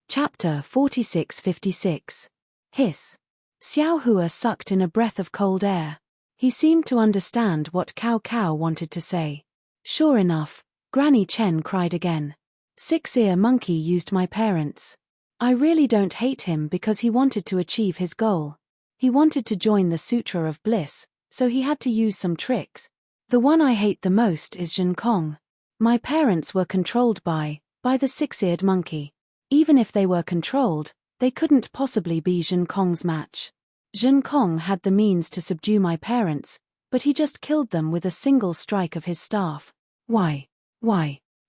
Chapter 46-56. Hiss. Xiao Hua sucked in a breath of cold air. He seemed to understand what Cao Cao wanted to say. Sure enough, Granny Chen cried again. Six-ear monkey used my parents. I really don't hate him because he wanted to achieve his goal. He wanted to join the Sutra of Bliss, so he had to use some tricks. The one I hate the most is Zhen Kong. My parents were controlled by the six-eared monkey. Even if they were controlled, they couldn't possibly be Zhen Kong's match. Zhen Kong had the means to subdue my parents, but he just killed them with a single strike of his staff. Why?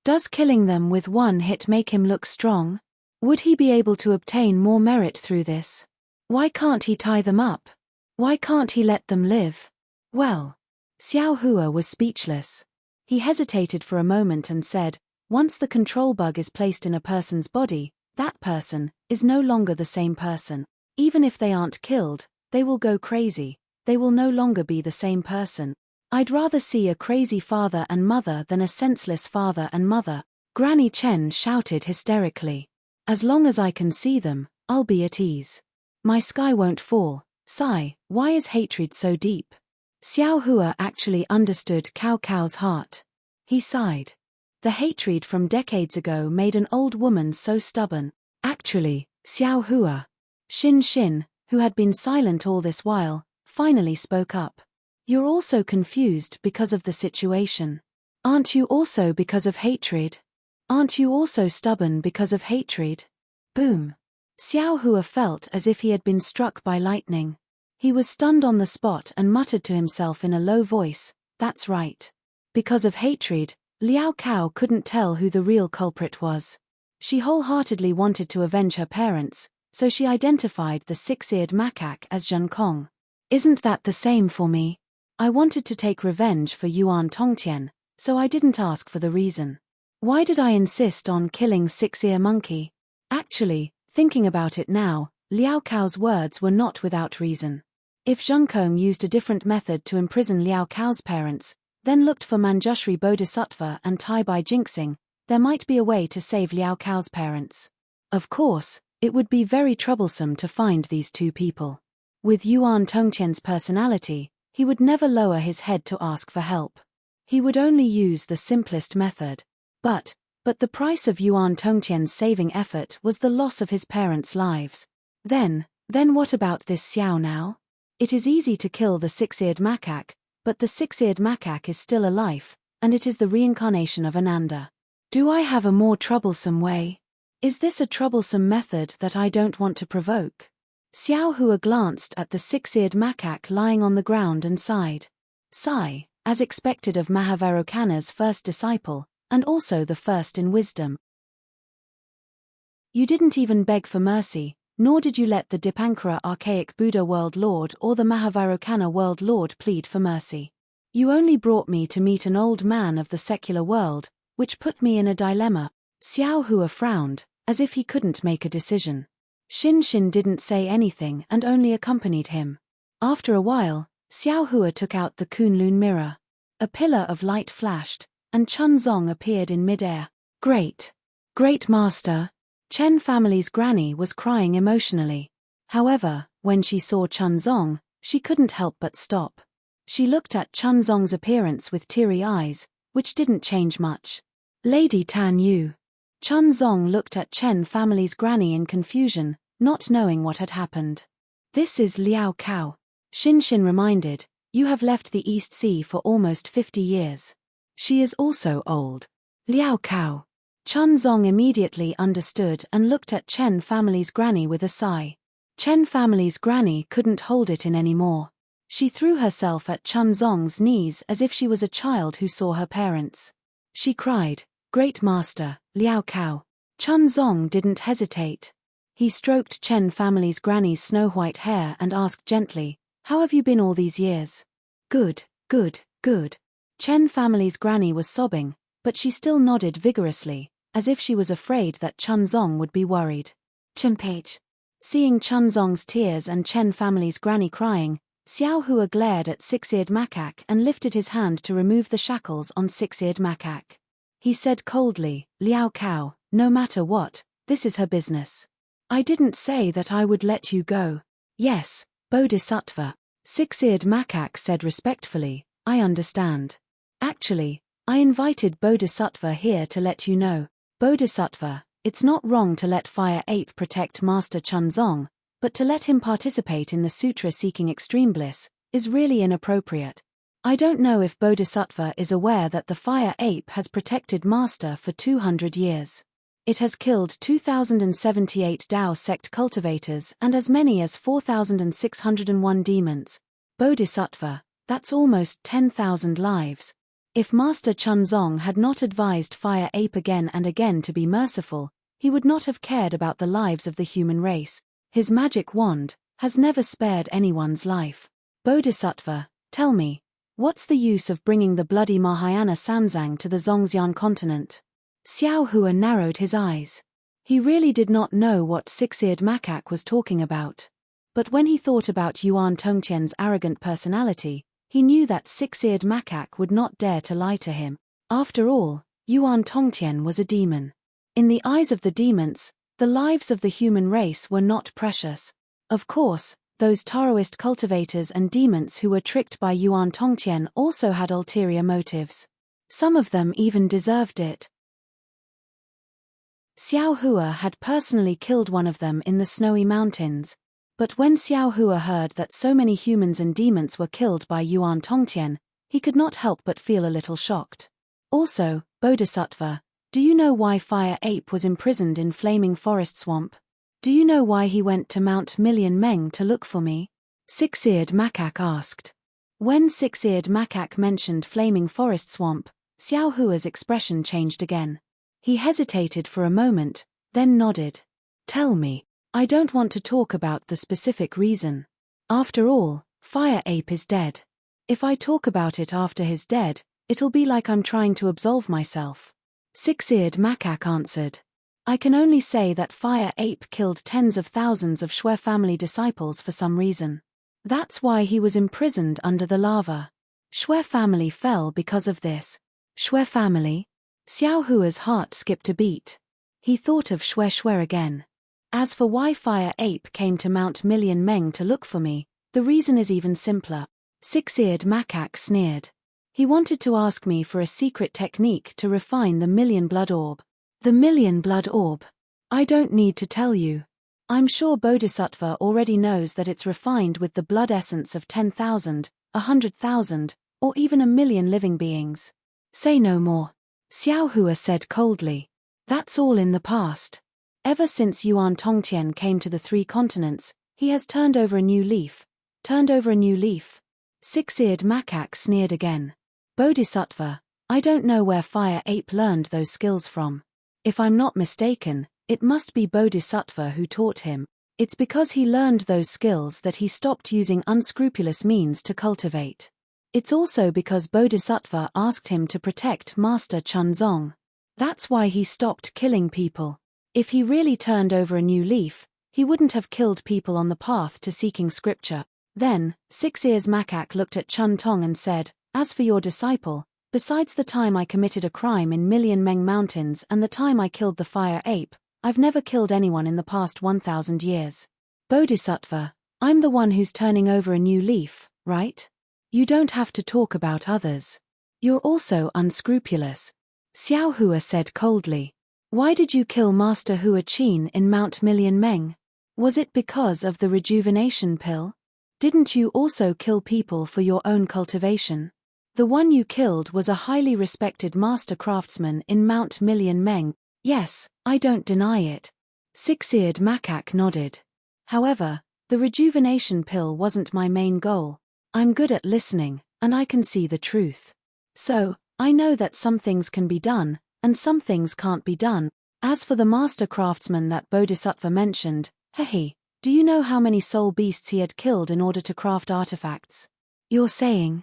Does killing them with one hit make him look strong? Would he be able to obtain more merit through this? Why can't he tie them up? Why can't he let them live? Well, Xiao Hua was speechless. He hesitated for a moment and said, once the control bug is placed in a person's body, that person is no longer the same person. Even if they aren't killed, they will go crazy. They will no longer be the same person. I'd rather see a crazy father and mother than a senseless father and mother. Granny Chen shouted hysterically. As long as I can see them, I'll be at ease. My sky won't fall. Sigh, why is hatred so deep? Xiao Hua actually understood Cao Cao's heart. He sighed. The hatred from decades ago made an old woman so stubborn. Actually, Xiao Hua. Xin, who had been silent all this while, finally spoke up. You're also confused because of the situation. Aren't you also because of hatred? Aren't you also stubborn because of hatred? Boom. Xiao Hua felt as if he had been struck by lightning. He was stunned on the spot and muttered to himself in a low voice, that's right. Because of hatred, Liao Cao couldn't tell who the real culprit was. She wholeheartedly wanted to avenge her parents, so she identified the six-eared macaque as Zhen Kong. Isn't that the same for me? I wanted to take revenge for Yuan Tongtian, so I didn't ask for the reason. Why did I insist on killing six-ear monkey? Actually, thinking about it now, Liao Cao's words were not without reason. If Zhengkong used a different method to imprison Liao Cao's parents, then looked for Manjushri Bodhisattva and Tai Bai Jinxing, there might be a way to save Liao Cao's parents. Of course, it would be very troublesome to find these two people. With Yuan Tongqian's personality, he would never lower his head to ask for help. He would only use the simplest method. But the price of Yuan Tongqian's saving effort was the loss of his parents' lives. Then what about this Xiao now? It is easy to kill the six-eared macaque, but the six-eared macaque is still alive, and it is the reincarnation of Ananda. Do I have a more troublesome way? Is this a troublesome method that I don't want to provoke? Xiao Hua glanced at the six-eared macaque lying on the ground and sighed. Sigh, as expected of Mahavairocana's first disciple, and also the first in wisdom. You didn't even beg for mercy, nor did you let the Dipankara archaic Buddha World Lord or the Mahavairocana World Lord plead for mercy. You only brought me to meet an old man of the secular world, which put me in a dilemma. Xiao Hua frowned, as if he couldn't make a decision. Xin didn't say anything and only accompanied him. After a while, Xiao Hua took out the Kunlun mirror. A pillar of light flashed, and Chunzong appeared in midair. Great! Great master! Chen family's granny was crying emotionally. However, when she saw Chunzong, she couldn't help but stop. She looked at Chunzong's appearance with teary eyes, which didn't change much. Lady Tan Yu. Chunzong looked at Chen family's granny in confusion, not knowing what had happened. This is Liao Cao. Xin reminded, you have left the East Sea for almost 50 years. She is also old. Liao Cao. Chunzong immediately understood and looked at Chen family's granny with a sigh. Chen family's granny couldn't hold it in anymore. She threw herself at Chunzong's knees as if she was a child who saw her parents. She cried, Great Master, Liao Cao. Chunzong didn't hesitate. He stroked Chen family's granny's snow-white hair and asked gently, How have you been all these years? Good, good, good. Chen family's granny was sobbing, but she still nodded vigorously, as if she was afraid that Chunzong would be worried. Chenpage. Seeing Chunzong's tears and Chen family's granny crying, Xiao Hua glared at six-eared macaque and lifted his hand to remove the shackles on six-eared macaque. He said coldly, Liao Cao, no matter what, this is her business. I didn't say that I would let you go. Yes, Bodhisattva. Six-eared macaque said respectfully, I understand. Actually, I invited Bodhisattva here to let you know. Bodhisattva, it's not wrong to let Fire Ape protect Master Chunzong, but to let him participate in the sutra seeking extreme bliss is really inappropriate. I don't know if Bodhisattva is aware that the Fire Ape has protected Master for 200 years. It has killed 2,078 Dao sect cultivators and as many as 4,601 demons. Bodhisattva, that's almost 10,000 lives. If Master Chunzong had not advised Fire Ape again and again to be merciful, he would not have cared about the lives of the human race. His magic wand has never spared anyone's life. Bodhisattva, tell me, what's the use of bringing the bloody Mahayana Sanzang to the Zhongxian continent? Xiao Hua narrowed his eyes. He really did not know what six-eared macaque was talking about. But when he thought about Yuan Tongqian's arrogant personality, he knew that six-eared macaque would not dare to lie to him. After all, Yuan Tongqian was a demon. In the eyes of the demons, the lives of the human race were not precious. Of course, those Taoist cultivators and demons who were tricked by Yuan Tongqian also had ulterior motives. Some of them even deserved it. Xiao Hua had personally killed one of them in the snowy mountains. But when Xiao Hua heard that so many humans and demons were killed by Yuan Tongqian, he could not help but feel a little shocked. Also, Bodhisattva, do you know why Fire Ape was imprisoned in Flaming Forest Swamp? Do you know why he went to Mount Million Meng to look for me? Six-eared macaque asked. When six-eared macaque mentioned Flaming Forest Swamp, Xiao Hua's expression changed again. He hesitated for a moment, then nodded. Tell me. I don't want to talk about the specific reason. After all, Fire Ape is dead. If I talk about it after he's dead, it'll be like I'm trying to absolve myself. Six-eared macaque answered. I can only say that Fire Ape killed tens of thousands of Shui family disciples for some reason. That's why he was imprisoned under the lava. Shui family fell because of this. Shui family? Xiao Hua's heart skipped a beat. He thought of Shui again. As for why Fire Ape came to Mount Million Meng to look for me, the reason is even simpler. Six-eared macaque sneered. He wanted to ask me for a secret technique to refine the Million Blood Orb. The Million Blood Orb. I don't need to tell you. I'm sure Bodhisattva already knows that it's refined with the blood essence of 10,000, 100,000, or even 1,000,000 living beings. Say no more. Xiao Hua said coldly. That's all in the past. Ever since Yuan Tongtian came to the 3 continents, he has turned over a new leaf. Turned over a new leaf. Six-eared macaque sneered again. Bodhisattva, I don't know where Fire Ape learned those skills from. If I'm not mistaken, it must be Bodhisattva who taught him. It's because he learned those skills that he stopped using unscrupulous means to cultivate. It's also because Bodhisattva asked him to protect Master Chunzong. That's why he stopped killing people. If he really turned over a new leaf, he wouldn't have killed people on the path to seeking scripture. Then, Six Ears Macaque looked at Chun Tong and said, as for your disciple, besides the time I committed a crime in Million Meng Mountains and the time I killed the Fire Ape, I've never killed anyone in the past 1,000 years. Bodhisattva, I'm the one who's turning over a new leaf, right? You don't have to talk about others. You're also unscrupulous. Xiao Hua said coldly. Why did you kill Master Hua Qin in Mount Million Meng? Was it because of the rejuvenation pill? Didn't you also kill people for your own cultivation? The one you killed was a highly respected master craftsman in Mount Million Meng. Yes, I don't deny it. Six-eared macaque nodded. However, the rejuvenation pill wasn't my main goal. I'm good at listening, and I can see the truth. So, I know that some things can be done, and some things can't be done. As for the master craftsman that Bodhisattva mentioned, hehe, do you know how many soul beasts he had killed in order to craft artifacts? You're saying?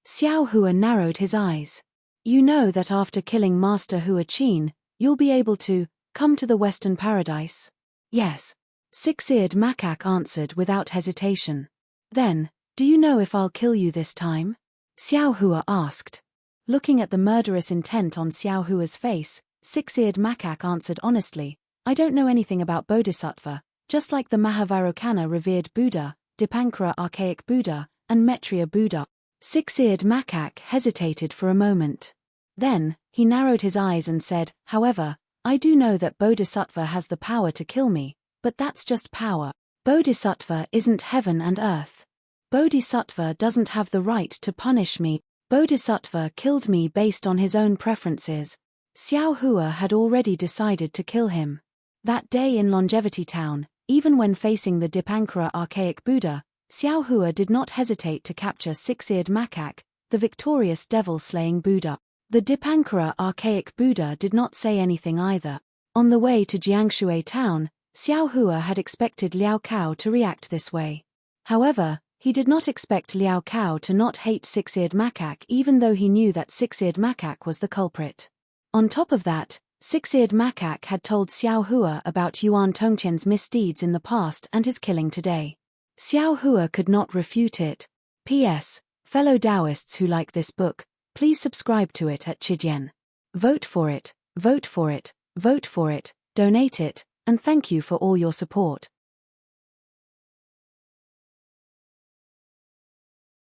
Xiao Hua narrowed his eyes. You know that after killing Master Hua Qin, you'll be able to come to the Western Paradise? Yes. Six-eared macaque answered without hesitation. Then, do you know if I'll kill you this time? Xiao Hua asked. Looking at the murderous intent on Xiao Hua's face, Six-eared macaque answered honestly, I don't know anything about Bodhisattva, just like the Mahavairokkana revered Buddha, Dipankara archaic Buddha, and Maitreya Buddha. Six-eared macaque hesitated for a moment. Then, he narrowed his eyes and said, however, I do know that Bodhisattva has the power to kill me, but that's just power. Bodhisattva isn't heaven and earth. Bodhisattva doesn't have the right to punish me. Bodhisattva killed me based on his own preferences. Xiao Hua had already decided to kill him. That day in Longevity Town, even when facing the Dipankara archaic Buddha, Xiao Hua did not hesitate to capture Six-eared macaque, the victorious devil-slaying Buddha. The Dipankara archaic Buddha did not say anything either. On the way to Jiangshui Town, Xiao Hua had expected Liao Cao to react this way. However, he did not expect Liao Cao to not hate Six-eared macaque even though he knew that Six-eared macaque was the culprit. On top of that, Six-eared macaque had told Xiao Hua about Yuan Tongtian's misdeeds in the past and his killing today. Xiao Hua could not refute it. P.S. Fellow Taoists who like this book, please subscribe to it at Chidian. Vote for it, vote for it, vote for it, donate it, and thank you for all your support.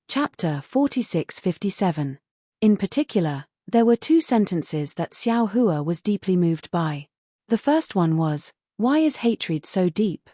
Chapter 46-57. In particular, there were 2 sentences that Xiao Hua was deeply moved by. The first one was, why is hatred so deep?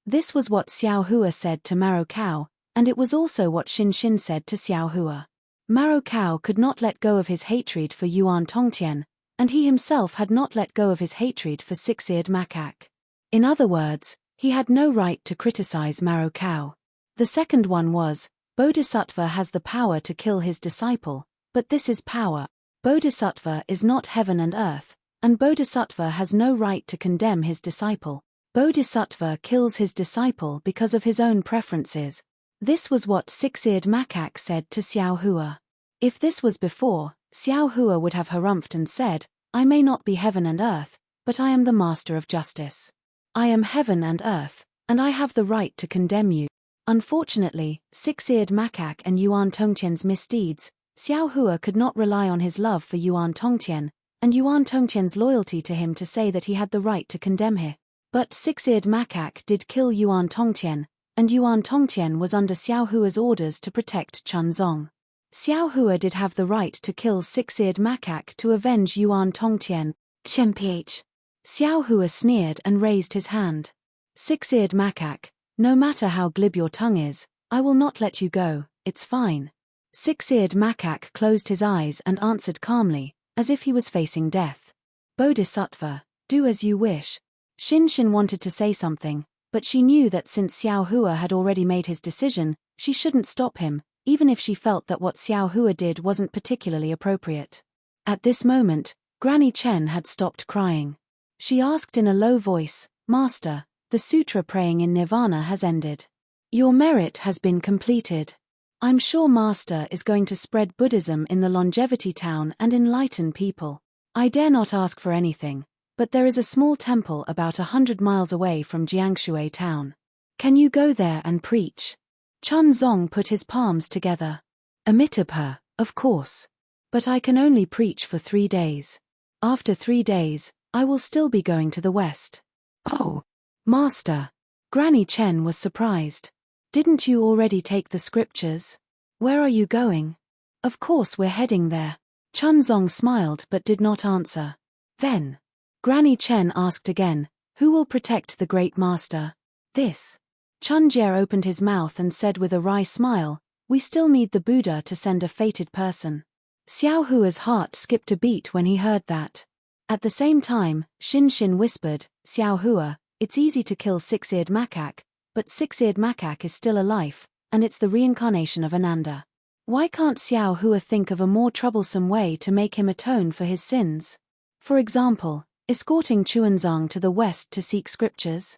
This was what Xiao Hua said to Maro Cao, and it was also what Xin Xin said to Xiao Hua. Maro Cao could not let go of his hatred for Yuan Tongtian, and he himself had not let go of his hatred for Six-eared macaque. In other words, he had no right to criticize Maro Cao. The second one was, Bodhisattva has the power to kill his disciple, but this is power. Bodhisattva is not heaven and earth, and Bodhisattva has no right to condemn his disciple. Bodhisattva kills his disciple because of his own preferences. This was what Six-eared macaque said to Xiao Hua. If this was before, Xiao Hua would have harumphed and said, I may not be heaven and earth, but I am the master of justice. I am heaven and earth, and I have the right to condemn you. Unfortunately, Six-Eared Macaque and Yuan Tongqian's misdeeds, Xiao Hua could not rely on his love for Yuan Tongqian, and Yuan Tongqian's loyalty to him to say that he had the right to condemn him. But Six-Eared Macaque did kill Yuan Tongqian, and Yuan Tongqian was under Xiao Hua's orders to protect Chunzong. Xiao Hua did have the right to kill Six-Eared Macaque to avenge Yuan Tongqian. Mph. Xiao Hua sneered and raised his hand. Six-Eared Macaque, no matter how glib your tongue is, I will not let you go, it's fine. Six-Eared Macaque closed his eyes and answered calmly, as if he was facing death. Bodhisattva, do as you wish. Xin wanted to say something, but she knew that since Xiao Hua had already made his decision, she shouldn't stop him, even if she felt that what Xiao Hua did wasn't particularly appropriate. At this moment, Granny Chen had stopped crying. She asked in a low voice, Master, the sutra praying in nirvana has ended. Your merit has been completed. I'm sure Master is going to spread Buddhism in the Longevity Town and enlighten people. I dare not ask for anything, but there is a small temple about 100 miles away from Jiangshui Town. Can you go there and preach? Chunzong put his palms together. Amitabha, of course. But I can only preach for 3 days. After 3 days, I will still be going to the west. Oh, Master. Granny Chen was surprised. Didn't you already take the scriptures? Where are you going? Of course we're heading there. Chunzong smiled but did not answer. Then, Granny Chen asked again, who will protect the great master? This. Chunjie opened his mouth and said with a wry smile, we still need the Buddha to send a fated person. Xiao Hua's heart skipped a beat when he heard that. At the same time, Xin whispered, Xiao Hua, it's easy to kill Six-Eared Macaque, but Six-Eared Macaque is still alive, and it's the reincarnation of Ananda. Why can't Xiao Hua think of a more troublesome way to make him atone for his sins? For example, escorting Chuanzang to the west to seek scriptures?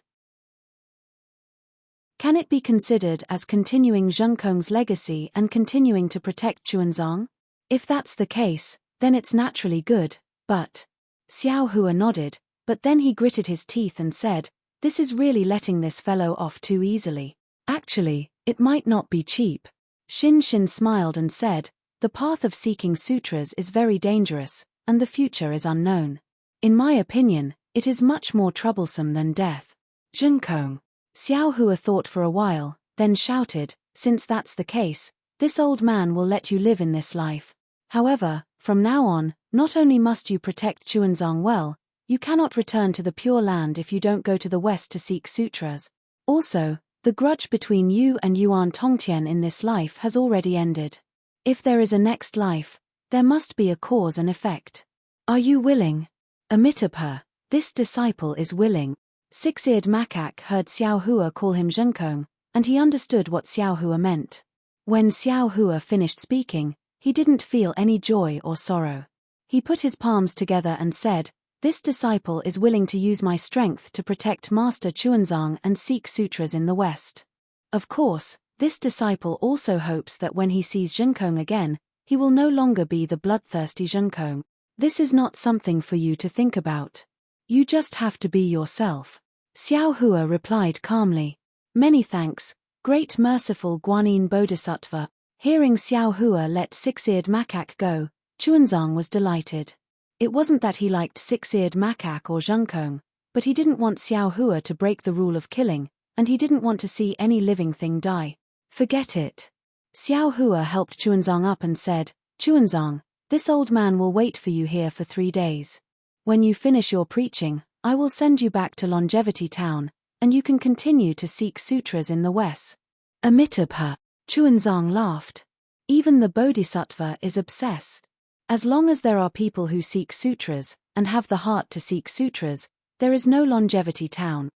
Can it be considered as continuing Zhengkong's legacy and continuing to protect Chuanzang? If that's the case, then it's naturally good, but… Xiao Hua nodded, but then he gritted his teeth and said, this is really letting this fellow off too easily. Actually, it might not be cheap. Xin smiled and said, the path of seeking sutras is very dangerous, and the future is unknown. In my opinion, it is much more troublesome than death. Zhengkong. Xiao Hua thought for a while, then shouted, since that's the case, this old man will let you live in this life. However, from now on, not only must you protect Chuanzang well, you cannot return to the Pure Land if you don't go to the west to seek sutras. Also, the grudge between you and Yuan Tongqian in this life has already ended. If there is a next life, there must be a cause and effect. Are you willing? Amitabha, this disciple is willing. Six-Eared Macaque heard Xiao Hua call him Zhengkong, and he understood what Xiao Hua meant. When Xiao Hua finished speaking, he didn't feel any joy or sorrow. He put his palms together and said, this disciple is willing to use my strength to protect Master Chuanzang and seek sutras in the west. Of course, this disciple also hopes that when he sees Zhengkong again, he will no longer be the bloodthirsty Zhengkong. This is not something for you to think about. You just have to be yourself. Xiao Hua replied calmly. Many thanks, great merciful Guanyin Bodhisattva. Hearing Xiao Hua let Six-Eared Macaque go, Chuanzang was delighted. It wasn't that he liked Six-Eared Macaque or Zhengkong, but he didn't want Xiao Hua to break the rule of killing, and he didn't want to see any living thing die. Forget it. Xiao Hua helped Chuanzang up and said, Chuanzang, this old man will wait for you here for 3 days. When you finish your preaching, I will send you back to Longevity Town, and you can continue to seek sutras in the west. Amitabha. Chuanzang laughed. Even the Bodhisattva is obsessed. As long as there are people who seek sutras, and have the heart to seek sutras, there is no Longevity Town.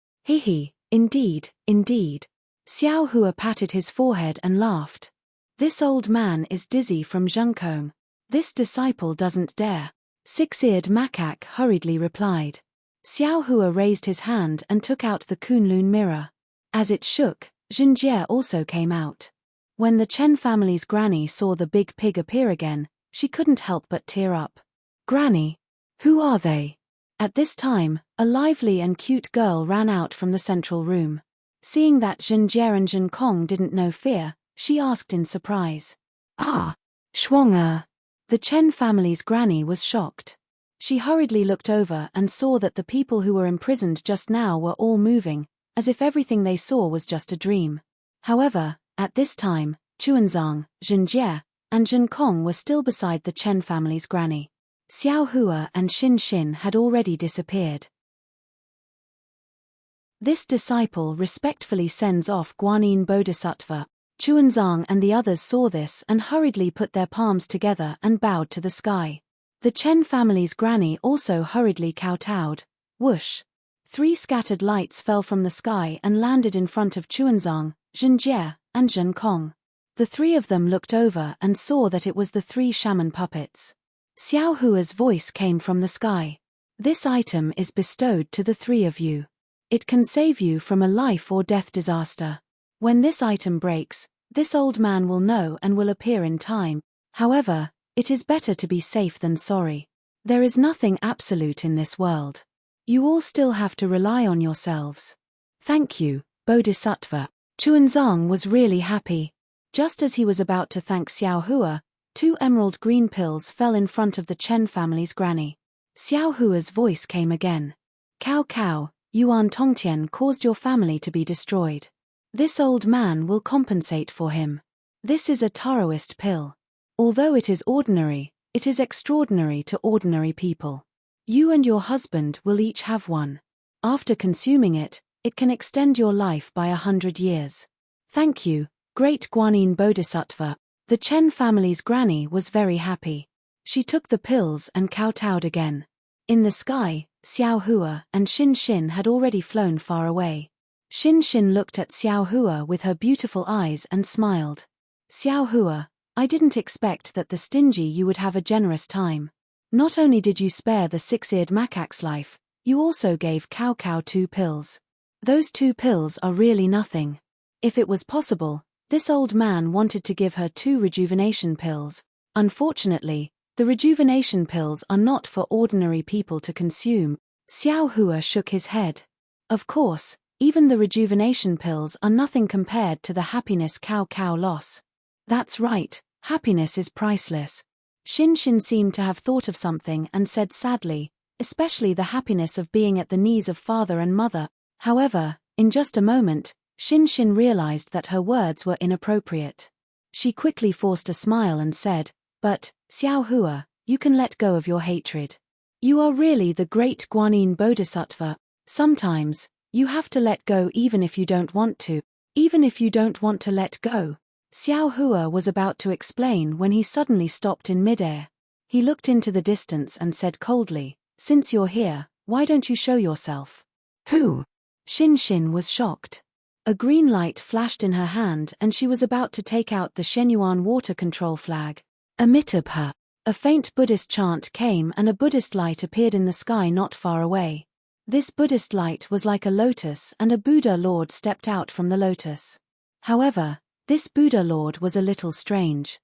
Indeed, indeed. Xiao Hua patted his forehead and laughed. This old man is dizzy from Zhengkong. This disciple doesn't dare. Six-Eared Macaque hurriedly replied. Xiao Hua raised his hand and took out the Kunlun mirror. As it shook, Xinjie also came out. When the Chen family's granny saw the big pig appear again, she couldn't help but tear up. Granny. Who are they? At this time, a lively and cute girl ran out from the central room. Seeing that Zhenjie and Zhenkong didn't know fear, she asked in surprise. Ah, Shuang. The Chen family's granny was shocked. She hurriedly looked over and saw that the people who were imprisoned just now were all moving, as if everything they saw was just a dream. However, at this time, Chuanzang, Zhenjie, and Zhenkong were still beside the Chen family's granny. Xiao Hua and Xin Xin had already disappeared. This disciple respectfully sends off Guanyin Bodhisattva. Chuanzang and the others saw this and hurriedly put their palms together and bowed to the sky. The Chen family's granny also hurriedly kowtowed. Whoosh! 3 scattered lights fell from the sky and landed in front of Chuanzang, Zhenjie, and Zhenkong. The 3 of them looked over and saw that it was the 3 shaman puppets. Xiao Hua's voice came from the sky. This item is bestowed to the 3 of you. It can save you from a life or death disaster. When this item breaks, this old man will know and will appear in time. However, it is better to be safe than sorry. There is nothing absolute in this world. You all still have to rely on yourselves. Thank you, Bodhisattva. Chuanzang was really happy. Just as he was about to thank Xiao Hua, 2 emerald green pills fell in front of the Chen family's granny. Xiao Hua's voice came again. Cao, Yuan Tongtian caused your family to be destroyed. This old man will compensate for him. This is a Taoist pill. Although it is ordinary, it is extraordinary to ordinary people. You and your husband will each have one. After consuming it, it can extend your life by 100 years. Thank you, great Guanyin Bodhisattva. The Chen family's granny was very happy. She took the pills and kowtowed again. In the sky, Xiao Hua and Xin Xin had already flown far away. Xin Xin looked at Xiao Hua with her beautiful eyes and smiled. Xiao Hua, I didn't expect that the stingy you would have a generous time. Not only did you spare the 6-eared macaque's life, you also gave Cao 2 pills. Those 2 pills are really nothing. If it was possible, this old man wanted to give her 2 rejuvenation pills. Unfortunately, the rejuvenation pills are not for ordinary people to consume. Xiao Hua shook his head. Of course, even the rejuvenation pills are nothing compared to the happiness Cao lost. That's right, happiness is priceless. Xin Xin seemed to have thought of something and said sadly, especially the happiness of being at the knees of father and mother. However, in just a moment, Xin Xin realized that her words were inappropriate. She quickly forced a smile and said, But, Xiao Hua, you can let go of your hatred. You are really the great Guanyin Bodhisattva. Sometimes, you have to let go even if you don't want to. Even if you don't want to let go. Xiao Hua was about to explain when he suddenly stopped in midair. He looked into the distance and said coldly, Since you're here, why don't you show yourself? Who? Xin Xin was shocked. A green light flashed in her hand and she was about to take out the Shenyuan water control flag. Amitabha. A faint Buddhist chant came and a Buddhist light appeared in the sky not far away. This Buddhist light was like a lotus and a Buddha Lord stepped out from the lotus. However, this Buddha Lord was a little strange.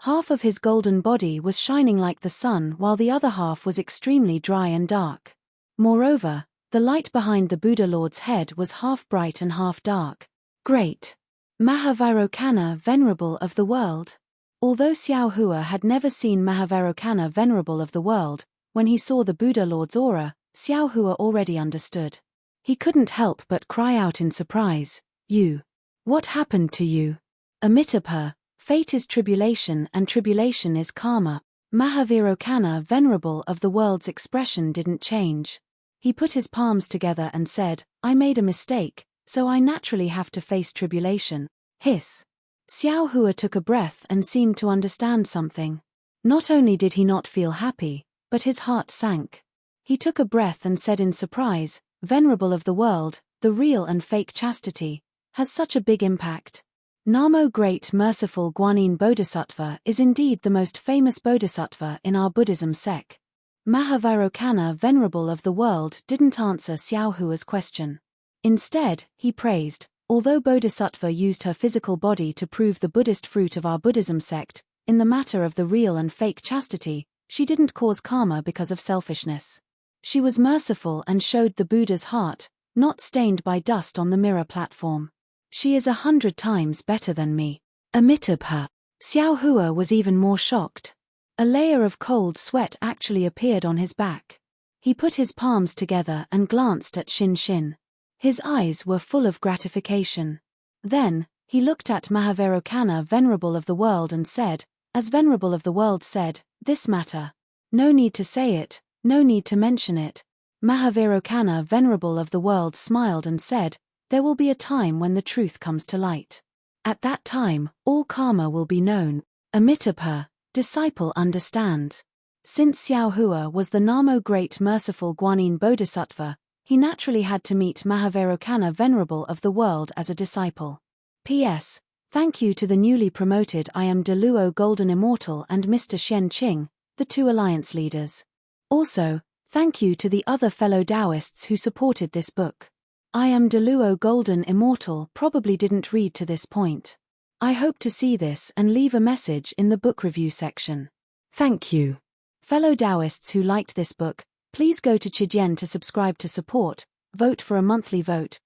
Half of his golden body was shining like the sun while the other half was extremely dry and dark. Moreover, the light behind the Buddha Lord's head was half bright and half dark. Great Mahavairokkana, Venerable of the World. Although Xiao Hua had never seen Mahavairokkana, Venerable of the World, when he saw the Buddha Lord's aura, Xiao Hua already understood. He couldn't help but cry out in surprise, You! What happened to you? Amitabha, fate is tribulation and tribulation is karma. Mahavairokkana, Venerable of the World's expression didn't change. He put his palms together and said, I made a mistake, so I naturally have to face tribulation. Hiss. Xiao Hua took a breath and seemed to understand something. Not only did he not feel happy, but his heart sank. He took a breath and said in surprise, Venerable of the World, the real and fake chastity, has such a big impact. Namo Great Merciful Guanyin Bodhisattva is indeed the most famous bodhisattva in our Buddhism sect. Mahavairokkana, Venerable of the World, didn't answer Xiao Hua's question. Instead, he praised, although Bodhisattva used her physical body to prove the Buddhist fruit of our Buddhism sect, in the matter of the real and fake chastity, she didn't cause karma because of selfishness. She was merciful and showed the Buddha's heart, not stained by dust on the mirror platform. She is 100 times better than me. Amitabha. Xiao Hua was even more shocked. A layer of cold sweat actually appeared on his back. He put his palms together and glanced at Xin Xin. His eyes were full of gratification. Then, he looked at Mahavairokkana, Venerable of the World, and said, as Venerable of the World said, this matter. No need to say it, no need to mention it. Mahavairokkana, Venerable of the World, smiled and said, there will be a time when the truth comes to light. At that time, all karma will be known. Amitabha, disciple understands. Since Xiao Hua was the Namo Great Merciful Guanyin Bodhisattva, he naturally had to meet Mahavairokkana, Venerable of the World, as a disciple. P.S. Thank you to the newly promoted I am Deluo Golden Immortal and Mr. Shen Qing, the two alliance leaders. Also, thank you to the other fellow Taoists who supported this book. I am Deluo Golden Immortal probably didn't read to this point. I hope to see this and leave a message in the book review section. Thank you. Fellow Taoists who liked this book, please go to Chijian to subscribe to support, vote for a monthly vote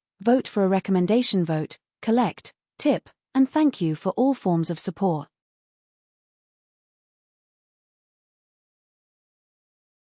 for a recommendation vote, collect, tip, and thank you for all forms of support.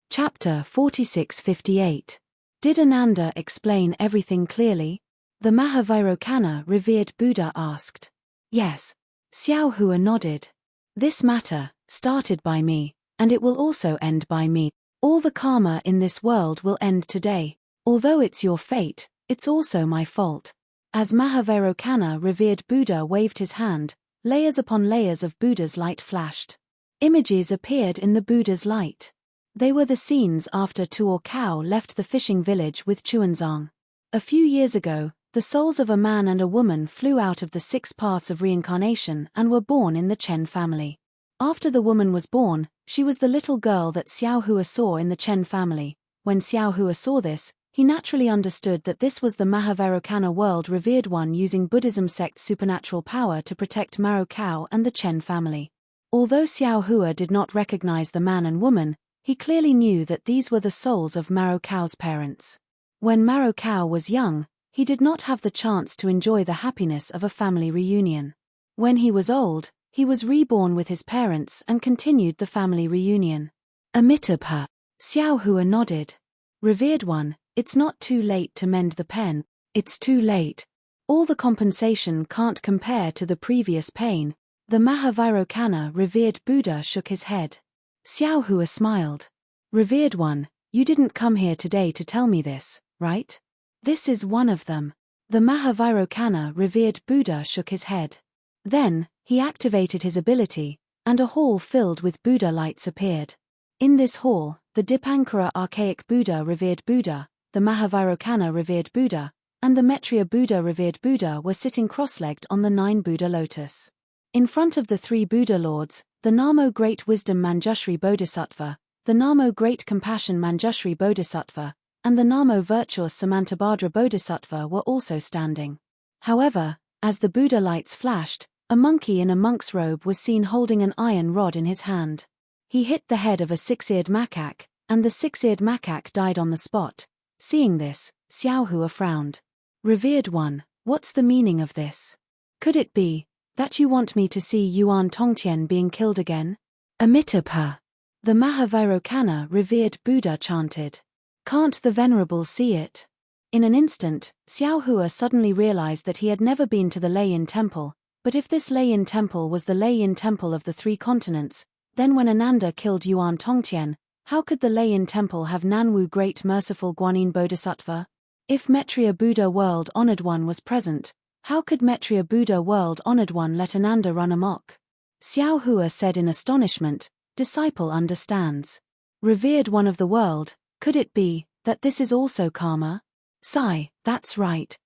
Chapter 4658. Did Ananda explain everything clearly? The Mahavairokkana, revered Buddha, asked. Yes. Xiao Hua nodded. This matter started by me, and it will also end by me. All the karma in this world will end today. Although it's your fate, it's also my fault. As Mahavairokkana, revered Buddha, waved his hand, layers upon layers of Buddha's light flashed. Images appeared in the Buddha's light. They were the scenes after Tuo Kao left the fishing village with Chuanzang. A few years ago, the souls of a man and a woman flew out of the 6 paths of reincarnation and were born in the Chen family. After the woman was born, she was the little girl that Xiao Hua saw in the Chen family. When Xiao Hua saw this, he naturally understood that this was the Mahavairokkana world revered one using Buddhism sect's supernatural power to protect Maro Kao and the Chen family. Although Xiao Hua did not recognize the man and woman, he clearly knew that these were the souls of Maro Kao's parents. When Maro Kao was young, he did not have the chance to enjoy the happiness of a family reunion. When he was old, he was reborn with his parents and continued the family reunion. Amitabha. Xiao Hua nodded. Revered one, it's not too late to mend the pen, it's too late. All the compensation can't compare to the previous pain. The Mahavairokkana, revered Buddha, shook his head. Xiao Hua smiled. Revered one, you didn't come here today to tell me this, right? This is one of them. The Mahavairokkana, revered Buddha, shook his head. Then, he activated his ability, and a hall filled with Buddha lights appeared. In this hall, the Dipankara archaic Buddha, revered Buddha, the Mahavairokkana, revered Buddha, and the Maitreya Buddha, revered Buddha, were sitting cross-legged on the 9 Buddha lotus. In front of the 3 Buddha lords, the Namo Great Wisdom Manjushri Bodhisattva, the Namo Great Compassion Manjushri Bodhisattva, and the Namo Virtuous Samantabhadra Bodhisattva were also standing. However, as the Buddha lights flashed, a monkey in a monk's robe was seen holding an iron rod in his hand. He hit the head of a 6-eared macaque, and the 6-eared macaque died on the spot. Seeing this, Xiao Hua frowned. Revered one, what's the meaning of this? Could it be that you want me to see Yuan Tongtian being killed again? Amitabha. The Mahavairokkana, revered Buddha, chanted. Can't the Venerable see it? In an instant, Xiao Hua suddenly realized that he had never been to the Lei-Yin Temple, but if this Lei-Yin Temple was the Lei-Yin Temple of the 3 continents, then when Ananda killed Yuan Tongtian, how could the Lei-Yin Temple have Nanwu Great Merciful Guanyin Bodhisattva? If Maitreya Buddha World Honored One was present, how could Maitreya Buddha World Honored One let Ananda run amok? Xiao Hua said in astonishment, disciple understands. Revered one of the world, could it be that this is also karma? Sigh, that's right.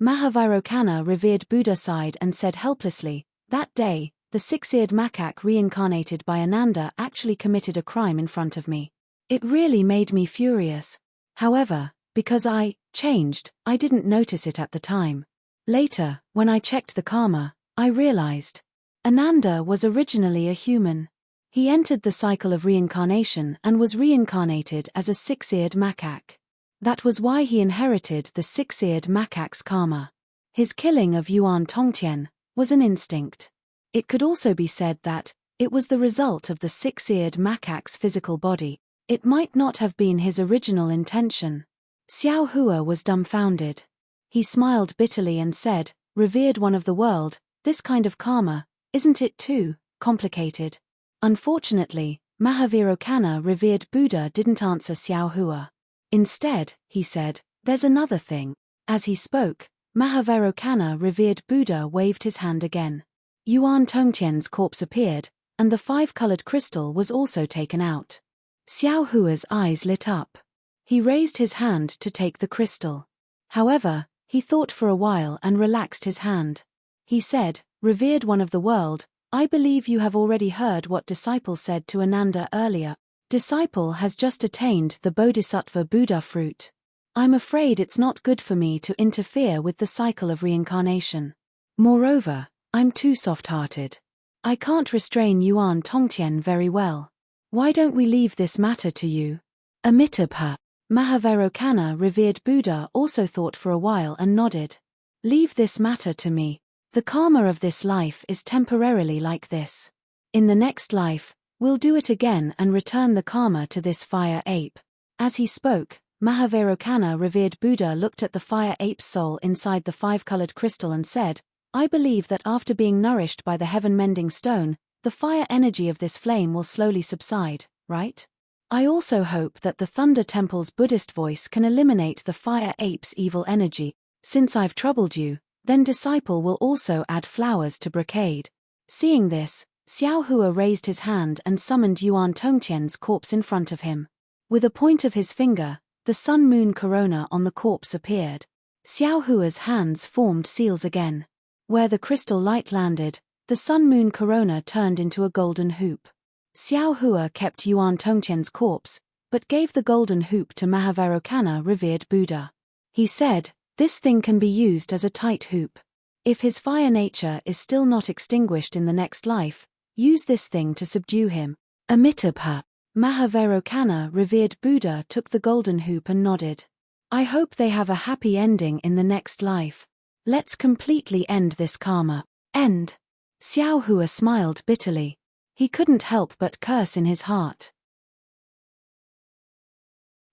Mahavairokkana, revered Buddha, sighed and said helplessly, that day, the 6-eared macaque reincarnated by Ananda actually committed a crime in front of me. It really made me furious. However, because I changed, I didn't notice it at the time. Later, when I checked the karma, I realized Ananda was originally a human. He entered the cycle of reincarnation and was reincarnated as a six-eared macaque. That was why he inherited the six-eared macaque's karma. His killing of Yuan Tongtian was an instinct. It could also be said that it was the result of the six-eared macaque's physical body. It might not have been his original intention. Xiao Hua was dumbfounded. He smiled bitterly and said, "Revered one of the world, this kind of karma, isn't it too complicated?" Unfortunately, Mahavairokkana, revered Buddha, didn't answer Xiao Hua. Instead, he said, "There's another thing." As he spoke, Mahavairokkana, revered Buddha, waved his hand again. Yuan Tongtian's corpse appeared, and the five-colored crystal was also taken out. Xiao Hua's eyes lit up. He raised his hand to take the crystal. However, he thought for a while and relaxed his hand. He said, "Revered one of the world, I believe you have already heard what Disciple said to Ananda earlier. Disciple has just attained the Bodhisattva Buddha fruit. I'm afraid it's not good for me to interfere with the cycle of reincarnation. Moreover, I'm too soft-hearted. I can't restrain Yuan Tongtian very well. Why don't we leave this matter to you?" Amitabha. Mahavairokkana, revered Buddha, also thought for a while and nodded. "Leave this matter to me. The karma of this life is temporarily like this. In the next life, we'll do it again and return the karma to this fire ape." As he spoke, Mahavairokkana, revered Buddha, looked at the fire ape's soul inside the five-colored crystal and said, "I believe that after being nourished by the heaven-mending stone, the fire energy of this flame will slowly subside, right? I also hope that the Thunder Temple's Buddhist voice can eliminate the fire ape's evil energy. Since I've troubled you, then Disciple will also add flowers to brocade." Seeing this, Xiao Hua raised his hand and summoned Yuan Tongtian's corpse in front of him. With a point of his finger, the sun-moon corona on the corpse appeared. Xiao Hua's hands formed seals again. Where the crystal light landed, the sun-moon corona turned into a golden hoop. Xiao Hua kept Yuan Tongtian's corpse, but gave the golden hoop to Mahavairokkana, revered Buddha. He said, "This thing can be used as a tight hoop. If his fire nature is still not extinguished in the next life, use this thing to subdue him." Amitabha. Mahavairokkana, revered Buddha, took the golden hoop and nodded. "I hope they have a happy ending in the next life. Let's completely end this karma." End. Xiao Hua smiled bitterly. He couldn't help but curse in his heart.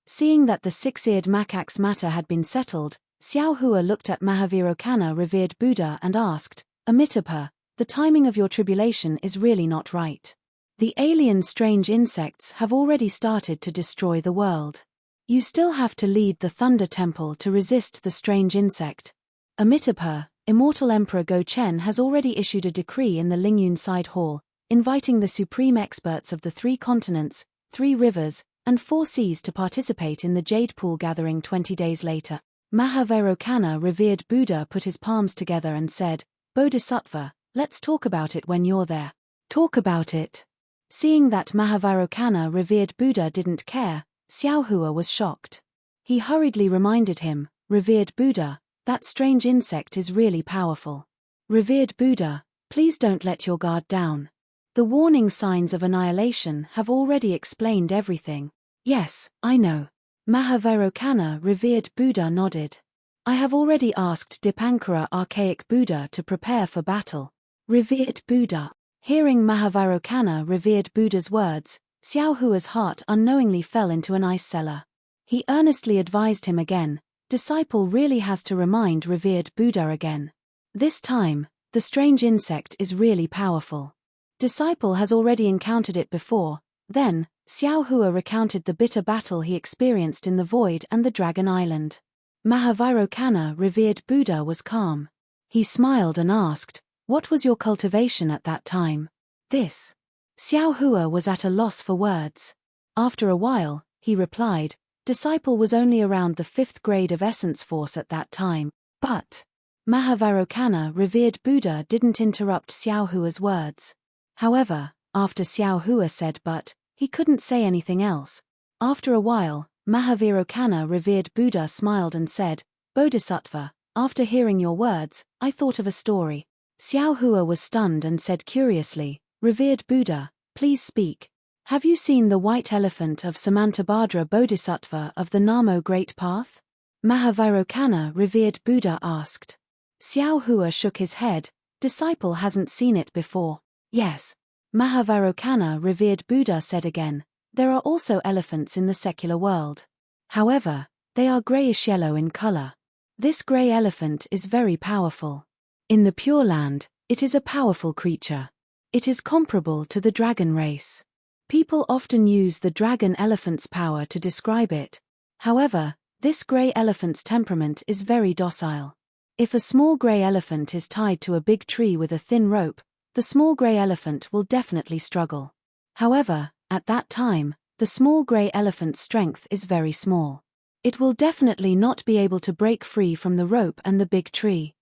Seeing that the six-eared macaque's matter had been settled, Xiao Hua looked at Mahavairokkana, revered Buddha, and asked, "Amitabha, the timing of your tribulation is really not right. The alien strange insects have already started to destroy the world. You still have to lead the Thunder Temple to resist the strange insect. Amitabha, Immortal Emperor Go Chen has already issued a decree in the Lingyun Side Hall, inviting the supreme experts of the 3 continents, 3 rivers, and 4 seas to participate in the Jade Pool gathering 20 days later." Mahavairokkana, revered Buddha, put his palms together and said, "Bodhisattva, let's talk about it when you're there." Talk about it. Seeing that Mahavairokkana, revered Buddha, didn't care, Xiao Hua was shocked. He hurriedly reminded him, "Revered Buddha, that strange insect is really powerful. Revered Buddha, please don't let your guard down. The warning signs of annihilation have already explained everything." "Yes, I know." Mahavairokkana, revered Buddha, nodded. "I have already asked Dipankara Archaic Buddha to prepare for battle." Revered Buddha. Hearing Mahavairokkana, revered Buddha's words, Xiao Hua's heart unknowingly fell into an ice cellar. He earnestly advised him again, "Disciple really has to remind revered Buddha again. This time, the strange insect is really powerful. Disciple has already encountered it before." Then, Xiao Hua recounted the bitter battle he experienced in the Void and the Dragon Island. Mahavairokkana, revered Buddha, was calm. He smiled and asked, "What was your cultivation at that time?" "This." Xiao Hua was at a loss for words. After a while, he replied, "Disciple was only around the 5th grade of essence force at that time, but..." Mahavairokkana, revered Buddha, didn't interrupt Xiao Hua's words. However, after Xiao Hua said "but," he couldn't say anything else. After a while, Mahavairokkana, revered Buddha, smiled and said, "Bodhisattva, after hearing your words, I thought of a story." Xiao Hua was stunned and said curiously, "Revered Buddha, please speak. Have you seen the white elephant of Samantabhadra Bodhisattva of the Namo Great Path? Mahavairokkana, revered Buddha, asked. Xiao Hua shook his head. Disciple hasn't seen it before. Yes. Mahavairokkana, revered Buddha, said again. There are also elephants in the secular world. However, they are greyish-yellow in color. This grey elephant is very powerful. In the Pure Land, it is a powerful creature. It is comparable to the dragon race. People often use the dragon elephant's power to describe it. However, this grey elephant's temperament is very docile. If a small grey elephant is tied to a big tree with a thin rope, the small grey elephant will definitely struggle. However, at that time, the small grey elephant's strength is very small. It will definitely not be able to break free from the rope and the big tree.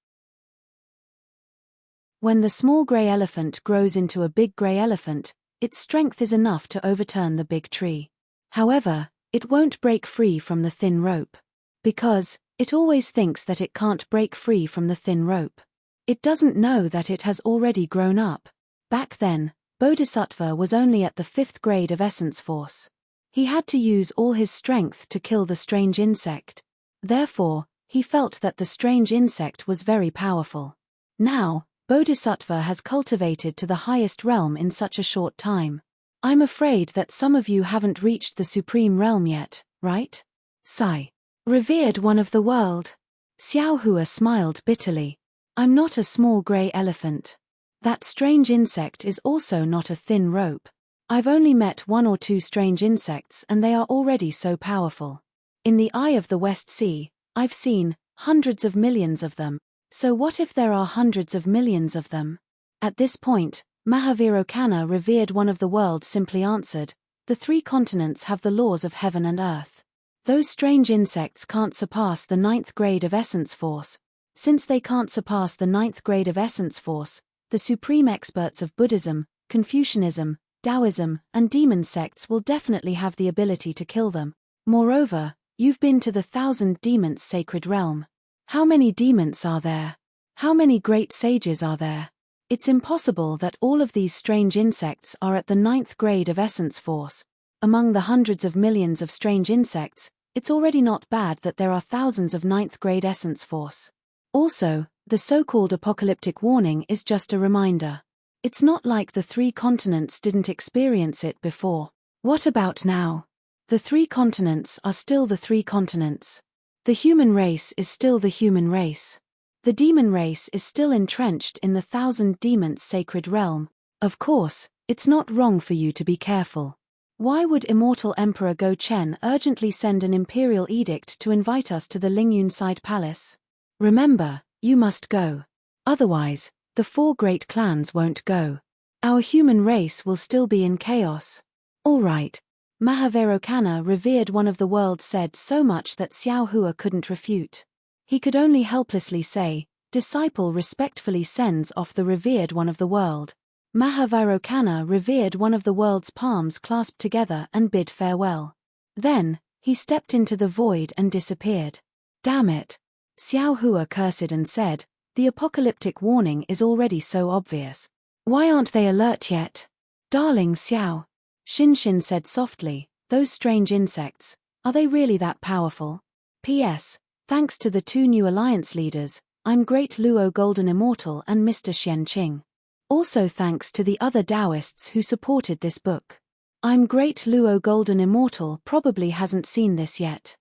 When the small grey elephant grows into a big grey elephant, its strength is enough to overturn the big tree. However, it won't break free from the thin rope. Because it always thinks that it can't break free from the thin rope. It doesn't know that it has already grown up. Back then, Bodhisattva was only at the 5th grade of essence force. He had to use all his strength to kill the strange insect. Therefore, he felt that the strange insect was very powerful. Now, Bodhisattva has cultivated to the highest realm in such a short time. I'm afraid that some of you haven't reached the supreme realm yet, right? Sigh. Revered one of the world. Xiao Hua smiled bitterly. I'm not a small grey elephant. That strange insect is also not a thin rope. I've only met 1 or 2 strange insects and they are already so powerful. In the eye of the West Sea, I've seen hundreds of millions of them. So what if there are hundreds of millions of them? At this point, Mahavairokkana, revered one of the world, simply answered, the 3 continents have the laws of heaven and earth. Those strange insects can't surpass the 9th grade of essence force. Since they can't surpass the 9th grade of essence force, the supreme experts of Buddhism, Confucianism, Taoism, and demon sects will definitely have the ability to kill them. Moreover, you've been to the 1,000 demons sacred realm. How many demons are there? How many great sages are there? It's impossible that all of these strange insects are at the 9th grade of essence force. Among the hundreds of millions of strange insects, it's already not bad that there are thousands of 9th grade essence force. Also, the so-called apocalyptic warning is just a reminder. It's not like the 3 continents didn't experience it before. What about now? The 3 continents are still the 3 continents. The human race is still the human race. The demon race is still entrenched in the 1,000 demons sacred realm. Of course, it's not wrong for you to be careful. Why would immortal Emperor Go Chen urgently send an imperial edict to invite us to the Lingyun Side Palace? Remember, you must go. Otherwise, the 4 great clans won't go. Our human race will still be in chaos. All right. Mahavairokkana, revered one of the world, said so much that Xiao Hua couldn't refute. He could only helplessly say, disciple respectfully sends off the revered one of the world. Mahavairokkana, revered one of the world's palms clasped together and bid farewell. Then, he stepped into the void and disappeared. Damn it. Xiao Hua cursed and said, the apocalyptic warning is already so obvious. Why aren't they alert yet? Darling Xiao. Shinshin said softly, those strange insects, are they really that powerful? P.S. Thanks to the 2 new alliance leaders, I'm Great Luo Golden Immortal and Mr. Xian Qing. Also thanks to the other Taoists who supported this book. I'm Great Luo Golden Immortal probably hasn't seen this yet.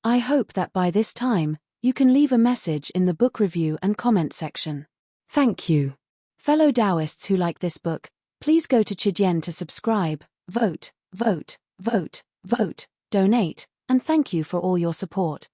I hope that by this time, you can leave a message in the book review and comment section. Thank you. Fellow Taoists who like this book, please go to Chidian to subscribe, vote, vote, vote, vote, donate, and thank you for all your support.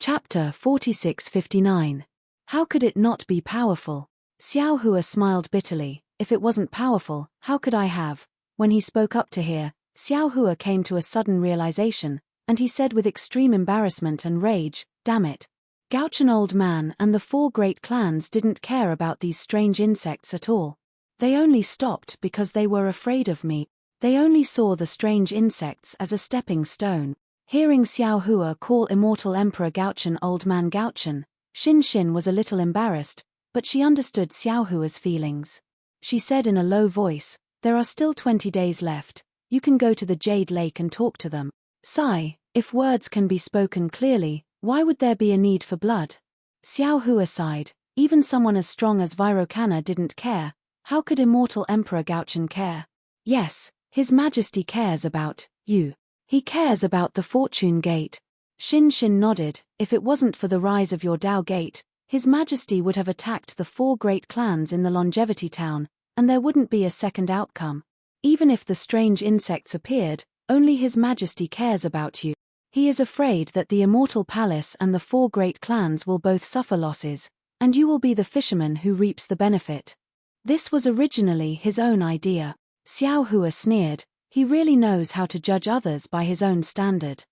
Chapter 4659. How could it not be powerful? Xiao Hua smiled bitterly. If it wasn't powerful, how could I have? When he spoke up to hear, Xiao Hua came to a sudden realization, and he said with extreme embarrassment and rage, damn it. Gauchen old man and the 4 great clans didn't care about these strange insects at all. They only stopped because they were afraid of me. They only saw the strange insects as a stepping stone. Hearing Xiao Hua call immortal Emperor Gauchen old man Gauchen, Xin Xin was a little embarrassed, but she understood Xiao Hua's feelings. She said in a low voice, "There are still 20 days left. You can go to the Jade Lake and talk to them." Sigh, if words can be spoken clearly, why would there be a need for blood? Xiao Hua sighed, even someone as strong as Virokana didn't care. How could immortal Emperor Gaochen care? Yes, His Majesty cares about you. He cares about the Fortune Gate. Xin Xin nodded. If it wasn't for the rise of your Dao Gate, His Majesty would have attacked the 4 great clans in the Longevity Town, and there wouldn't be a second outcome. Even if the strange insects appeared, only His Majesty cares about you. He is afraid that the Immortal Palace and the 4 great clans will both suffer losses, and you will be the fisherman who reaps the benefit. This was originally his own idea. Xiao Hua sneered. He really knows how to judge others by his own standard.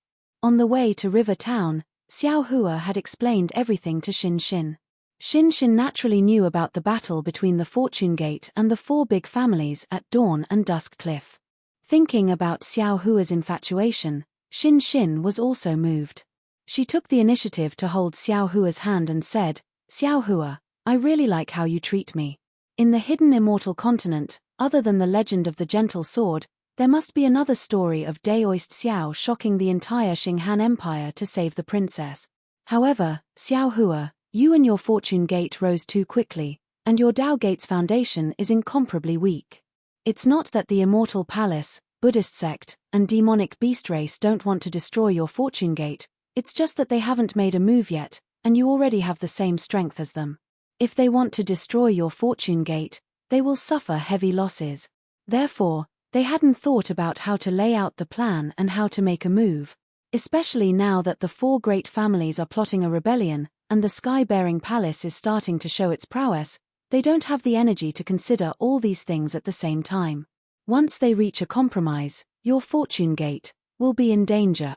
On the way to River Town, Xiao Hua had explained everything to Xin Xin. Xin Xin naturally knew about the battle between the Fortune Gate and the 4 big families at Dawn and Dusk Cliff. Thinking about Xiao Hua's infatuation, Xin Xin was also moved. She took the initiative to hold Xiao Hua's hand and said, "Xiao Hua, I really like how you treat me. In the hidden immortal continent, other than the legend of the gentle sword, there must be another story of Daoist Xiao shocking the entire Xinghan Empire to save the princess. However, Xiao Hua, you and your Fortune Gate rose too quickly, and your Dao Gate's foundation is incomparably weak. It's not that the Immortal Palace, Buddhist sect, and demonic beast race don't want to destroy your Fortune Gate, it's just that they haven't made a move yet, and you already have the same strength as them. If they want to destroy your Fortune Gate, they will suffer heavy losses. Therefore, they hadn't thought about how to lay out the plan and how to make a move. Especially now that the 4 great families are plotting a rebellion, and the sky-bearing palace is starting to show its prowess, they don't have the energy to consider all these things at the same time. Once they reach a compromise, your Fortune Gate will be in danger."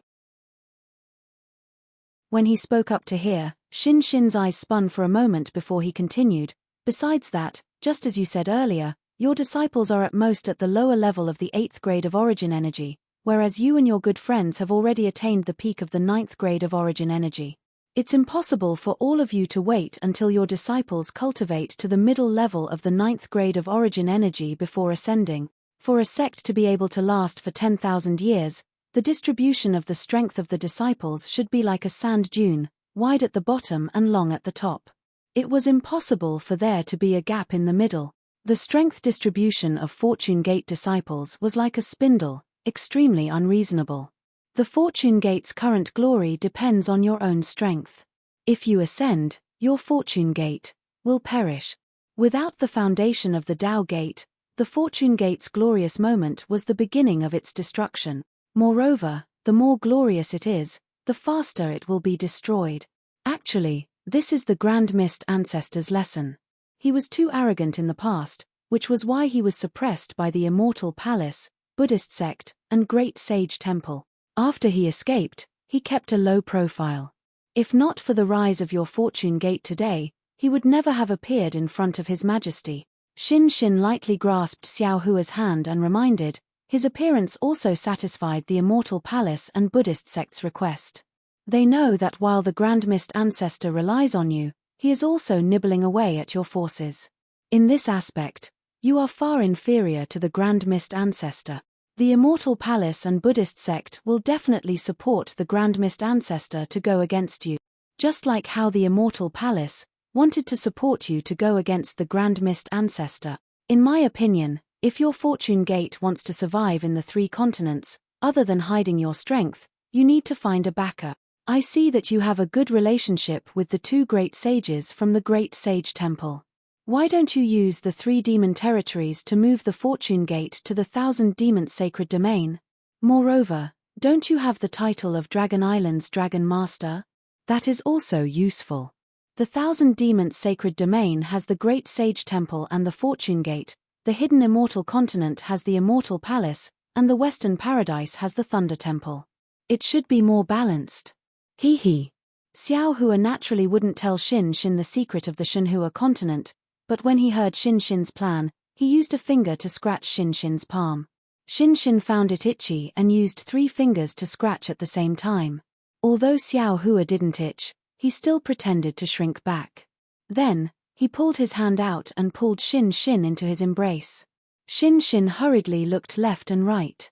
When he spoke up to hear, Xin Xin's eyes spun for a moment before he continued, "Besides that, just as you said earlier, your disciples are at most at the lower level of the 8th grade of origin energy, whereas you and your good friends have already attained the peak of the 9th grade of origin energy. It's impossible for all of you to wait until your disciples cultivate to the middle level of the 9th grade of origin energy before ascending. For a sect to be able to last for 10,000 years, the distribution of the strength of the disciples should be like a sand dune, wide at the bottom and long at the top. It was impossible for there to be a gap in the middle. The strength distribution of Fortune Gate disciples was like a spindle, extremely unreasonable. The Fortune Gate's current glory depends on your own strength. If you ascend, your Fortune Gate will perish. Without the foundation of the Dao Gate, the Fortune Gate's glorious moment was the beginning of its destruction. Moreover, the more glorious it is, the faster it will be destroyed. Actually, this is the Grand Mist Ancestor's lesson. He was too arrogant in the past, which was why he was suppressed by the Immortal Palace, Buddhist sect, and Great Sage Temple. After he escaped, he kept a low profile. If not for the rise of your Fortune Gate today, he would never have appeared in front of His Majesty. Xin Xin lightly grasped Xiao Hua's hand and reminded, his appearance also satisfied the Immortal Palace and Buddhist sect's request. They know that while the Grand Mist Ancestor relies on you, he is also nibbling away at your forces. In this aspect, you are far inferior to the Grand Mist Ancestor. The Immortal Palace and Buddhist sect will definitely support the Grand Mist Ancestor to go against you. Just like how the Immortal Palace wanted to support you to go against the Grand Mist Ancestor. In my opinion, if your Fortune Gate wants to survive in the 3 continents, other than hiding your strength, you need to find a backer. I see that you have a good relationship with the 2 great sages from the Great Sage Temple. Why don't you use the 3 demon territories to move the Fortune Gate to the 1000 Demons Sacred Domain? Moreover, don't you have the title of Dragon Island's Dragon Master? That is also useful. The 1000 Demons Sacred Domain has the Great Sage Temple and the Fortune Gate, the hidden Immortal Continent has the Immortal Palace, and the Western Paradise has the Thunder Temple. It should be more balanced. Hee hee. Xiao Hua naturally wouldn't tell Xin Xin the secret of the Shenhua continent, but when he heard Xin Xin's plan, he used a finger to scratch Xin Xin's palm. Xin Xin found it itchy and used 3 fingers to scratch at the same time. Although Xiao Hua didn't itch, he still pretended to shrink back. Then, he pulled his hand out and pulled Shin Shin into his embrace. Shin Shin hurriedly looked left and right.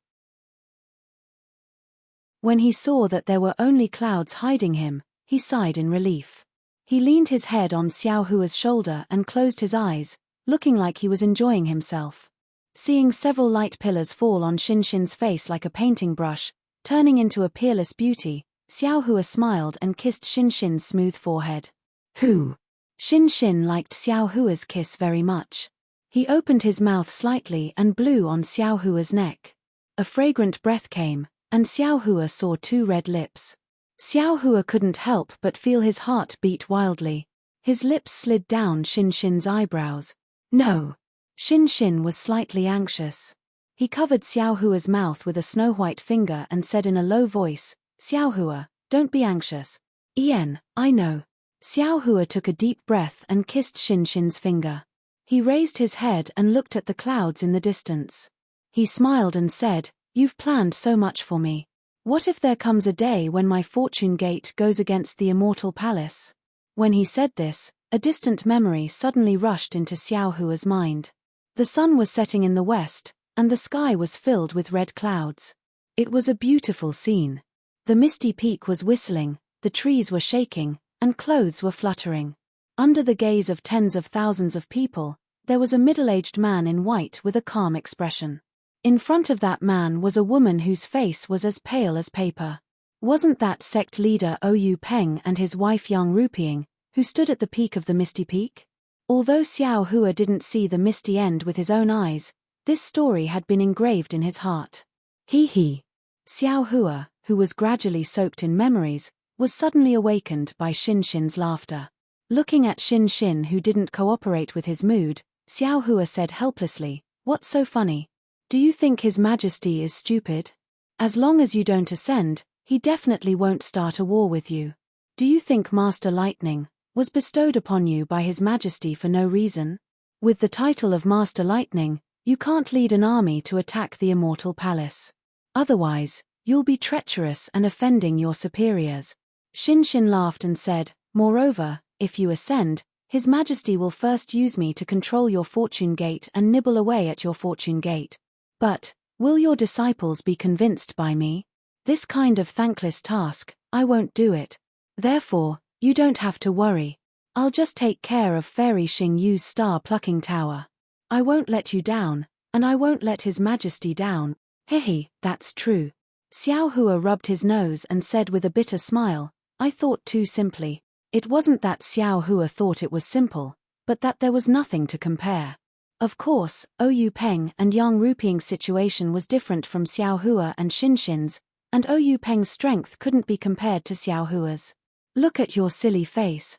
When he saw that there were only clouds hiding him, he sighed in relief. He leaned his head on Xiao Hua's shoulder and closed his eyes, looking like he was enjoying himself. Seeing several light pillars fall on Shin Shin's face like a painting brush, turning into a peerless beauty, Xiao Hua smiled and kissed Shin Shin's smooth forehead. Who? Shin Shin liked Xiao Hua's kiss very much. He opened his mouth slightly and blew on Xiao Hua's neck. A fragrant breath came, and Xiao Hua saw 2 red lips. Xiao Hua couldn't help but feel his heart beat wildly. His lips slid down Shin Shin's eyebrows. No. Shin Shin was slightly anxious. He covered Xiao Hua's mouth with a snow-white finger and said in a low voice, Xiao Hua, don't be anxious. I know. Xiao Hua took a deep breath and kissed Shin Shin's finger. He raised his head and looked at the clouds in the distance. He smiled and said, you've planned so much for me. What if there comes a day when my fortune gate goes against the immortal palace? When he said this, a distant memory suddenly rushed into Xiao Hua's mind. The sun was setting in the west, and the sky was filled with red clouds. It was a beautiful scene. The misty peak was whistling, the trees were shaking, and clothes were fluttering. Under the gaze of tens of thousands of people, there was a middle-aged man in white with a calm expression. In front of that man was a woman whose face was as pale as paper. Wasn't that sect leader Oyu Peng and his wife Yang Rupiang, who stood at the peak of the misty peak? Although Xiao Hua didn't see the misty end with his own eyes, this story had been engraved in his heart. He. Xiao Hua, who was gradually soaked in memories, was suddenly awakened by Shin Shin's laughter. Looking at Shin Shin, who didn't cooperate with his mood, Xiao Hua said helplessly, what's so funny? Do you think His Majesty is stupid? As long as you don't ascend, he definitely won't start a war with you. Do you think Master Lightning was bestowed upon you by His Majesty for no reason? With the title of Master Lightning, you can't lead an army to attack the immortal palace. Otherwise, you'll be treacherous and offending your superiors. Shin Shin laughed and said, moreover, if you ascend, His Majesty will first use me to control your fortune gate and nibble away at your fortune gate. But, will your disciples be convinced by me? This kind of thankless task, I won't do it. Therefore, you don't have to worry. I'll just take care of Fairy Xing Yu's star-plucking tower. I won't let you down, and I won't let His Majesty down. Hehe, that's true. Xiao Hua rubbed his nose and said with a bitter smile, I thought too simply. It wasn't that Xiao Hua thought it was simple, but that there was nothing to compare. Of course, Oyu Peng and Yang Rupiang's situation was different from Xiao Hua and Shin Shin's, and Oyu Peng's strength couldn't be compared to Xiao Hua's. Look at your silly face.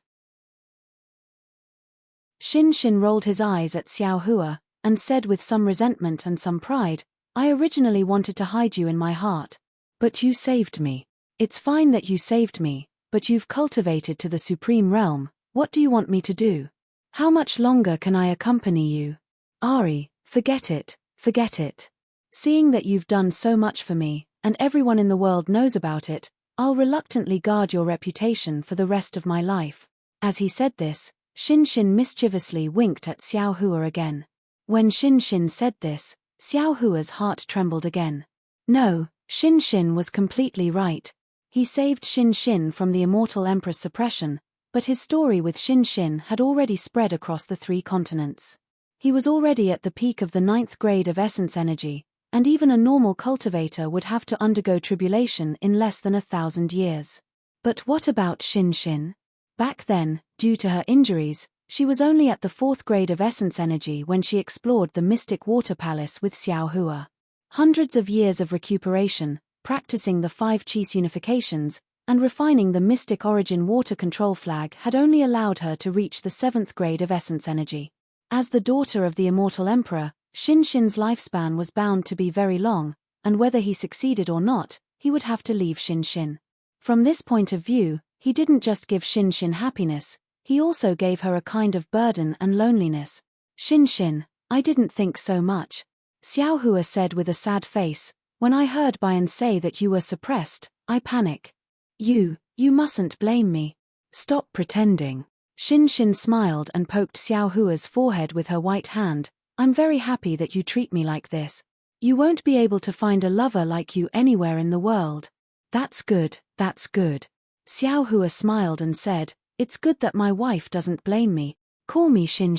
Shin Shin rolled his eyes at Xiao Hua, and said with some resentment and some pride, I originally wanted to hide you in my heart. But you saved me. It's fine that you saved me, but you've cultivated to the supreme realm. What do you want me to do? How much longer can I accompany you? Ari, forget it, forget it. Seeing that you've done so much for me, and everyone in the world knows about it, I'll reluctantly guard your reputation for the rest of my life. As he said this, Shin Shin mischievously winked at Xiao Hua again. When Shin Shin said this, Xiao Hua's heart trembled again. No, Shin Shin was completely right. He saved Shin Shin from the immortal emperor's suppression, but his story with Shin Shin had already spread across the 3 continents. He was already at the peak of the 9th grade of essence energy, and even a normal cultivator would have to undergo tribulation in less than 1,000 years. But what about Shin Shin? Back then, due to her injuries, she was only at the 4th grade of essence energy when she explored the mystic water palace with Xiao Hua. Hundreds of years of recuperation, practicing the 5 Qis unifications, and refining the mystic origin water control flag had only allowed her to reach the 7th grade of essence energy. As the daughter of the immortal emperor, Shin Shin's lifespan was bound to be very long, and whether he succeeded or not, he would have to leave Shin Shin. From this point of view, he didn't just give Shin Shin happiness, he also gave her a kind of burden and loneliness. Shin Shin, I didn't think so much. Xiao Hua said with a sad face, when I heard Bayan say that you were suppressed, I panic. You mustn't blame me. Stop pretending. Shin smiled and poked Xiao Hua's forehead with her white hand. I'm very happy that you treat me like this. You won't be able to find a lover like you anywhere in the world. That's good, that's good. Xiao Hua smiled and said, it's good that my wife doesn't blame me. Call me Shin.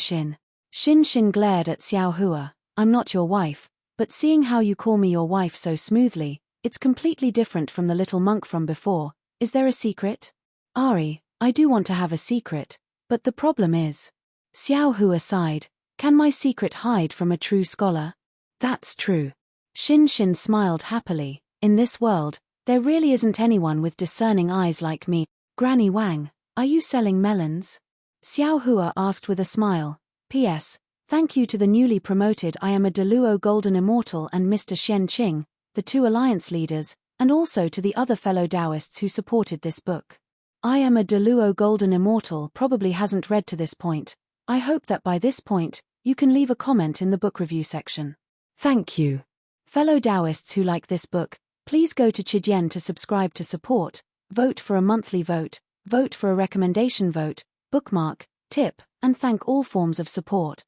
Shin glared at Xiao Hua. I'm not your wife, but seeing how you call me your wife so smoothly, it's completely different from the little monk from before. Is there a secret? Ari, I do want to have a secret, but the problem is. Xiao Hua sighed. Can my secret hide from a true scholar? That's true. Shin smiled happily. In this world, there really isn't anyone with discerning eyes like me. Granny Wang, are you selling melons? Xiao Hua asked with a smile. P.S. Thank you to the newly promoted I am a Deluo Golden Immortal and Mr. Shen Qing, the 2 alliance leaders, and also to the other fellow Taoists who supported this book. I am a Deluo Golden Immortal probably hasn't read to this point. I hope that by this point, you can leave a comment in the book review section. Thank you. Fellow Taoists who like this book, please go to Chidian to subscribe to support, vote for a monthly vote for a recommendation vote, bookmark, tip, and thank all forms of support.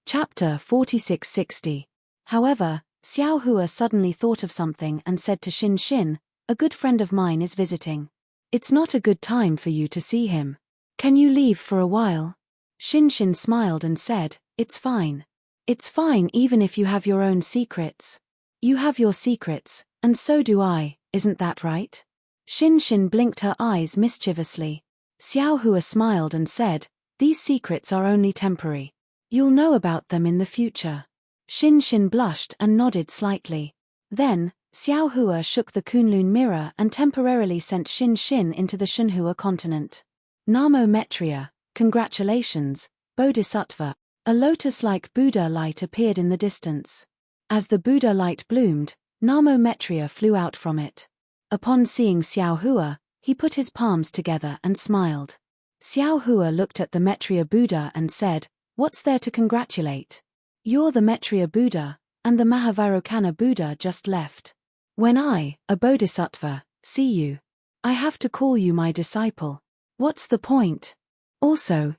Chapter 4660. However, Xiao Hua suddenly thought of something and said to Shin, a good friend of mine is visiting. It's not a good time for you to see him. Can you leave for a while? Shin smiled and said, it's fine. It's fine even if you have your own secrets. You have your secrets, and so do I, isn't that right? Shin blinked her eyes mischievously. Xiao Hua smiled and said, these secrets are only temporary. You'll know about them in the future. Shin blushed and nodded slightly. Then, Xiao Hua shook the Kunlun mirror and temporarily sent Shin into the Shunhua continent. Namo Metria, congratulations, Bodhisattva. A lotus-like Buddha light appeared in the distance. As the Buddha light bloomed, Namo Metria flew out from it. Upon seeing Xiao Hua, he put his palms together and smiled. Xiao Hua looked at the Metria Buddha and said, what's there to congratulate? You're the Metria Buddha, and the Mahavarokana Buddha just left. When I, a Bodhisattva, see you, I have to call you my disciple. What's the point? Also,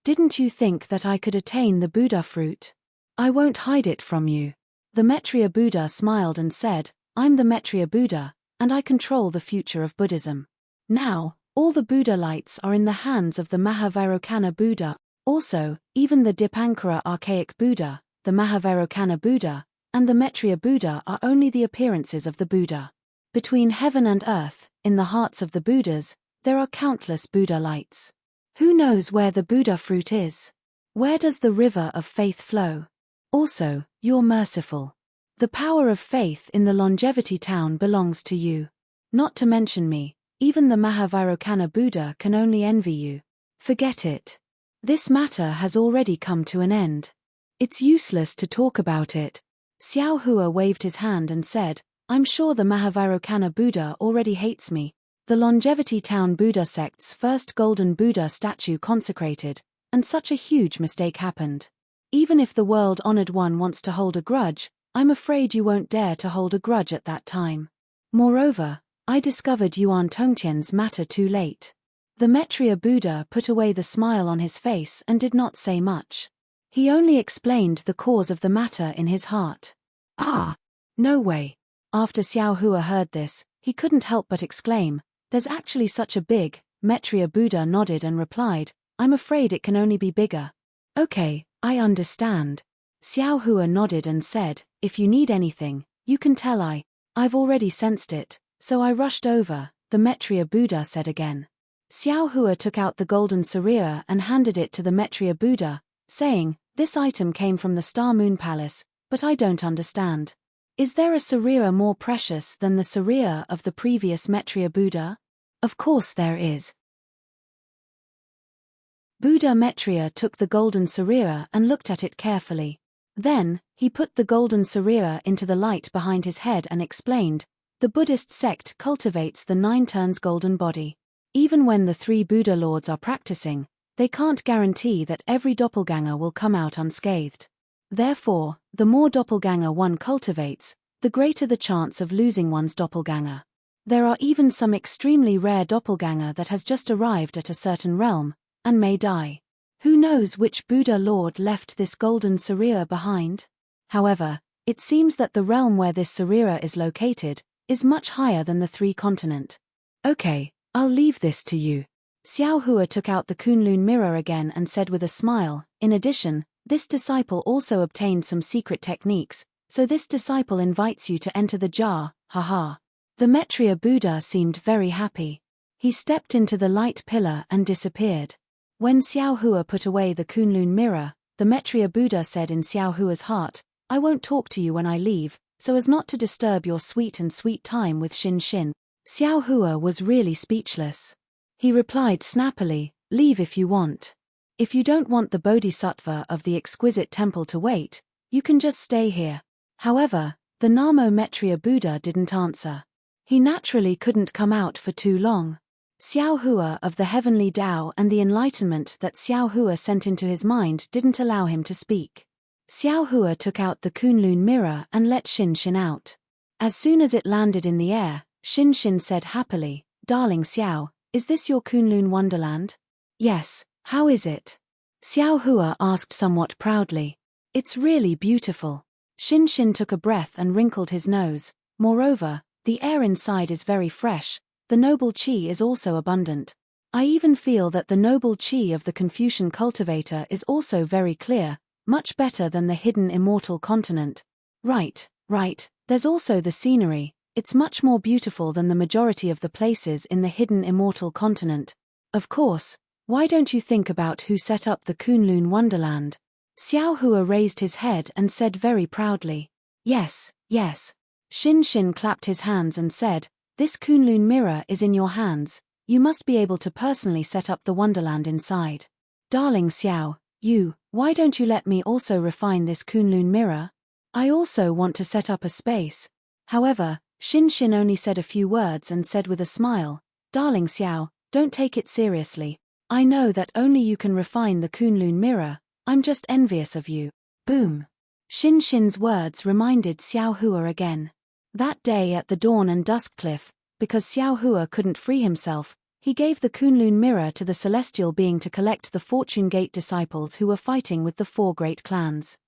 didn't you think that I could attain the Buddha fruit? I won't hide it from you. The Metria Buddha smiled and said, I'm the Metria Buddha, and I control the future of Buddhism. Now, all the Buddha lights are in the hands of the Mahavarokana Buddha. Also, even the Dipankara archaic Buddha, the Mahavarokana Buddha, and the Metria Buddha are only the appearances of the Buddha. Between heaven and earth, in the hearts of the Buddhas, there are countless Buddha lights. Who knows where the Buddha fruit is? Where does the river of faith flow? Also, you're merciful. The power of faith in the longevity town belongs to you. Not to mention me, even the Mahavarokana Buddha can only envy you. Forget it. This matter has already come to an end. It's useless to talk about it. Xiao Hua waved his hand and said, I'm sure the Mahavarokana Buddha already hates me. The Longevity Town Buddha sect's first golden Buddha statue consecrated, and such a huge mistake happened. Even if the world-honored one wants to hold a grudge, I'm afraid you won't dare to hold a grudge at that time. Moreover, I discovered Yuan Tongtian's matter too late. The Metria Buddha put away the smile on his face and did not say much. He only explained the cause of the matter in his heart. Ah! No way. After Xiao Hua heard this, he couldn't help but exclaim, there's actually such a big. Metria Buddha nodded and replied, I'm afraid it can only be bigger. Okay, I understand. Xiao Hua nodded and said, if you need anything, you can tell I've already sensed it, so I rushed over, the Metria Buddha said again. Xiao Hua took out the golden sarira and handed it to the Metria Buddha, saying, this item came from the Star Moon Palace, but I don't understand. Is there a sarira more precious than the sarira of the previous Metria Buddha? Of course there is. Buddha Metria took the golden sarira and looked at it carefully. Then, he put the golden sarira into the light behind his head and explained, the Buddhist sect cultivates the 9 turns golden body. Even when the 3 Buddha lords are practicing, they can't guarantee that every doppelganger will come out unscathed. Therefore, the more doppelganger one cultivates, the greater the chance of losing one's doppelganger. There are even some extremely rare doppelganger that has just arrived at a certain realm, and may die. Who knows which Buddha Lord left this golden sarira behind? However, it seems that the realm where this sarira is located is much higher than the 3 continent. Okay, I'll leave this to you. Xiao Hua took out the Kunlun mirror again and said with a smile, in addition, this disciple also obtained some secret techniques, so this disciple invites you to enter the jar, haha. The Maitreya Buddha seemed very happy. He stepped into the light pillar and disappeared. When Xiao Hua put away the Kunlun mirror, the Maitreya Buddha said in Xiao Hua's heart, I won't talk to you when I leave, so as not to disturb your sweet time with Xin Xin. Xiao Hua was really speechless. He replied snappily, leave if you want. If you don't want the Bodhisattva of the exquisite temple to wait, you can just stay here. However, the Namo Maitreya Buddha didn't answer. He naturally couldn't come out for too long. Xiao Hua of the heavenly Tao and the enlightenment that Xiao Hua sent into his mind didn't allow him to speak. Xiao Hua took out the Kunlun mirror and let Xin Xin out. As soon as it landed in the air, Xin Xin said happily, Darling Xiao, is this your Kunlun wonderland? Yes, how is it? Xiao Hua asked somewhat proudly. It's really beautiful. Xin Xin took a breath and wrinkled his nose. Moreover, the air inside is very fresh, the noble qi is also abundant. I even feel that the noble qi of the Confucian cultivator is also very clear, much better than the hidden immortal continent. Right, there's also the scenery, it's much more beautiful than the majority of the places in the hidden immortal continent. Of course, why don't you think about who set up the Kunlun wonderland? Xiao Hua raised his head and said very proudly. Yes. Xin Xin clapped his hands and said, this Kunlun mirror is in your hands, you must be able to personally set up the wonderland inside. Darling Xiao, why don't you let me also refine this Kunlun mirror? I also want to set up a space. However, Xin Xin only said a few words and said with a smile, Darling Xiao, don't take it seriously. I know that only you can refine the Kunlun mirror, I'm just envious of you. Boom. Xin Xin's words reminded Xiao Hua again. That day at the Dawn and Dusk Cliff, because Xiao Hua couldn't free himself, he gave the Kunlun mirror to the celestial being to collect the Fortune Gate disciples who were fighting with the 4 great clans.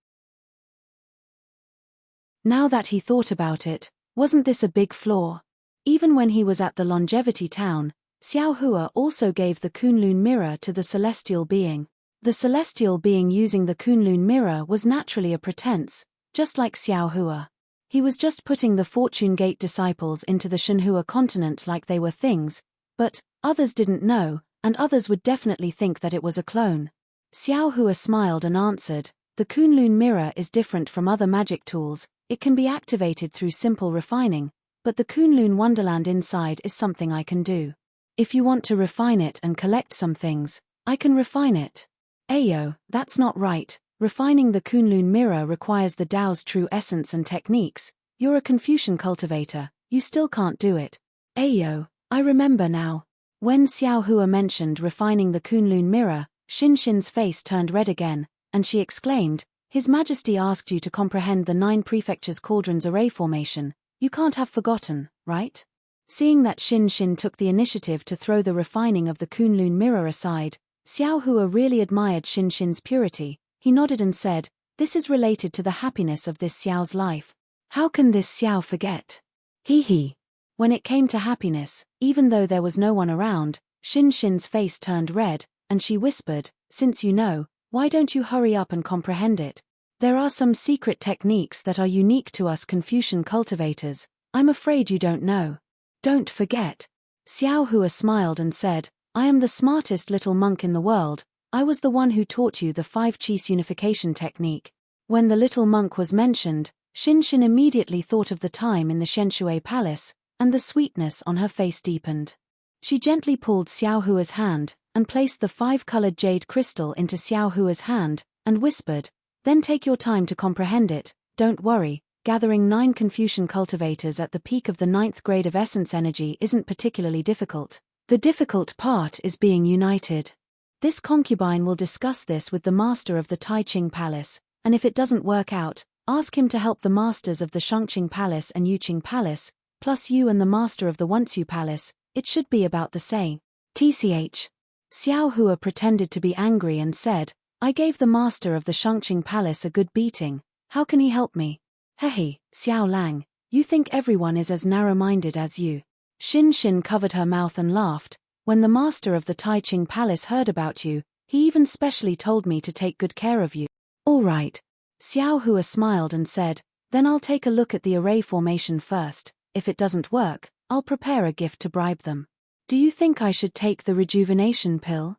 Now that he thought about it, wasn't this a big flaw? Even when he was at the Longevity Town, Xiao Hua also gave the Kunlun mirror to the celestial being. The celestial being using the Kunlun mirror was naturally a pretense, just like Xiao Hua. He was just putting the Fortune Gate disciples into the Shenhua continent like they were things, but others didn't know, and others would definitely think that it was a clone. Xiao Hua smiled and answered, the Kunlun mirror is different from other magic tools, it can be activated through simple refining, but the Kunlun wonderland inside is something I can do. If you want to refine it and collect some things, I can refine it. Ayo, that's not right. Refining the Kunlun mirror requires the Tao's true essence and techniques. You're a Confucian cultivator, you still can't do it. Ayo, I remember now. When Xiao Hua mentioned refining the Kunlun mirror, Xin Xin's face turned red again, and she exclaimed, His Majesty asked you to comprehend the 9 prefectures' cauldrons array formation. You can't have forgotten, right? Seeing that Xin Xin took the initiative to throw the refining of the Kunlun mirror aside, Xiao Hua really admired Xin Xin's purity. He nodded and said, this is related to the happiness of this Xiao's life. How can this Xiao forget? He. When it came to happiness, even though there was no one around, Xin Xin's face turned red, and she whispered, since you know, why don't you hurry up and comprehend it? There are some secret techniques that are unique to us Confucian cultivators, I'm afraid you don't know. Don't forget. Xiao Hua smiled and said, I am the smartest little monk in the world, I was the one who taught you the 5 Qis unification technique. When the little monk was mentioned, Xin Xin immediately thought of the time in the Shenshui Palace, and the sweetness on her face deepened. She gently pulled Xiao Hua's hand, and placed the 5-colored jade crystal into Xiao Hua's hand, and whispered, then take your time to comprehend it, don't worry, gathering 9 Confucian cultivators at the peak of the 9th grade of essence energy isn't particularly difficult. The difficult part is being united. This concubine will discuss this with the master of the Tai Ching Palace, and if it doesn't work out, Ask him to help the masters of the Shangqing Palace and Yuqing Palace, plus you and the master of the Wenzhou Palace. It should be about the same. TCH. Xiao Hua pretended to be angry and said, I gave the master of the Shangqing Palace a good beating. How can he help me? Hehe, Xiao Lang, you think everyone is as narrow-minded as you. Xin covered her mouth and laughed. When the master of the Taiqing Palace heard about you, he even specially told me to take good care of you. All right. Xiao Hua smiled and said, then I'll take a look at the array formation first. If it doesn't work, I'll prepare a gift to bribe them. Do you think I should take the rejuvenation pill?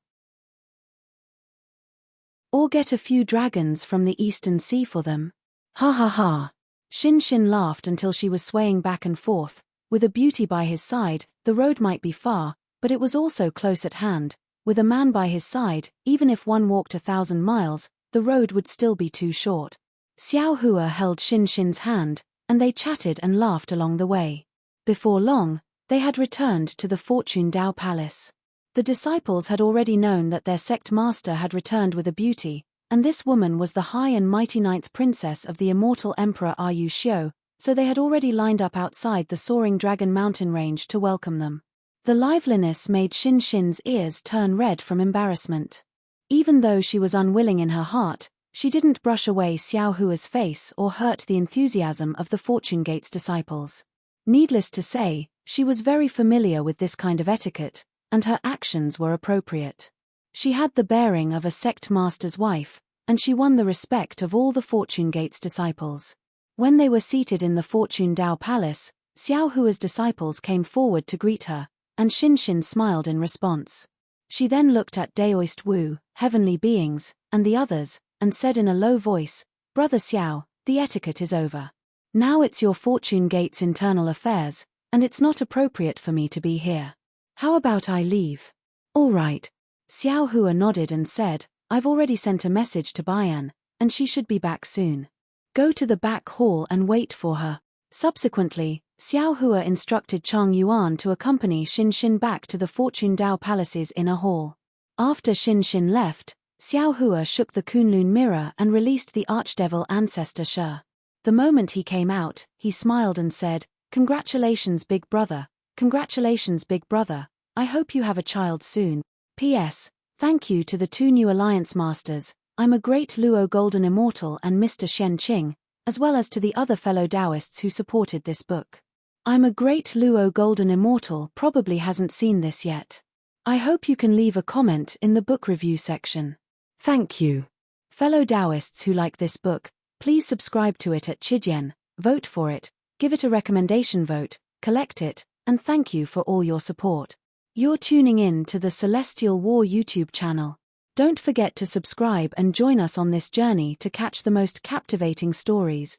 Or get a few dragons from the Eastern Sea for them? Ha ha ha. Xin laughed until she was swaying back and forth. With a beauty by his side, the road might be far, but it was also close at hand. With a man by his side, even if one walked 1,000 miles, the road would still be too short. Xiao Hua held Xin's hand, and they chatted and laughed along the way. Before long, they had returned to the Fortune Dao Palace. The disciples had already known that their sect master had returned with a beauty, and this woman was the high and mighty 9th princess of the immortal emperor Yu Xiu, so they had already lined up outside the soaring dragon mountain range to welcome them. The liveliness made Xin's ears turn red from embarrassment. Even though she was unwilling in her heart, she didn't brush away Xiao Hua's face or hurt the enthusiasm of the Fortune Gate's disciples. Needless to say, she was very familiar with this kind of etiquette, and her actions were appropriate. She had the bearing of a sect master's wife, and she won the respect of all the Fortune Gate's disciples. When they were seated in the Fortune Dao Palace, Xiao Hua's disciples came forward to greet her, and Xin smiled in response. She then looked at Daoist Wu, heavenly beings, and the others, and said in a low voice, Brother Xiao, the etiquette is over. Now it's your Fortune Gate's internal affairs, and it's not appropriate for me to be here. How about I leave? All right. Xiao Hua nodded and said, I've already sent a message to Bayan, and she should be back soon. Go to the back hall and wait for her. Subsequently, Xiao Hua instructed Chang Yuan to accompany Xin back to the Fortune Dao Palace's inner hall. After Xin left, Xiao Hua shook the Kunlun mirror and released the archdevil ancestor Shi. The moment he came out, he smiled and said, Congratulations, big brother. Congratulations, big brother. I hope you have a child soon. P.S. Thank you to the 2 new Alliance Masters. I'm a great Luo Golden Immortal and Mr. Shen Qing, as well as to the other fellow Taoists who supported this book. I'm a great Luo Golden Immortal probably hasn't seen this yet. I hope you can leave a comment in the book review section. Thank you. Fellow Taoists who like this book, please subscribe to it at Chijian, vote for it, give it a recommendation vote, collect it, and thank you for all your support. You're tuning in to the Celestial War YouTube channel. Don't forget to subscribe and join us on this journey to catch the most captivating stories.